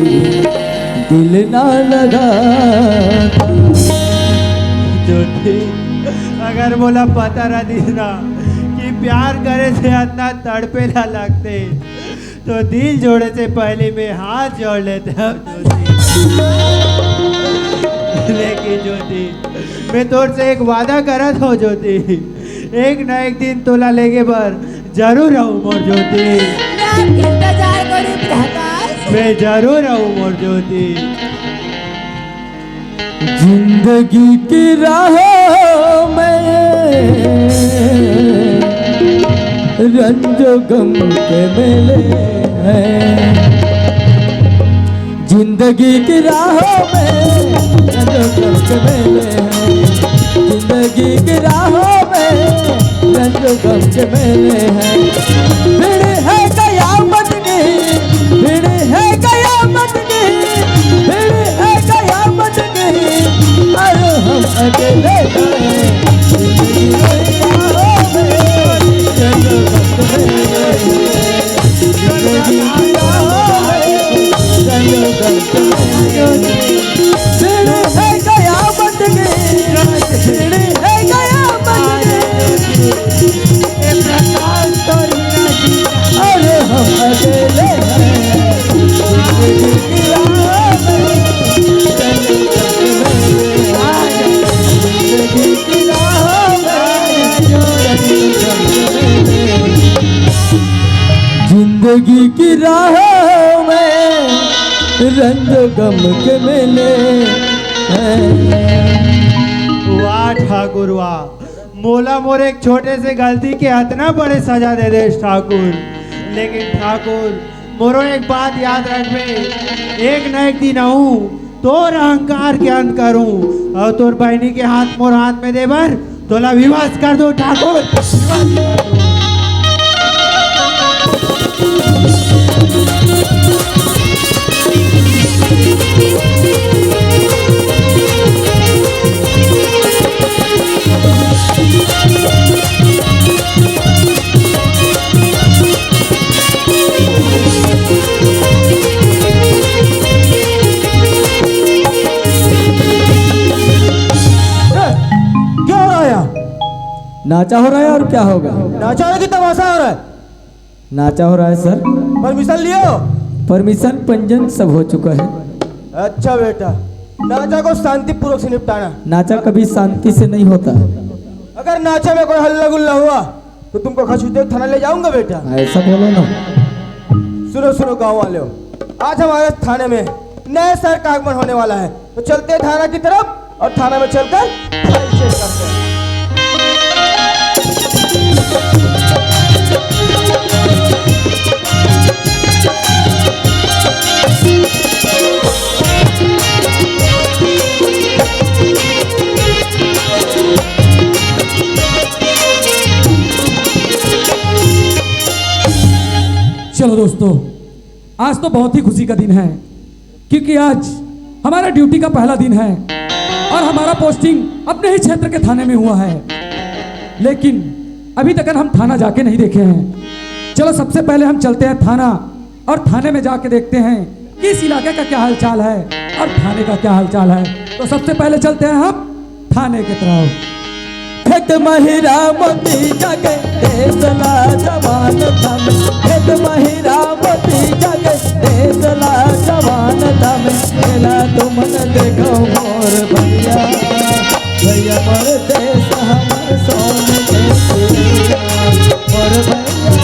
दिल ना लगाता। ज्योति, अगर बोला पता रहा दीना कि प्यार करे से इतना तड़पे ना लगते, तो दिल जोड़े से पहले में हाथ जोड़ लेते अब ज्योति। लेकिन ज्योति, मैं तोर से एक वादा करा था ज्योति, एक न एक दिन तोला लेके बर जरूर आऊँ मोर ज्योति। मैं आपकी इंतजार करूँ प्रकाश। मैं जरूर आऊँ मोर ज्योति। जिंदगी की राहों में रंजो गम के मेले हैं, जिंदगी की राहों में रंजो गम के मेले हैं, जिंदगी की राहों में रंजो गम के मेले हैं। भीड़ है कयामत की, भीड़ है कयामत की, भीड़ है कयामत की, और हम अकेले हैं। जिंदगी की राहों में रंजो गम के मेले हैं, जिंदगी की राहों में रंजो गम के मेले हैं। भीड़ है कयामत की, भीड़ है कयामत की, अरे हम अकेले हैं। जिंदगी की राह में जिंदगी की राह में, जिंदगी की राह में रंग गम के मेले हैं। वाह ठाकुर वाह, मोला मोर एक छोटे से गलती के इतना बड़े सजा दे दे ठाकुर। लेकिन ठाकुर, मोरो एक बात याद रखबे, एक न एक दिन आऊँ तोर अहंकार के अंत करूँ और तोर बहनी के हाथ मोर हाथ में देबर तोला विवाह कर दो ठाकुर। क्या हो रहा है यहाँ? नाचा हो रहा है और क्या होगा? नाचा है कि तमाशा हो रहा है? नाचा हो रहा है सर। परमिशन लियो? परमिशन पंजन सब हो चुका है। अच्छा बेटा, नाचा को शांतिपूर्वक से निपटाना। नाचा कभी शांति से नहीं होता। अगर नाचा में कोई हल्ला गुल्ला हुआ तो तुमको खसूते थाना ले जाऊंगा बेटा। ऐसा बोलो ना। सुनो सुनो गाँव वाले हो, आज हमारे थाने में नए सर का आगमन होने वाला है, तो चलते हैं थाना की तरफ और थाना में चलकर फाइल चेक करते हैं। चलो दोस्तों, आज तो बहुत ही खुशी का दिन है, क्योंकि आज हमारा ड्यूटी का पहला दिन है और हमारा पोस्टिंग अपने ही क्षेत्र के थाने में हुआ है। लेकिन अभी तक हम थाना जाके नहीं देखे हैं। चलो सबसे पहले हम चलते हैं थाना और थाने में जाके देखते हैं कि इस इलाके का क्या हालचाल है और थाने का क्या हालचाल है। तो सबसे पहले चलते हैं हम थाने की तरफ। खेत महिरा मोती जगे देसला जवान थम, खेत महिरा मोती जगे देसला जवान थम, मेला तुमन देखो मोर भैया, भैया मोर देश हमर सोन के चिड़ैया, मोर भैया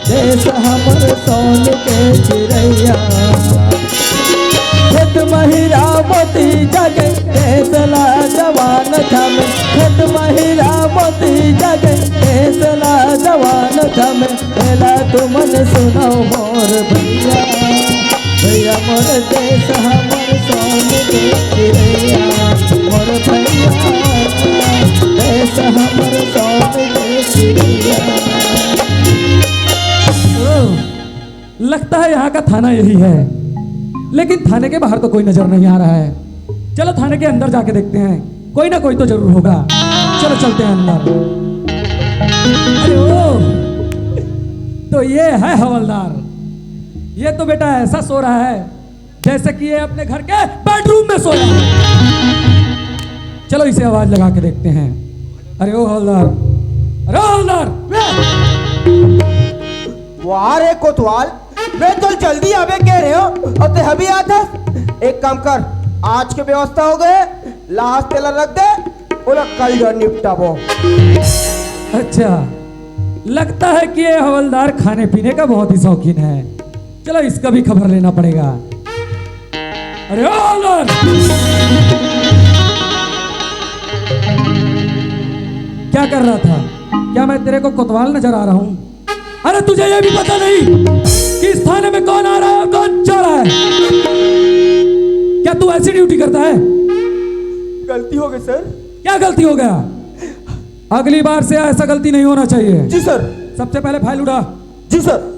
देश हमर सोन के चिड़ैया। खेत महिरा मोती जगे देसला जवान थम, खेत महिरा मोती जगे देसला जवान थम, मेला तुमन सुनो मोर भैया, भैया मोर देश हमर सोन के चिड़ैया, मोर भैया देश हमर सोन के चिड़ैया। लगता है यहाँ का थाना यही है, लेकिन थाने के बाहर तो कोई नजर नहीं आ रहा है। चलो थाने के अंदर जाके देखते हैं, कोई ना कोई तो जरूर होगा। चलो चलते हैं अंदर। अरे ओ, तो ये है हवलदार। ये तो बेटा ऐसा सो रहा है जैसे कि ये अपने घर के बेडरूम में सोया है। चलो इसे आवाज लगा के देखते हैं। अरे ओ हवलदार, अरे ओ हवलदार। वाह रे कोतवाल, मैं तो जल्दी आवे कह रहे हो और ते अभी आता। एक काम कर, आज के व्यवस्था हो गए, लाश तेला रख दे, ओला कल जो निपटा वो। अच्छा, लगता है कि ये हवलदार खाने पीने का बहुत ही शौकीन है। चलो इसका भी खबर लेना पड़ेगा। अरे ओ हवलदार, क्या कर रहा था? क्या मैं तेरे को कोतवाल नजर आ रहा हूं? अरे तुझे ये भी पता नहीं कि इस थाने में कौन आ रहा है और कौन जा रहा है? क्या तू ऐसी ड्यूटी करता है? गलती हो गई सर। क्या गलती हो गया? अगली बार से ऐसा गलती नहीं होना चाहिए। जी सर। सबसे पहले फाइल उठा। जी सर।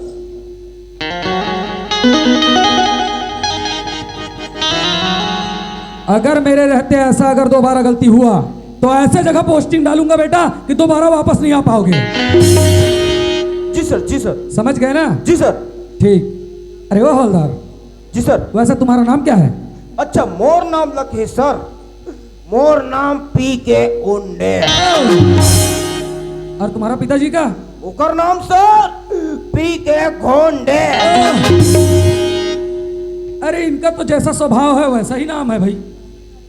अगर मेरे रहते ऐसा अगर दोबारा गलती हुआ तो ऐसे जगह पोस्टिंग डालूंगा बेटा कि दोबारा वापस नहीं आ पाओगे। जी सर, जी सर। समझ गए ना? जी सर। ठीक। अरे वो हवलदार। जी सर। वैसे तुम्हारा नाम क्या है? अच्छा, मोर नाम लखे सर, मोर नाम पी के उंडे। और तुम्हारा पिताजी का? ओकर नाम सर पी के घोंडे। अरे इनका तो जैसा स्वभाव है वैसा ही नाम है भाई।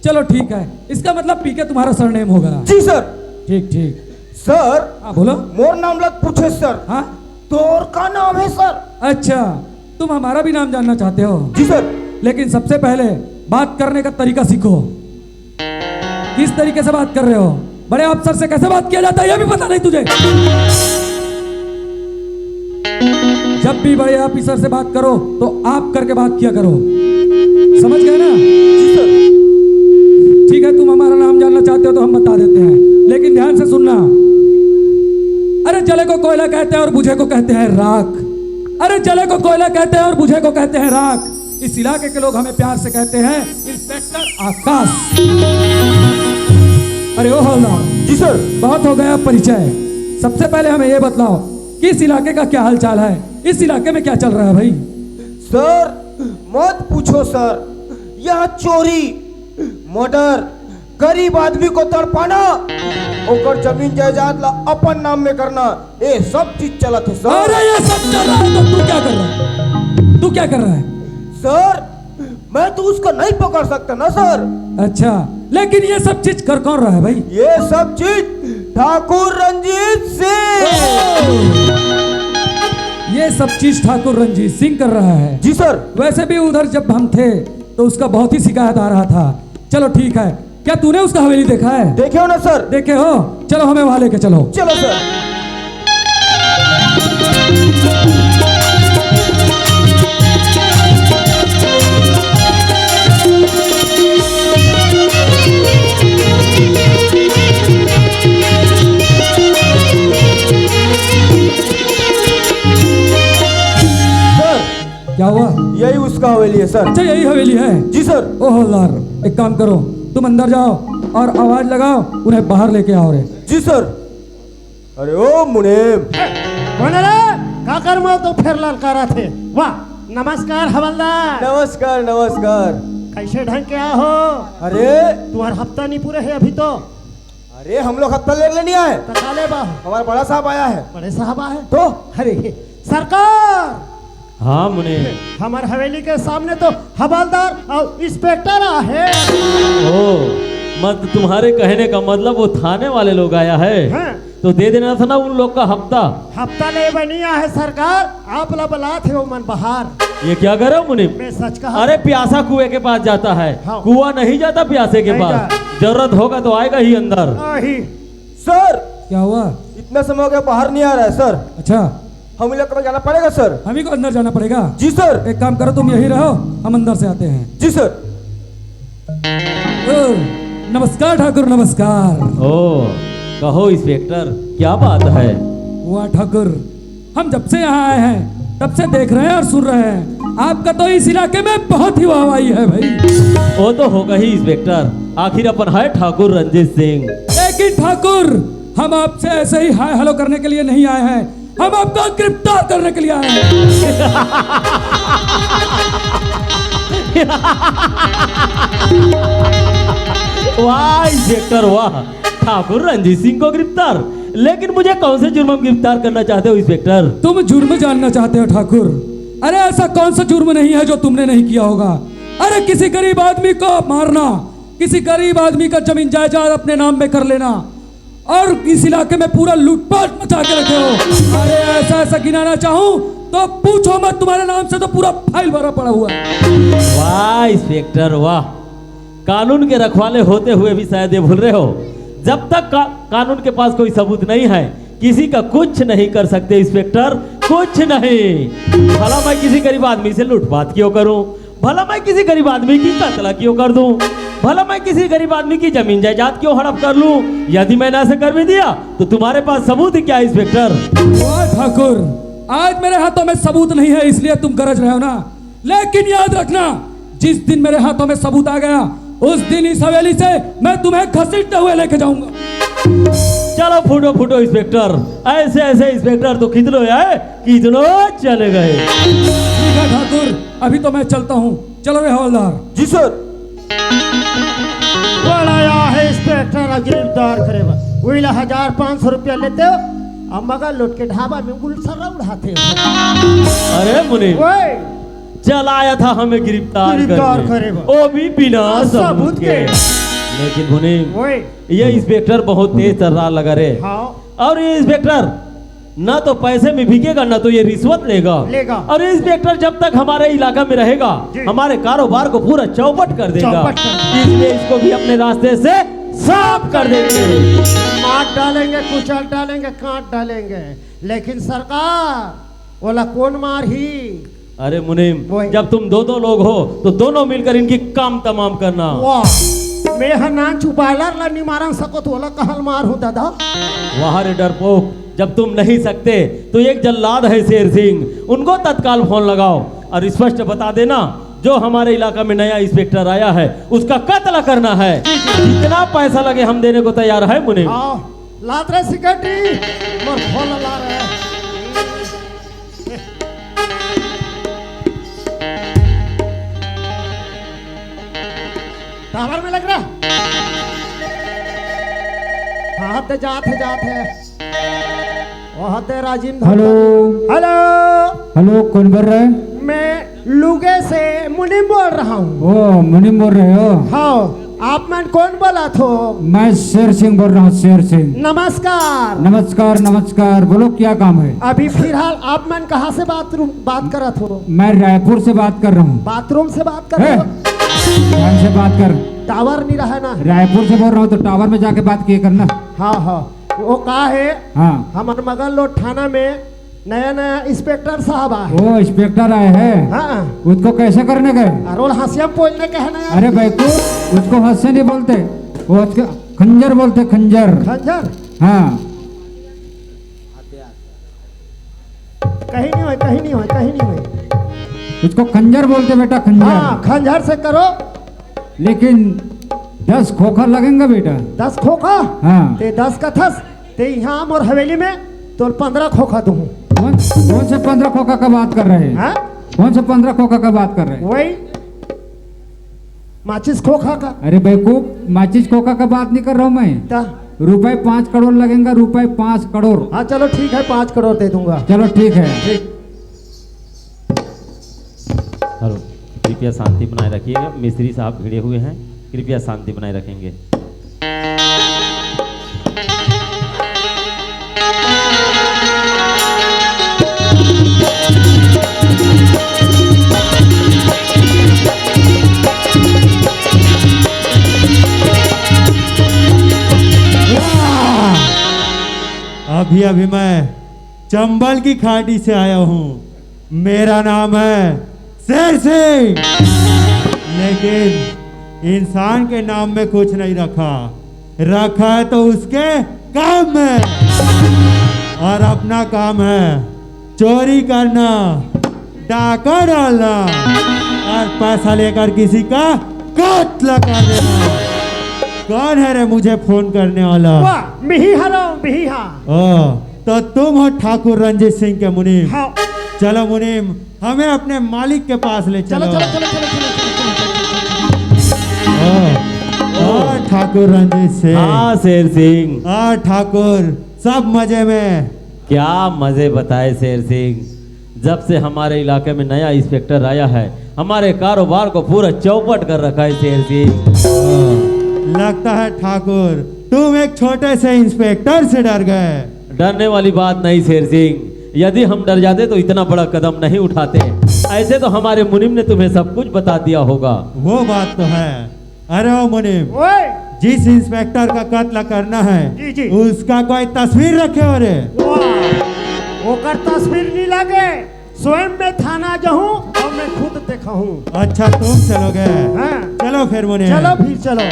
चलो ठीक है, इसका मतलब पी के तुम्हारा सरनेम होगा। जी सर। ठीक ठीक। सर। हाँ बोलो। मोर नाम लग पूछे सर। हाँ, तोर का नाम है सर? अच्छा, तुम हमारा भी नाम जानना चाहते हो? जी सर। लेकिन सबसे पहले बात करने का तरीका सीखो। किस तरीके से बात कर रहे हो? बड़े अफसर से कैसे बात किया जाता है ये भी पता नहीं तुझे? जब भी बड़े ऑफिसर से बात करो तो आप करके बात किया करो। समझ गए ना? जी सर। ठीक है, तुम हमारा नाम जानना चाहते हो तो हम बता देते हैं, लेकिन ध्यान से सुनना। अरे जले को कोयला कहते हैं और बुझे को कहते हैं राख। अरे जले को कोयला कहते हैं और बुझे को कहते हैं राख। इस इलाके के लोग हमें प्यार से कहते हैं इंस्पेक्टर आकाश। अरे ओ हवलदार। जी सर। बहुत हो गया परिचय। सबसे पहले हमें ये बतलाओ कि इस इलाके का क्या हालचाल है? इस इलाके में क्या चल रहा है भाई? सर मत पूछो सर, यहाँ चोरी, मर्डर, गरीब आदमी को तड़पाना, ओकर जमीन जायदाद ला अपन नाम में करना, ये सब चीज चला थे सर। अरे ये सब चल रहा है तो तू क्या कर रहा है? तू क्या कर रहा है? सर मैं तो उसको नहीं पकड़ सकता ना सर। अच्छा, लेकिन ये सब चीज कर कौन रहा है भाई? ये सब चीज ठाकुर रंजीत सिंह। ये सब चीज ठाकुर रंजीत सिंह कर रहा है? जी सर। वैसे भी उधर जब हम थे तो उसका बहुत ही शिकायत आ रहा था। चलो ठीक है, क्या तूने उसका हवेली देखा है? देखे हो ना सर? देखे हो? चलो हमें वहां लेके चलो। चलो सर। क्या हुआ? यही उसका हवेली है सर। अच्छा, यही हवेली है? जी सर। ओ हवलदार, एक काम करो, तुम अंदर जाओ और आवाज लगाओ, उन्हें बाहर लेके आओ रे। जी सर। अरे ओ मुनीम, कौन है रे? का कर मैं तो फिर ललकारा थे। वाह, नमस्कार हवलदार। नमस्कार नमस्कार। कैसे ढंग के आ हो? अरे तुम्हारा हफ्ता नहीं पूरे है अभी तो। अरे हम लोग हफ्ता लेने नहीं आए, तकाले बा हमारा बड़ा साहब आया है। बड़े साहब आए तो अरे सरकार, हाँ मुनीम। हमारे हवेली के सामने तो हवलदार और इंस्पेक्टर है। ओ मत तुम्हारे कहने का मतलब वो थाने वाले लोग आया है। हाँ। तो दे देना था ना उन लोग का हफ्ता। हफ्ता ले बनिया है सरकार, आप बला थे वो मन बाहर। ये क्या करे मुनीम? मैं सच कहा। अरे प्यासा कुएं के पास जाता है, हाँ। कुआं नहीं जाता प्यासे के नहीं पास। जरूरत होगा तो आएगा ही अंदर। सर क्या हुआ? इतना समय हो गया बाहर नहीं आ रहा है सर। अच्छा, हम लोग को जाना पड़ेगा सर। हम ही को अंदर जाना पड़ेगा? जी सर। एक काम करो, तुम यही रहो, हम अंदर से आते हैं। जी सर। नमस्कार ठाकुर, नमस्कार। ओ कहो इंस्पेक्टर, क्या बात है? वाह ठाकुर, हम जब से यहाँ आए हैं तब से देख रहे हैं और सुन रहे हैं, आपका तो इस इलाके में बहुत ही वाहवाही है भाई। वो तो होगा ही इंस्पेक्टर, आखिर अपन है ठाकुर रंजीत सिंह। लेकिन ठाकुर, हम आपसे ऐसे ही हाय हेलो करने के लिए नहीं आए हैं, हम आपको गिरफ्तार करने के लिए आए हैं। वाह इंस्पेक्टर वाह, ठाकुर रंजीत सिंह को गिरफ्तार। लेकिन मुझे कौन से जुर्म में गिरफ्तार करना चाहते हो इंस्पेक्टर? तुम जुर्म जानना चाहते हो ठाकुर? अरे ऐसा कौन सा जुर्म नहीं है जो तुमने नहीं किया होगा। अरे किसी गरीब आदमी को मारना, किसी गरीब आदमी का जमीन जायदाद अपने नाम में कर लेना, और इस इलाके में पूरा लूटपाट मचा के रखे हो। अरे ऐसा ऐसा गिनाना चाहूं तो पूछो मत, तुम्हारे नाम से तो पूरा फाइल भरा पड़ा हुआ है। वाह इंस्पेक्टर वाह, कानून के रखवाले होते हुए भी शायद ये भूल रहे हो, जब तक कानून के पास कोई सबूत नहीं है किसी का कुछ नहीं कर सकते इंस्पेक्टर, कुछ नहीं। भला मैं किसी गरीब आदमी से लूटपाट क्यों करूं? भला मैं किसी गरीब आदमी की कत्ल क्यों कर दूं? भला मैं किसी गरीब आदमी की जमीन जायदाद क्यों हड़प कर लूं? यदि मैंने ऐसा कर भी दिया तो तुम्हारे पास सबूत ही क्या इंस्पेक्टर? वाह ठाकुर, आज मेरे हाथों में सबूत नहीं है इसलिए तुम गरज रहे हो ना, लेकिन याद रखना, जिस दिन मेरे हाथों में सबूत आ गया उस दिन इस हवेली से मैं तुम्हें घसीटते हुए लेके जाऊंगा। चलो फूटो फूटो इंस्पेक्टर, ऐसे ऐसे इंस्पेक्टर तो कितनो है, कितनो चले गए। ठीक है ठाकुर, अभी तो मैं चलता हूँ, चलो रे हवलदार। जी सर। बड़ा है इंस्पेक्टर गिरफ्तार करे बस वही 1500 रुपया लेते हो, अब मगर लौट के ढाबा में गुलसरा उड़ाते हो। अरे मुनीम, ओए चल आया था हमें गिरफ्तार करे वो भी बिना सबूत के। लेकिन मुनीम, ओए ये इंस्पेक्टर बहुत तेज तर्रार लगा रे। हाँ। और ये इंस्पेक्टर ना तो पैसे में बिकेगा ना तो ये रिश्वत लेगा। और ये इंस्पेक्टर जब तक हमारे इलाका में रहेगा हमारे कारोबार को पूरा चौपट कर देगा, इसलिए इसको भी अपने रास्ते से साफ कर देंगे। मार डालेंगे, कुचल डालेंगे, काट डालेंगे, लेकिन सरकार बोला कौन मार ही। अरे मुनीम, जब तुम दो लोग हो तो दोनों मिलकर इनकी काम तमाम करना। वाह, मैं हनान चुबालर ला निमारन सको तो बोला कहल मार हूं दादा। वहां रे डरपोक, जब तुम नहीं सकते तो एक जल्लाद है शेर सिंह, उनको तत्काल फोन लगाओ और स्पष्ट बता देना जो हमारे इलाका में नया इंस्पेक्टर आया है उसका कत्ल करना है। जितना पैसा लगे हम देने को तैयार है मुनीम। लात रहे सिकटी मोर फोन ला रहे। टावर में लग रहा। हाँ ते जात है वहाँ ते राजीव। हेलो हेलो हेलो, कौन बोल रहा है? मैं लुगे से मुनीम बोल रहा हूँ। ओ मुनीम बोल रहे हो? हाँ, आप मैं कौन बोला थो? मैं शेर सिंह बोल रहा हूँ, शेर सिंह। नमस्कार। नमस्कार नमस्कार, बोलो क्या काम है? अभी फिलहाल आप मैं कहाँ से बात कर रहा थो? मैं रायपुर से बात कर रहा हूँ। बाथरूम से बात कर रहे हो? ध्यान से बात कर। टावर नहीं रहा ना। रायपुर से बोल रहा हूँ तो टावर में जाके बात किए करना। हाँ हाँ, वो कहा है। हाँ, हमारे मगल लोग थाना में नया इंस्पेक्टर साहब आए। वो इंस्पेक्टर आए हैं। हाँ, उसको कैसे करने गए? अरे हंसिया बोलने के है ना। अरे भाई को उसको हंसे नहीं बोलते, वो उसके खंजर बोलते, खंजर। खंजर? हाँ, कहीं नहीं हुई। उसको खंजर बोलते बेटा, खंजर। हाँ, खंजर से करो। लेकिन 10 खोखा लगेंगे बेटा। 10 खोखा? हाँ। ते 10 का थस ते यहाँ मोर हवेली में तो 15 खोखा दूँ। कौन से 15 खोखा का बात कर रहे हैं? हाँ? कौन से 15 खोखा का बात कर रहे हैं? वही माचिस खोखा का अरे बेवकूफ, माचिस कोका का बात नहीं कर रहा हूँ मैं। क्या? रुपए 5 करोड़ लगेगा, रुपए 5 करोड़। हाँ चलो ठीक है, 5 करोड़ दे दूंगा। चलो ठीक है। ठीक। हेलो, कृपया शांति बनाए रखिएगा। मिस्त्री साहब भिड़े हुए हैं, कृपया शांति बनाए रखेंगे। अभी अभी मैं चंबल की खाड़ी से आया हूँ। मेरा नाम है शेर सिंह, लेकिन इंसान के नाम में कुछ नहीं रखा, रखा है तो उसके काम में। और अपना काम है चोरी करना, डाका डालना और पैसा लेकर किसी का कत्ल कर देना। कौन है रे मुझे फोन करने वाला? वाह, मिही हरो मिही हा। तो तुम हो ठाकुर रंजीत सिंह के मुनीम। हाँ। चलो मुनीम, हमें अपने मालिक के पास ले चलो। चलो चलो चलो चलो चलो। ठाकुर रंजीत सिंह। हाँ शेर सिंह। ठाकुर, सब मजे में? क्या मजे बताए शेर सिंह, जब से हमारे इलाके में नया इंस्पेक्टर आया है, हमारे कारोबार को पूरा चौपट कर रखा है शेर सिंह। लगता है ठाकुर तुम एक छोटे से इंस्पेक्टर से डर गए। डरने वाली बात नहीं शेर सिंह, यदि हम डर जाते तो इतना बड़ा कदम नहीं उठाते। ऐसे तो हमारे मुनीम ने तुम्हें सब कुछ बता दिया होगा। वो बात तो है। अरे ओ मुनीम, जिस इंस्पेक्टर का कत्ल करना है जी जी। उसका कोई तस्वीर रखे हो रे? ओकर तस्वीर नहीं लगे, स्वयं में थाना जाऊं और मैं खुद देखा हूँ। अच्छा तुम चलोगे? हाँ। चलो फिर मुनीम। चलो फिर चलो।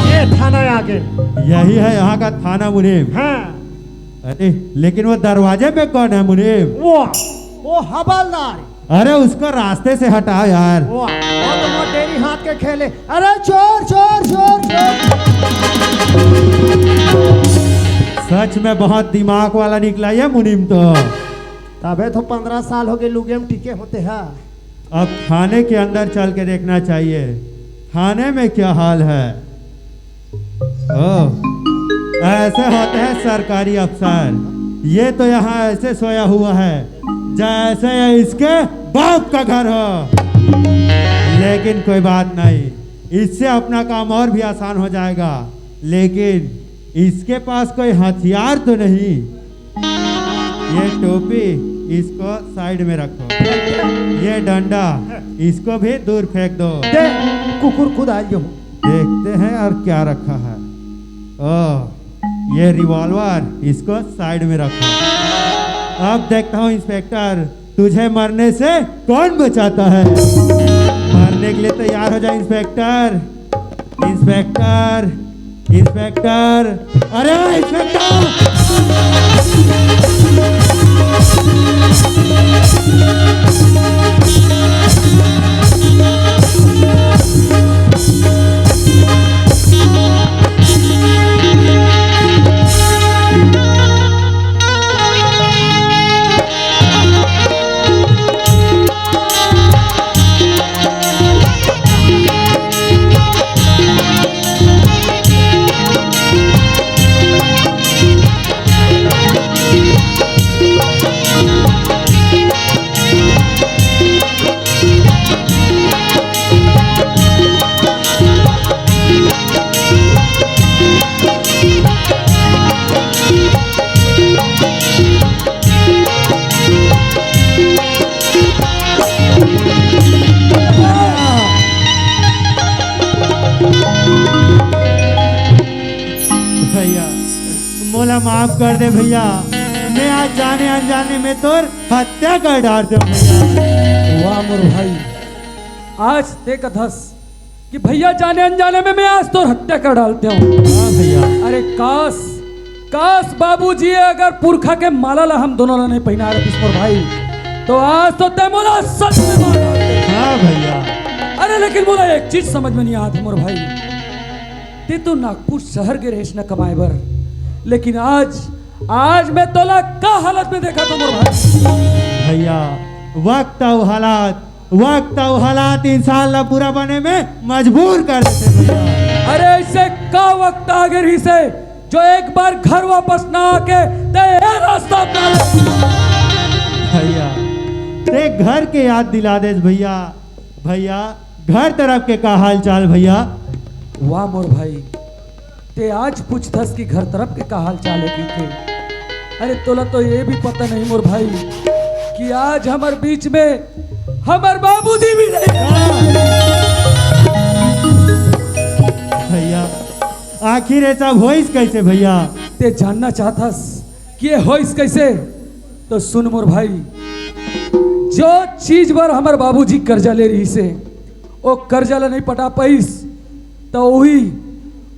ये थाना आगे। यही है यहाँ का थाना मुनीम। हाँ। अरे लेकिन वो दरवाजे पे कौन है मुनीम? वो हवलदार। अरे उसको रास्ते से हटाओ यार। वो तो डेरी हाथ के खेले। अरे चोर चोर चोर चोर। सच में बहुत दिमाग वाला निकला ये मुनीम तो। तबे तो 15 साल हो गए लुगे में टिके होते हैं। अब थाने के अंदर चल के देखना चाहिए थाने में क्या हाल है। ऐसे होते हैं सरकारी अफसर। ये तो यहाँ ऐसे सोया हुआ है जैसे ये इसके बाप का घर हो। लेकिन कोई बात नहीं, इससे अपना काम और भी आसान हो जाएगा। लेकिन इसके पास कोई हथियार तो नहीं। ये टोपी इसको साइड में रखो, ये डंडा इसको भी दूर फेंक दो। कुकुर खुद आ गया। देखते हैं और क्या रखा है। ये रिवॉल्वर इसको साइड में रखो। अब देखता हूँ इंस्पेक्टर, तुझे मरने से कौन बचाता है। मरने के लिए तैयार हो जाए इंस्पेक्टर। इंस्पेक्टर इंस्पेक्टर, अरे इंस्पेक्टर। भैया मोला माफ कर दे भैया, मैं आज जाने अनजाने में तोर हत्या कर डालते हूँ भैया। वाह मोर भाई, आज देखत हस कि भैया जाने अनजाने में मैं आज तो हत्या कर डालते हूँ। हाँ भैया। अरे काश काश बाबूजी अगर पुरखा के माला ला हम दोनों ला नहीं पहना रहे मोर भाई, तो आज तो तय मोला सच में मार डालते। हाँ भैया। अरे लेकिन बोला एक चीज समझ में नहीं आती मोर भाई, ते तो नागपुर शहर के रहीस न कमाए बर, लेकिन आज मैं तोला का हालत में देखा तो मोर भाई। भैया वक्त और हालात इंसान ला पूरा बने में मजबूर कर देते भैया। अरे ऐसे का वक्त आ गई से जो एक बार घर वापस ना आके ते ये रास्ता अपना ले। भैया ते घर के याद दिला दे भैया। घर तरफ के का हाल चाल भैया? वाह मोर भाई, ते आज पूछथस कि घर तरफ के का हाल चाल है की थे। अरे तोला तो ये भी पता नहीं मोर भाई कि आज हमार बीच में हमार बाबूजी भी नहीं भैया। आखिर ऐसा होइस कैसे भैया? ते जानना चाहथस कि ये होइस कैसे? तो सुन मोर भाई, जो चीज पर हमार बाबूजी कर्जा ले रही से वो कर्जा ला नहीं पटा पाइस तो वही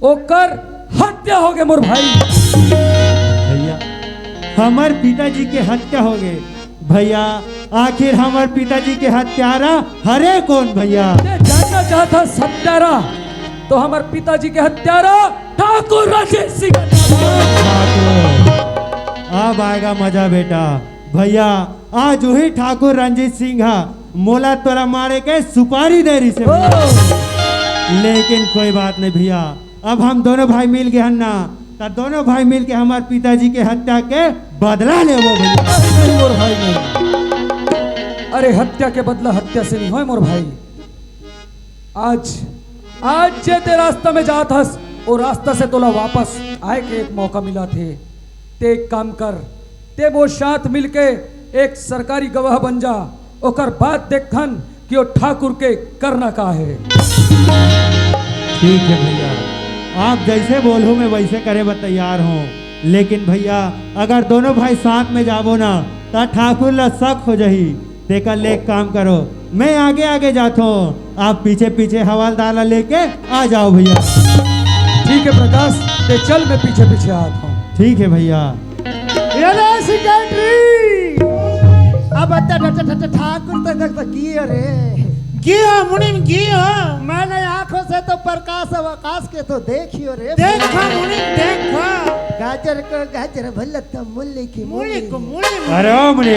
ओकर हत्या हो गए मोर भाई। भैया हमार पिताजी के हत्या हो गए भैया। आखिर हमार पिताजी के हत्यारा हरे कौन भैया? जानना चाहता हत्यारा तो हमारे पिताजी के हत्यारा ठाकुर राजेश सिंह। अब आएगा मजा बेटा। भैया आज वही ठाकुर रंजीत सिंह मोला तोरा मारे के सुपारी दे रही से भैया। लेकिन कोई बात नहीं भैया, अब हम दोनों भाई मिल गए हन ना, तो दोनों भाई मिल के हमारे पिताजी के हत्या के बदला ले वो भैया। नहीं मोर भाई नहीं, अरे हत्या के बदला हत्या से नहीं हो मोर भाई। आज जे ते रास्ता में जात हस वो रास्ता से तोला वापस आए के एक मौका मिला थे। ते एक काम कर, ते वो साथ मिलके एक सरकारी गवाह बन जा, ओकर बात देखन कि वो ठाकुर के करना का है। ठीक है भैया, आप जैसे बोलो मैं वैसे करे मैं तैयार हूँ। लेकिन भैया अगर दोनों भाई साथ में जाबो ना तो ठाकुर ला शक हो जाही। देखा ले काम करो, मैं आगे आगे जाता हूँ, आप पीछे पीछे हवालदार ला लेके आ जाओ भैया। ठीक है प्रकाश, ते चल मैं पीछे पीछे आता हूँ। ठीक है भैया। अब ठाकुर तक किए रे गियो मुनिम गियो। मैंने आंखों से तो प्रकाश अवकाश के तो देखियो रे। देखा मुनिम देखा। गाजर भल्लता मूली की मूली को मूली। अरे ओ मुनि,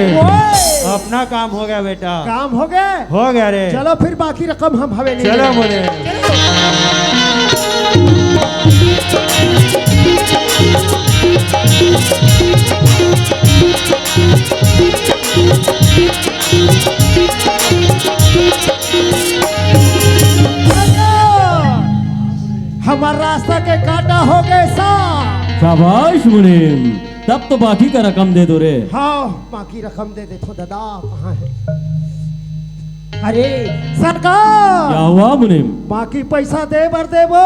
अपना काम हो गया बेटा। काम हो गया? हो गया रे। चलो फिर बाकी रकम हम हवेली। चलो मुनि। हमारा रास्ता के काटा हो गए साहब। शाबाश मुनीम, तब तो बाकी का रकम दे दो रे। हाँ बाकी रकम दे दे तो दादा कहाँ है? अरे सरकार, क्या हुआ मुनीम? बाकी पैसा दे बर देबो।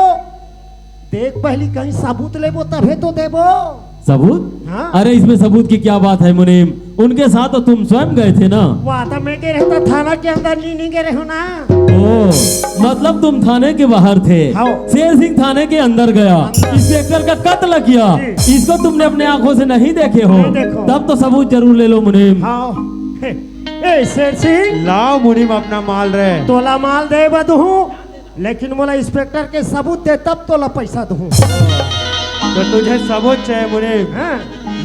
देख पहली कहीं सबूत लेबो तभे तो देबो। सबूत? हाँ? अरे इसमें सबूत की क्या बात है मुनीम, उनके साथ तो तुम स्वयं गए थे ना। वादा में के रहता थाना के अंदर नहीं गए हो ना। ओ मतलब तुम थाने के बाहर थे, हाँ। शेर सिंह थाने के अंदर गया, इंस्पेक्टर का कत्ल किया, इसको तुमने अपने आंखों से नहीं देखे हो, तब तो सबूत जरूर ले लो मुनीम। हाँ ए शेर सिंह, लाओ मुनीम अपना माल रे। तोला माल दे बदू, लेकिन मोला इंस्पेक्टर के सबूत दे तब तोला पैसा दूँ। तो तुझे सबूत चाहिए मुनीम? हाँ?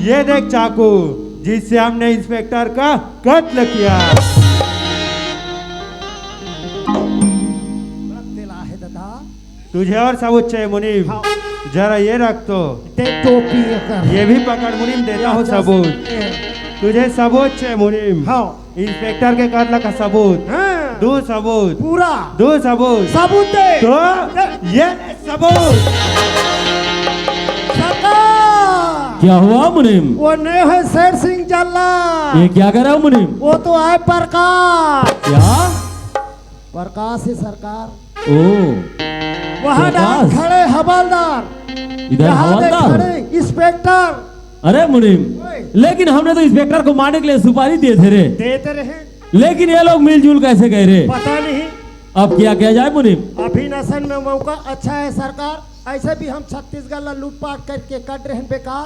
ये देख चाकू जिससे हमने इंस्पेक्टर का कत्ल किया। तुझे और सबूत चाहिए मुनीम? हाँ। जरा ये रख तो। दे टोपी कर। ये भी पकड़ मुनीम, देता हूँ सबूत। तुझे सबूत चाहिए मुनीम? हाँ। इंस्पेक्टर के कत्ल का सबूत। हाँ। दो सबूत। पूरा दो सबूत। सबूत दे। तो ये सबूत। सरकार, क्या हुआ मुनीम? वो नहीं है शेर सिंह जल्ला। ये क्या कर रहा मुनीम? वो तो है प्रकाश। क्या? प्रकाश है सरकार। ओ वहाँ प्रकाश? खड़े हवलदार, इधर यहाँ देख हवलदार? खड़े इंस्पेक्टर। अरे मुनीम, लेकिन हमने तो इंस्पेक्टर को मारने के लिए सुपारी दिए थे रे, देते रहे, लेकिन ये लोग मिलजुल कैसे गए रे? पता नहीं। अब क्या किया जाए मुनीम? अभी नशन में मौका अच्छा है सरकार। ऐसे भी हम छत्तीसगढ़ ला लूटपाट करके कट रहे हैं बेकार।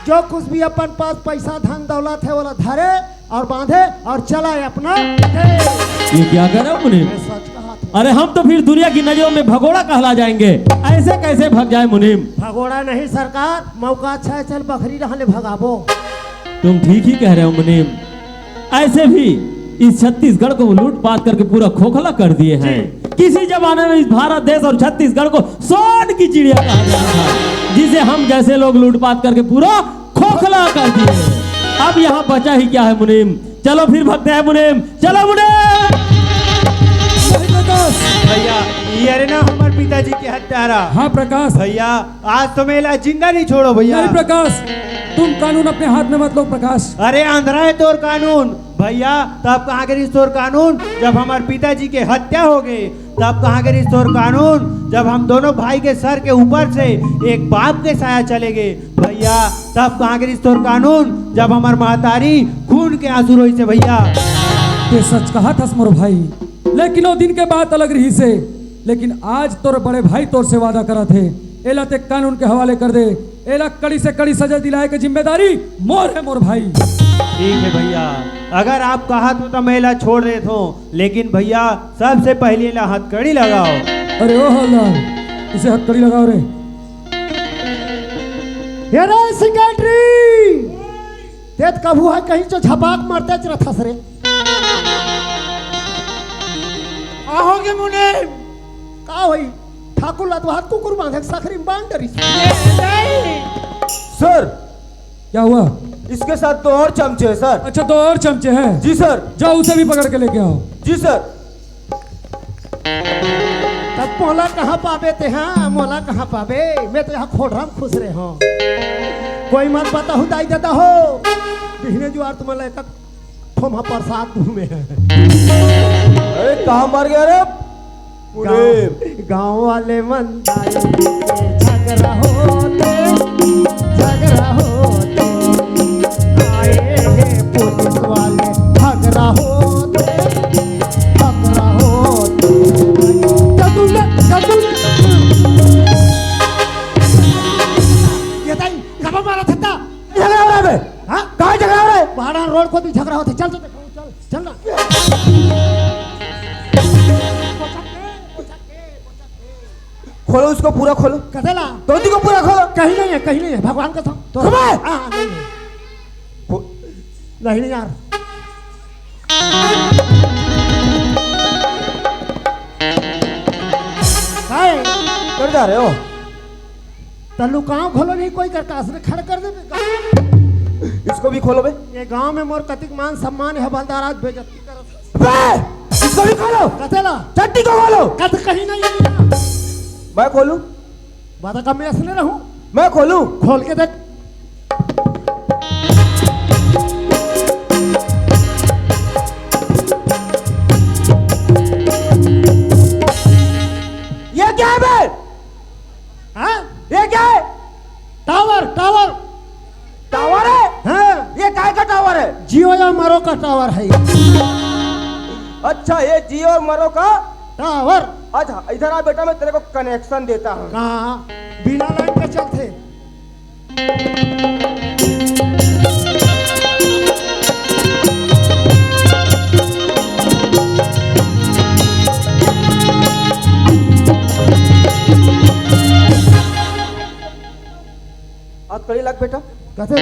जो कुछ भी अपन पास पैसा धन दौलत है वो धरे और बांधे और चलाए अपना। ये क्या कर रहा मुनीम? मैं सच कहा था। अरे हम तो फिर दुनिया की नजरों में भगोड़ा कहला जाएंगे। ऐसे कैसे भग जाए मुनीम? भगोड़ा नहीं सरकार, मौका अच्छा है, चल बकरी रहने भगाबो। तुम ठीक ही कह रहे हो मुनीम। ऐसे भी इस छत्तीसगढ़ को लूटपाट करके पूरा खोखला कर दिए हैं। किसी जमाने में इस भारत देश और छत्तीसगढ़ को सोन की चिड़िया कहा जाता था, जिसे हम जैसे लोग लूटपाट करके पूरा खोखला कर दिए। अब यहाँ बचा ही क्या है मुनीम? चलो फिर भगते हैं मुनीम, चलो मुनीम। भैया ये रे ना हमारे पिताजी के हत्यारा। हाँ प्रकाश। भैया आज तो मेला जिंदा नहीं छोड़ो भैया। नहीं प्रकाश, तुम कानून अपने हाथ में मत लो प्रकाश। अरे आंध्रा है तोर कानून भैया, तब कहाँ के तोर कानून जब हमारे पिताजी के हत्या हो गई। तब कहाँ के तोर कानून जब हम दोनों भाई के सर के ऊपर से एक बाप के साया चले गए। भैया तब कहाँ के तोर कानून जब हमार महतारी खून के आंसू रोई से। भैया ये सच कहा था मोर भाई, लेकिन वो दिन के बात अलग रही से। लेकिन आज तोर बड़े भाई तोर से वादा करा थे, एला ते कानून के हवाले कर दे। एला कड़ी से कड़ी सजा दिलाए के जिम्मेदारी मोर है मोर भाई। ठीक है भैया, अगर आप कहा तो मेला छोड़ रहे थे, लेकिन भैया सबसे पहले ला हथकड़ी लगाओ। अरे ओ हवलदार, इसे हथकड़ी लगाओ रे। ये रे सेक्रेटरी, तेत कबू है कहीं जो झपाक मारते रथस रे। ahoge मुनीम। का होई ठाकुर ला तो हाथ कुकुर बांधे सखरी बांध डरी। सर क्या हुआ? इसके साथ तो और चमचे हैं सर। अच्छा दो और चमचे हैं? जी सर। जाओ उसे भी पकड़ के लेके आओ। जी सर। तब मोला कहाँ पावे थे? हाँ मोला कहाँ पावे? मैं तो यहाँ खोड़राम खुश रहे हो। कोई मत बता हूँ दाई देता हो बिहने जुआर तुम्हारा एक थोमा प्रसाद में है। अरे कहाँ मर गया रे मुनीम? गाँव वाले मंदाए झगड़ा होते आए हैं पुलिस वाले झगड़ा होते ये ताई कब मारा था? झगड़ा हो रहा है? हाँ कहाँ झगड़ा हो रहा है? बाड़ा रोड को भी झगड़ा होते। चल तो देखो, चल चल ना। खोलो उसको पूरा खोलो। कसेला धोती को पूरा खोलो। कहीं नहीं है, कहीं नहीं है, भगवान का तो खबर? हाँ नहीं है, नहीं यार। हाय कर जा रहे हो? तल्लू गाँव खोलो नहीं कोई करता असने खड़ कर दे। इसको भी खोलो बे। ये गांव में मोर कतिक मान सम्मान है, हवलदार आज बेइज्जती करत। बे इसको भी खोलो। कसेला चट्टी को खोलो। कत कहीं नहीं है। मैं खोलूं? बात कम में असने रहूं। मैं खोलूं? खोल के देख। ये क्या है बे? हाँ ये क्या है? टावर टावर टावर है? हाँ ये काय का टावर है? जियो या मरो का टावर है। अच्छा ये जियो और मरो का टावर। अच्छा इधर आ बेटा, मैं तेरे को कनेक्शन देता हूँ। कहाँ बिना लाइन के चलते? आज कड़ी लग बेटा। कैसे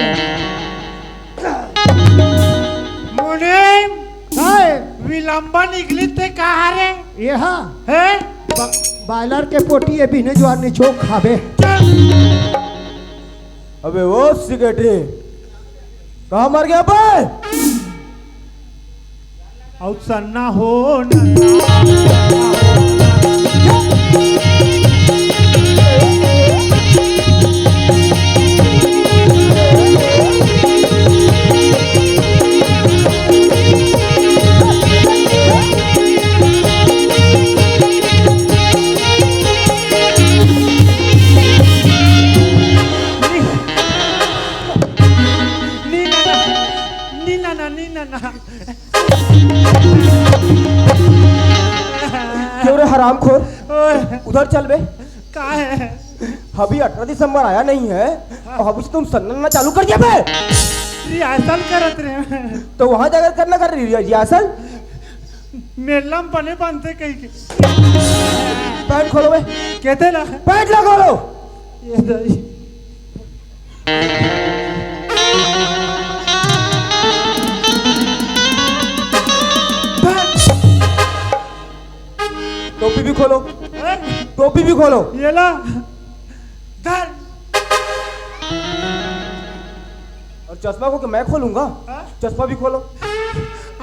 मुनीम हाय विलंबा निकली ते कहा रे? ये हाँ है बॉयलर के पोटी ये बिने ज्वार निचोक खाबे। अबे वो सिगरेटी कहाँ मर गया बे? और सन्ना हो ना। क्यों रे हरामखोर? उधर चल बे। का है? अभी 18 दिसंबर आया नहीं है और अभी से तुम सन्नाना चालू कर दिया बे। रिहर्सल करत रहे। तो वहां जाकर करना कर रही रिहर्सल। मेला में बने बनते कहीं के पैंट खोलो बे, कहते ला पैंट ला खोलो। ये दही टोपी भी खोलो, टोपी भी खोलो। ये ला धर और चश्मा को मैं खोलूंगा, चश्मा भी खोलो।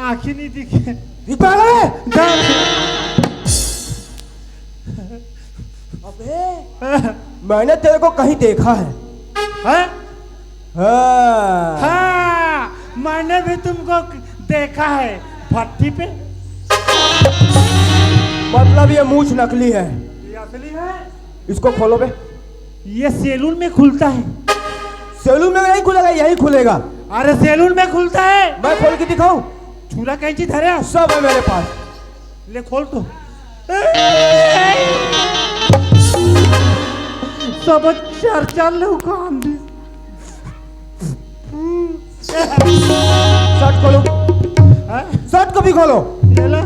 आँखें नहीं दिखे दिख पाएगा बे? धर अबे मैंने तेरे को कहीं देखा है। हाँ? हाँ। हाँ, मैंने भी तुमको देखा है भट्टी पे। मतलब ये मूछ नकली है। ये असली है। इसको खोलो बे। ये सैलून में खुलता है। सैलून में नहीं खुलेगा, यही खुलेगा। अरे सैलून में खुलता है। मैं खोल के दिखाऊं? छुरा कैंची धरे सब है मेरे पास। ले खोल तो। सब चार चार लोग काम दे। शर्ट खोलो, हाँ? शर्ट को भी खोलो। ये ला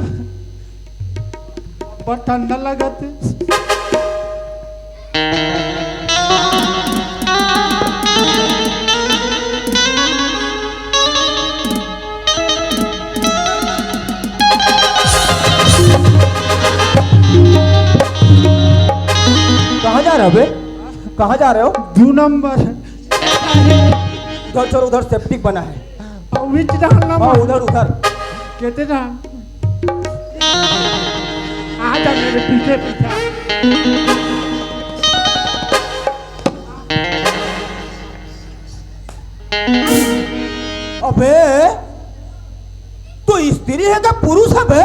बहुत ठंडा लगाते। कहाँ जा रहे हो बे? कहाँ जा रहे हो? 2 नंबर उधर चलो, उधर सेप्टिक बना है। विच डालना हाँ उधर उधर। कहते ना आ जा मेरे पीछे पीछे। अबे तो स्त्री है क्या पुरुष है बे?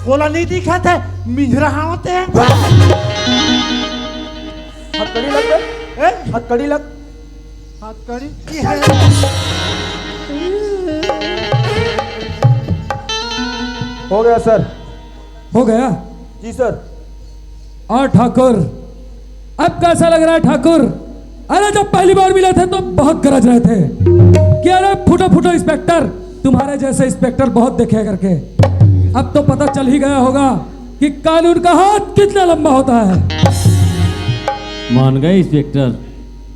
बोला नहीं दिखा था मिंजरा होते हैं। हथकड़ी लग बे, हथकड़ी लग। हथकड़ी हो गया सर। हो गया? जी सर। और ठाकुर, अब कैसा लग रहा है ठाकुर? अरे जब पहली बार मिले थे तो बहुत गरज रहे थे कि अरे फुटो फुटो इंस्पेक्टर, तुम्हारे जैसे इंस्पेक्टर बहुत देखे करके। अब तो पता चल ही गया होगा कि कानून का हाथ कितना लंबा होता है। मान गए इंस्पेक्टर,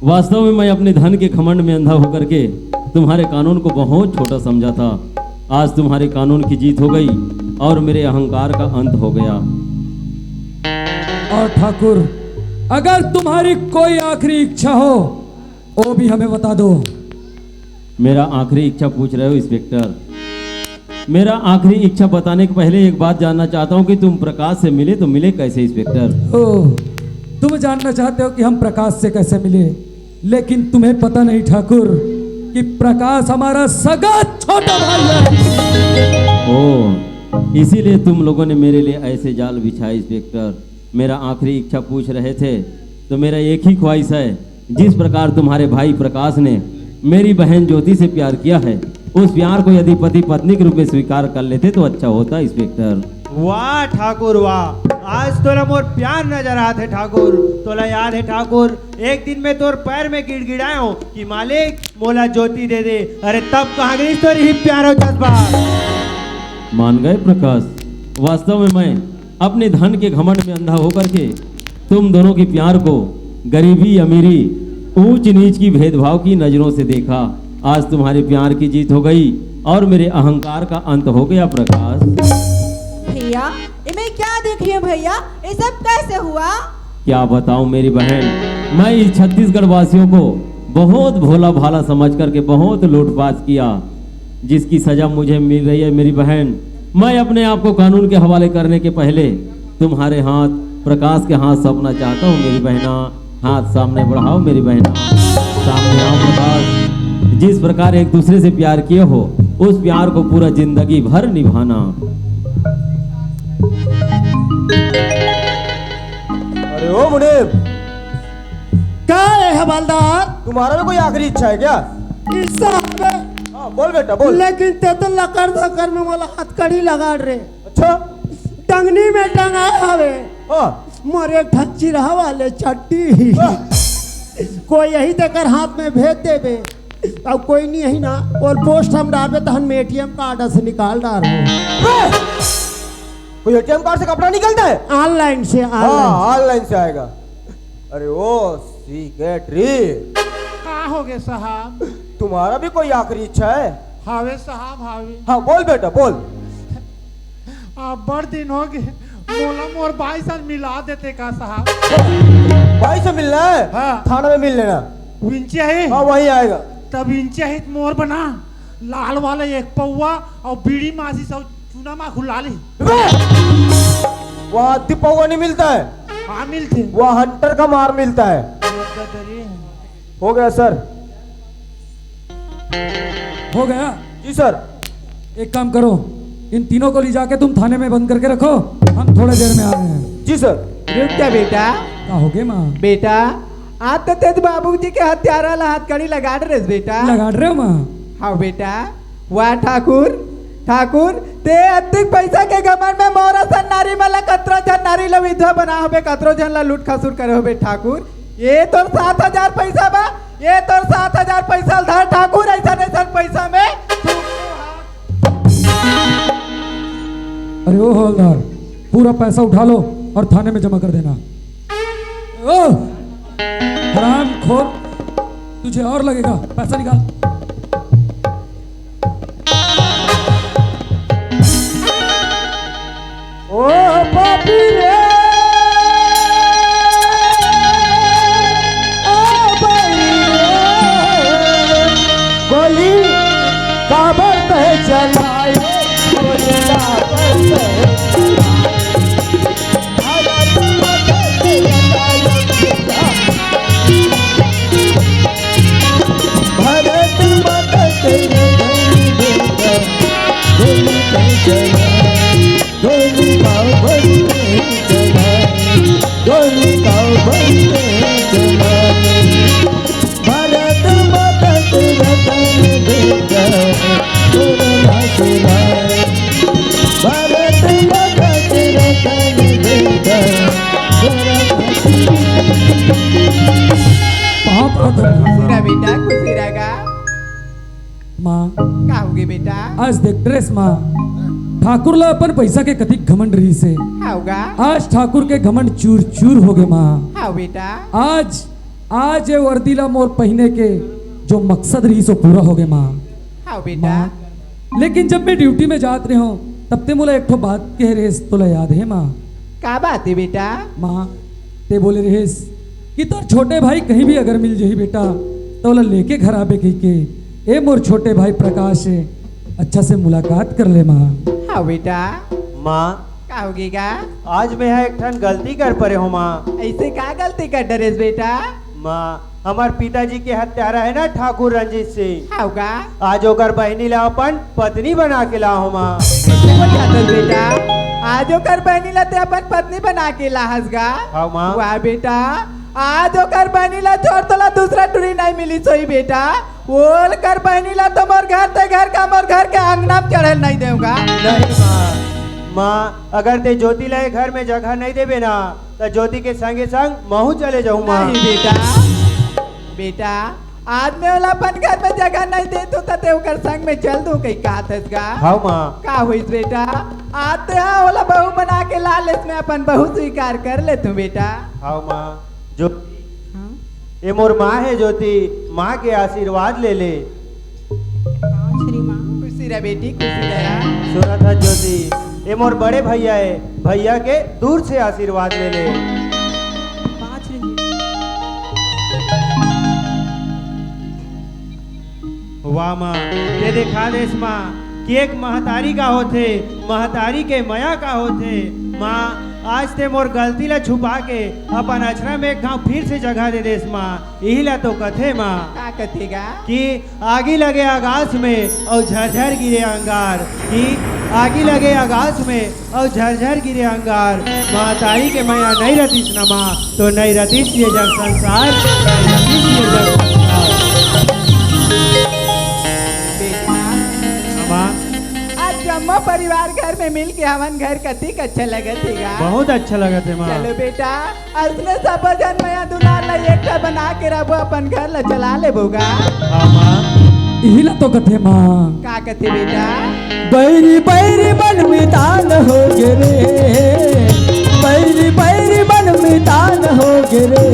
वास्तव में मैं अपने धन के घमंड में अंधा होकर के तुम्हारे कानून को बहुत छोटा समझा था। आज तुम्हारे कानून की जीत हो गई और मेरे अहंकार का अंत हो गया। और ठाकुर, अगर तुम्हारी कोई आखिरी इच्छा हो वो भी हमें बता दो। मेरा आखिरी इच्छा पूछ रहे हो इंस्पेक्टर? मेरा आखिरी इच्छा बताने के पहले एक बात जानना चाहता हूँ कि तुम प्रकाश से मिले तो मिले कैसे इंस्पेक्टर? ओह, तुम जानना चाहते हो कि हम प्रकाश से कैसे मिले, लेकिन तुम्हें पता नहीं ठाकुर कि प्रकाश हमारा सगा छोटा भाई है। ओह, इसीलिए तुम लोगों ने मेरे लिए ऐसे जाल बिछाए इंस्पेक्टर। मेरा आखिरी इच्छा पूछ रहे थे तो मेरा एक ही ख्वाहिश है, जिस प्रकार तुम्हारे भाई प्रकाश ने मेरी बहन ज्योति से प्यार किया है, उस प्यार को यदि पति पत्नी के रूप में स्वीकार कर लेते तो अच्छा होता इंस्पेक्टर। वाह ठाकुर वाह, आज तोरा मोर प्यार नजर आते ठाकुर। तोला याद है ठाकुर, एक दिन में तोर पैर में गिड़गिड़ाया हूँ कि मालिक मोला ज्योति दे दे। अरे तब कहाँ गई तोरी ही प्यार हो जज्बा। मान गए प्रकाश, वास्तव में मैं अपने धन के घमंड में अंधा होकर के तुम दोनों के प्यार को गरीबी अमीरी ऊंच नीच की भेदभाव की नजरों से देखा। आज तुम्हारे प्यार की जीत हो गई और मेरे अहंकार का अंत हो गया प्रकाश। भैया ये मैं क्या देख रही हूँ भैया, ये सब कैसे हुआ? क्या बताऊं मेरी बहन, मैं इस छत्तीसगढ़ वासियों को बहुत भोला भाला समझ करके बहुत लूटपाट किया, जिसकी सजा मुझे मिल रही है मेरी बहन। मैं अपने आप को कानून के हवाले करने के पहले तुम्हारे हाथ प्रकाश के हाथ सौंपना चाहता हूँ मेरी बहना। हाथ सामने बढ़ाओ मेरी बहना, सामने आओ प्रकाश। जिस प्रकार एक दूसरे से प्यार किए हो उस प्यार को पूरा जिंदगी भर निभाना। अरे ओ मुनीब, क्या है हवलदार? तुम्हारा भी कोई आखिरी इच्छा है क्या? हाँ बोल बेटा बोल। लेकिन ते तो लकड़ धकर में मोला हथकड़ी लगा रे। अच्छा टंगनी में टंगा हवे। हाँ मोरे ठच्ची रहा वाले चट्टी कोई यही देकर हाथ में भेज देवे अब कोई नहीं है ना, और पोस्ट हम डाले तो हम एटीएम कार्ड से निकाल डाल कोई एटीएम कार्ड से कपड़ा निकलता है? ऑनलाइन से। हाँ ऑनलाइन से आएगा। अरे ओ सेक्रेटरी, का हो गए साहब? तुम्हारा भी कोई आखिरी इच्छा है? हावे साहब हावे। हाँ बोल बेटा बोल। बड़ दिन हो गए, मोला मोर भाई से मिला देते का साहब? भाई से मिलना है? हाँ। थाना में मिल लेना। विंचे है? हाँ वही आएगा। तब विंचे है मोर बना लाल वाले एक पौवा और बीड़ी मासी सब चूना मा खुला ली। वहाँ दीपौवा नहीं मिलता है? हाँ मिलते। वहाँ हंटर का मार मिलता है। हो गया सर। हो गया? जी सर। एक काम करो, इन तीनों को ले जाके तुम थाने में बंद करके रखो, हम थोड़ी देर में आ रहे हैं। जी सर। रुक जा बेटा। का हो गए माँ? बेटा आप तो तेज बाबूजी के हत्यारा ला हथकड़ी लगा रहे बेटा। लगा रहे हो माँ? हाँ बेटा। वाह ठाकुर, ठाकुर ते अधिक पैसा के घमंड में मोरा सन नारी मला कतरो जन नारी ला विधवा बना होबे, कतरो जन ला लूट खसुर करे होबे ठाकुर। ये तो 7,000 पैसा बा, ये तो 7,000 पैसा धर ठाकुर। ऐसा नहीं पैसा में अरे ओ हवलदार, पूरा पैसा उठा लो और थाने में जमा कर देना। ओ हराम खोर, तुझे और लगेगा, पैसा निकाल। ओ पापी रे, ओ भाई रे, गोली काबर पे चलाए, गोली काबर पे भारत माता तेरा गोली का चलाए, गोली का बनते चलाए, गोली का बनते चलाए, भारत माता तेरा बेटा कोरोना चलाए, भारत माता तेरा बेटा कोरोना खुशी बेटा, खुशी रहेगा। माँ का होगे बेटा? आज देख ड्रेस माँ, ठाकुर ला अपन पैसा के कथिक घमंड रही से, होगा आज ठाकुर के घमंड चूर चूर हो गए माँ। हाँ बेटा। आज ये वर्दी ला मोर पहने के जो मकसद रही सो पूरा हो गए माँ। हाँ बेटा। लेकिन जब मैं ड्यूटी में जात रहे हूँ तब ते मोला एक ठो बात कह रेस तोला याद है माँ? का बात है बेटा? माँ ते बोले रेस कि तोर छोटे भाई कहीं भी अगर मिल जाही बेटा तो ला लेके घर आबे कही के, ए मोर छोटे भाई प्रकाश से अच्छा से मुलाकात कर ले माँ। हाँ बेटा। माँ का होगेगा? आज मैं यहाँ एक ठन गलती कर परे हूँ माँ। ऐसे का गलती कर डरेस बेटा? माँ हमार पिताजी के हत्यारा है ना ठाकुर रंजीत सिंह, होगा आज ओकर बहनी ला अपन पत्नी बना के ला हूँ माँ। बेटा आज ओकर बहनी ला ते अपन पत्नी बना के लाहसगा? हाँ माँ। वाह बेटा, आज ओकर बहनी ला छोड़ तोला दूसरा टुरी नहीं मिली सोई बेटा। बोल कर बहनी ला तो मोर घर ते घर का मोर घर के अंगना में चढ़ल नहीं देगा। नहीं माँ, माँ अगर ते ज्योति ला घर में जगह नहीं देवे ना तो ज्योति के संगे संग महू चले जाऊँ माँ। नहीं बेटा, बेटा आज मैं वाला अपन घर में जगह नहीं दे तो ते ओकर संग में चल दूं कहीं का थसगा? हाँ माँ। का हुईस बेटा? आते हाँ वाला बहू बना के लाल इसमें अपन बहू स्वीकार कर ले तू बेटा। हाँ माँ। जो ये मोर माँ है ज्योति, माँ के आशीर्वाद ले ले। खुशी रह बेटी, खुशी रह। सुना था ज्योति, ये मोर बड़े भैया है, भैया के दूर से आशीर्वाद ले ले। वाह माँ, ये देखा देश माँ कि एक महतारी का होते, महतारी के मया का होते। माँ आज ते मोर गलती ला छुपा के अपन अचरा में एक गाँव फिर से जगह दे देस माँ। यही ला तो कथे माँ का कथेगा? कि आगी लगे आकाश में और झरझर गिरे अंगार, कि आगी लगे आकाश में और झरझर गिरे अंगार। महतारी के मया नहीं रतीस न माँ, तो नहीं रतीस ये जग संसार, नहीं रतीस ये जग संसार। बेटा माँ आज जम्मो रहुआ परिवार घर में मिल के हमन घर कथी अच्छा लगत है बहुत अच्छा लगा थे माँ। चलो बेटा असले सब जन मैं दुलार ला एक बना के रहो अपन घर ला चला ले बोगा। हाँ माँ। हिला तो कथे माँ का कथे बेटा बैरी बैरी बन मितान हो गिरे, बैरी बैरी बन मितान हो गिरे,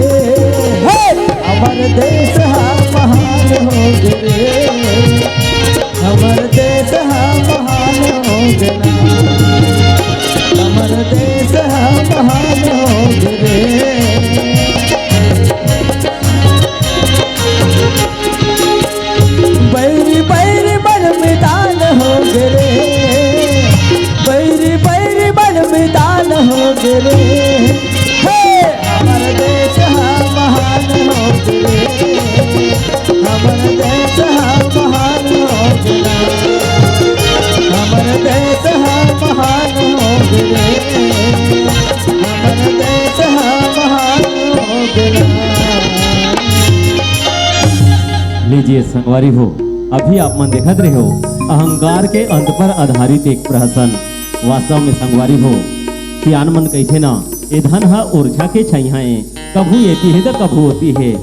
अमर देश हा महान हो गिरे, अमर देश हा महान हो गिरा, अमर देश हा महान हो गिरे। बैरी बैरी बन मितान हो गिरे, बैरी बैरी बन मितान हो गिरे, हे अमर देश हा महान हो गिरे, अमर देश हा महान हो गिरा, अमर देश हा महान हो गिरे, अमर देश हा महान हो गिरा। लीजिए संगवारी हो, अभी आप मन देखत रहे हो अहंकार के अंत पर आधारित एक प्रहसन। वास्तव में संगवारी हो सियान मन कैसे ना ये धन है ऊर्जा के छैहाए, कभू येती है तो कभू होती है।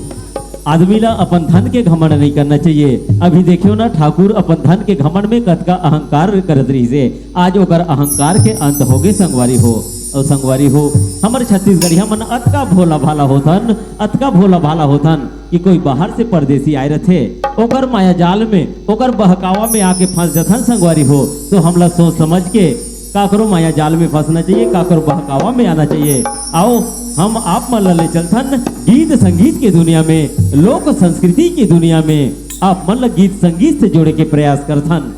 आदमी ला अपन धन के घमंड नहीं करना चाहिए। अभी देखियो ना ठाकुर अपन धन के घमंड में कत का अहंकार करत रही से, आज ओकर अहंकार के अंत हो गए संगवारी हो। और संगवारी हो हमारे छत्तीसगढ़िया मन अतका भोला भाला होथन, अतका भोला भाला होथन कि कोई बाहर से परदेसी आए रथे ओकर माया जाल में ओकर बहकावा में आके फंस जथन संगवारी हो। तो हमला सोच समझ के काकरो माया जाल में फंसना चाहिए, काकरो बहकावा में आना चाहिए। आओ हम आप मन ले चलथन गीत संगीत की दुनिया में, लोक संस्कृति की दुनिया में आप मन गीत संगीत से जोड़े के प्रयास करथन।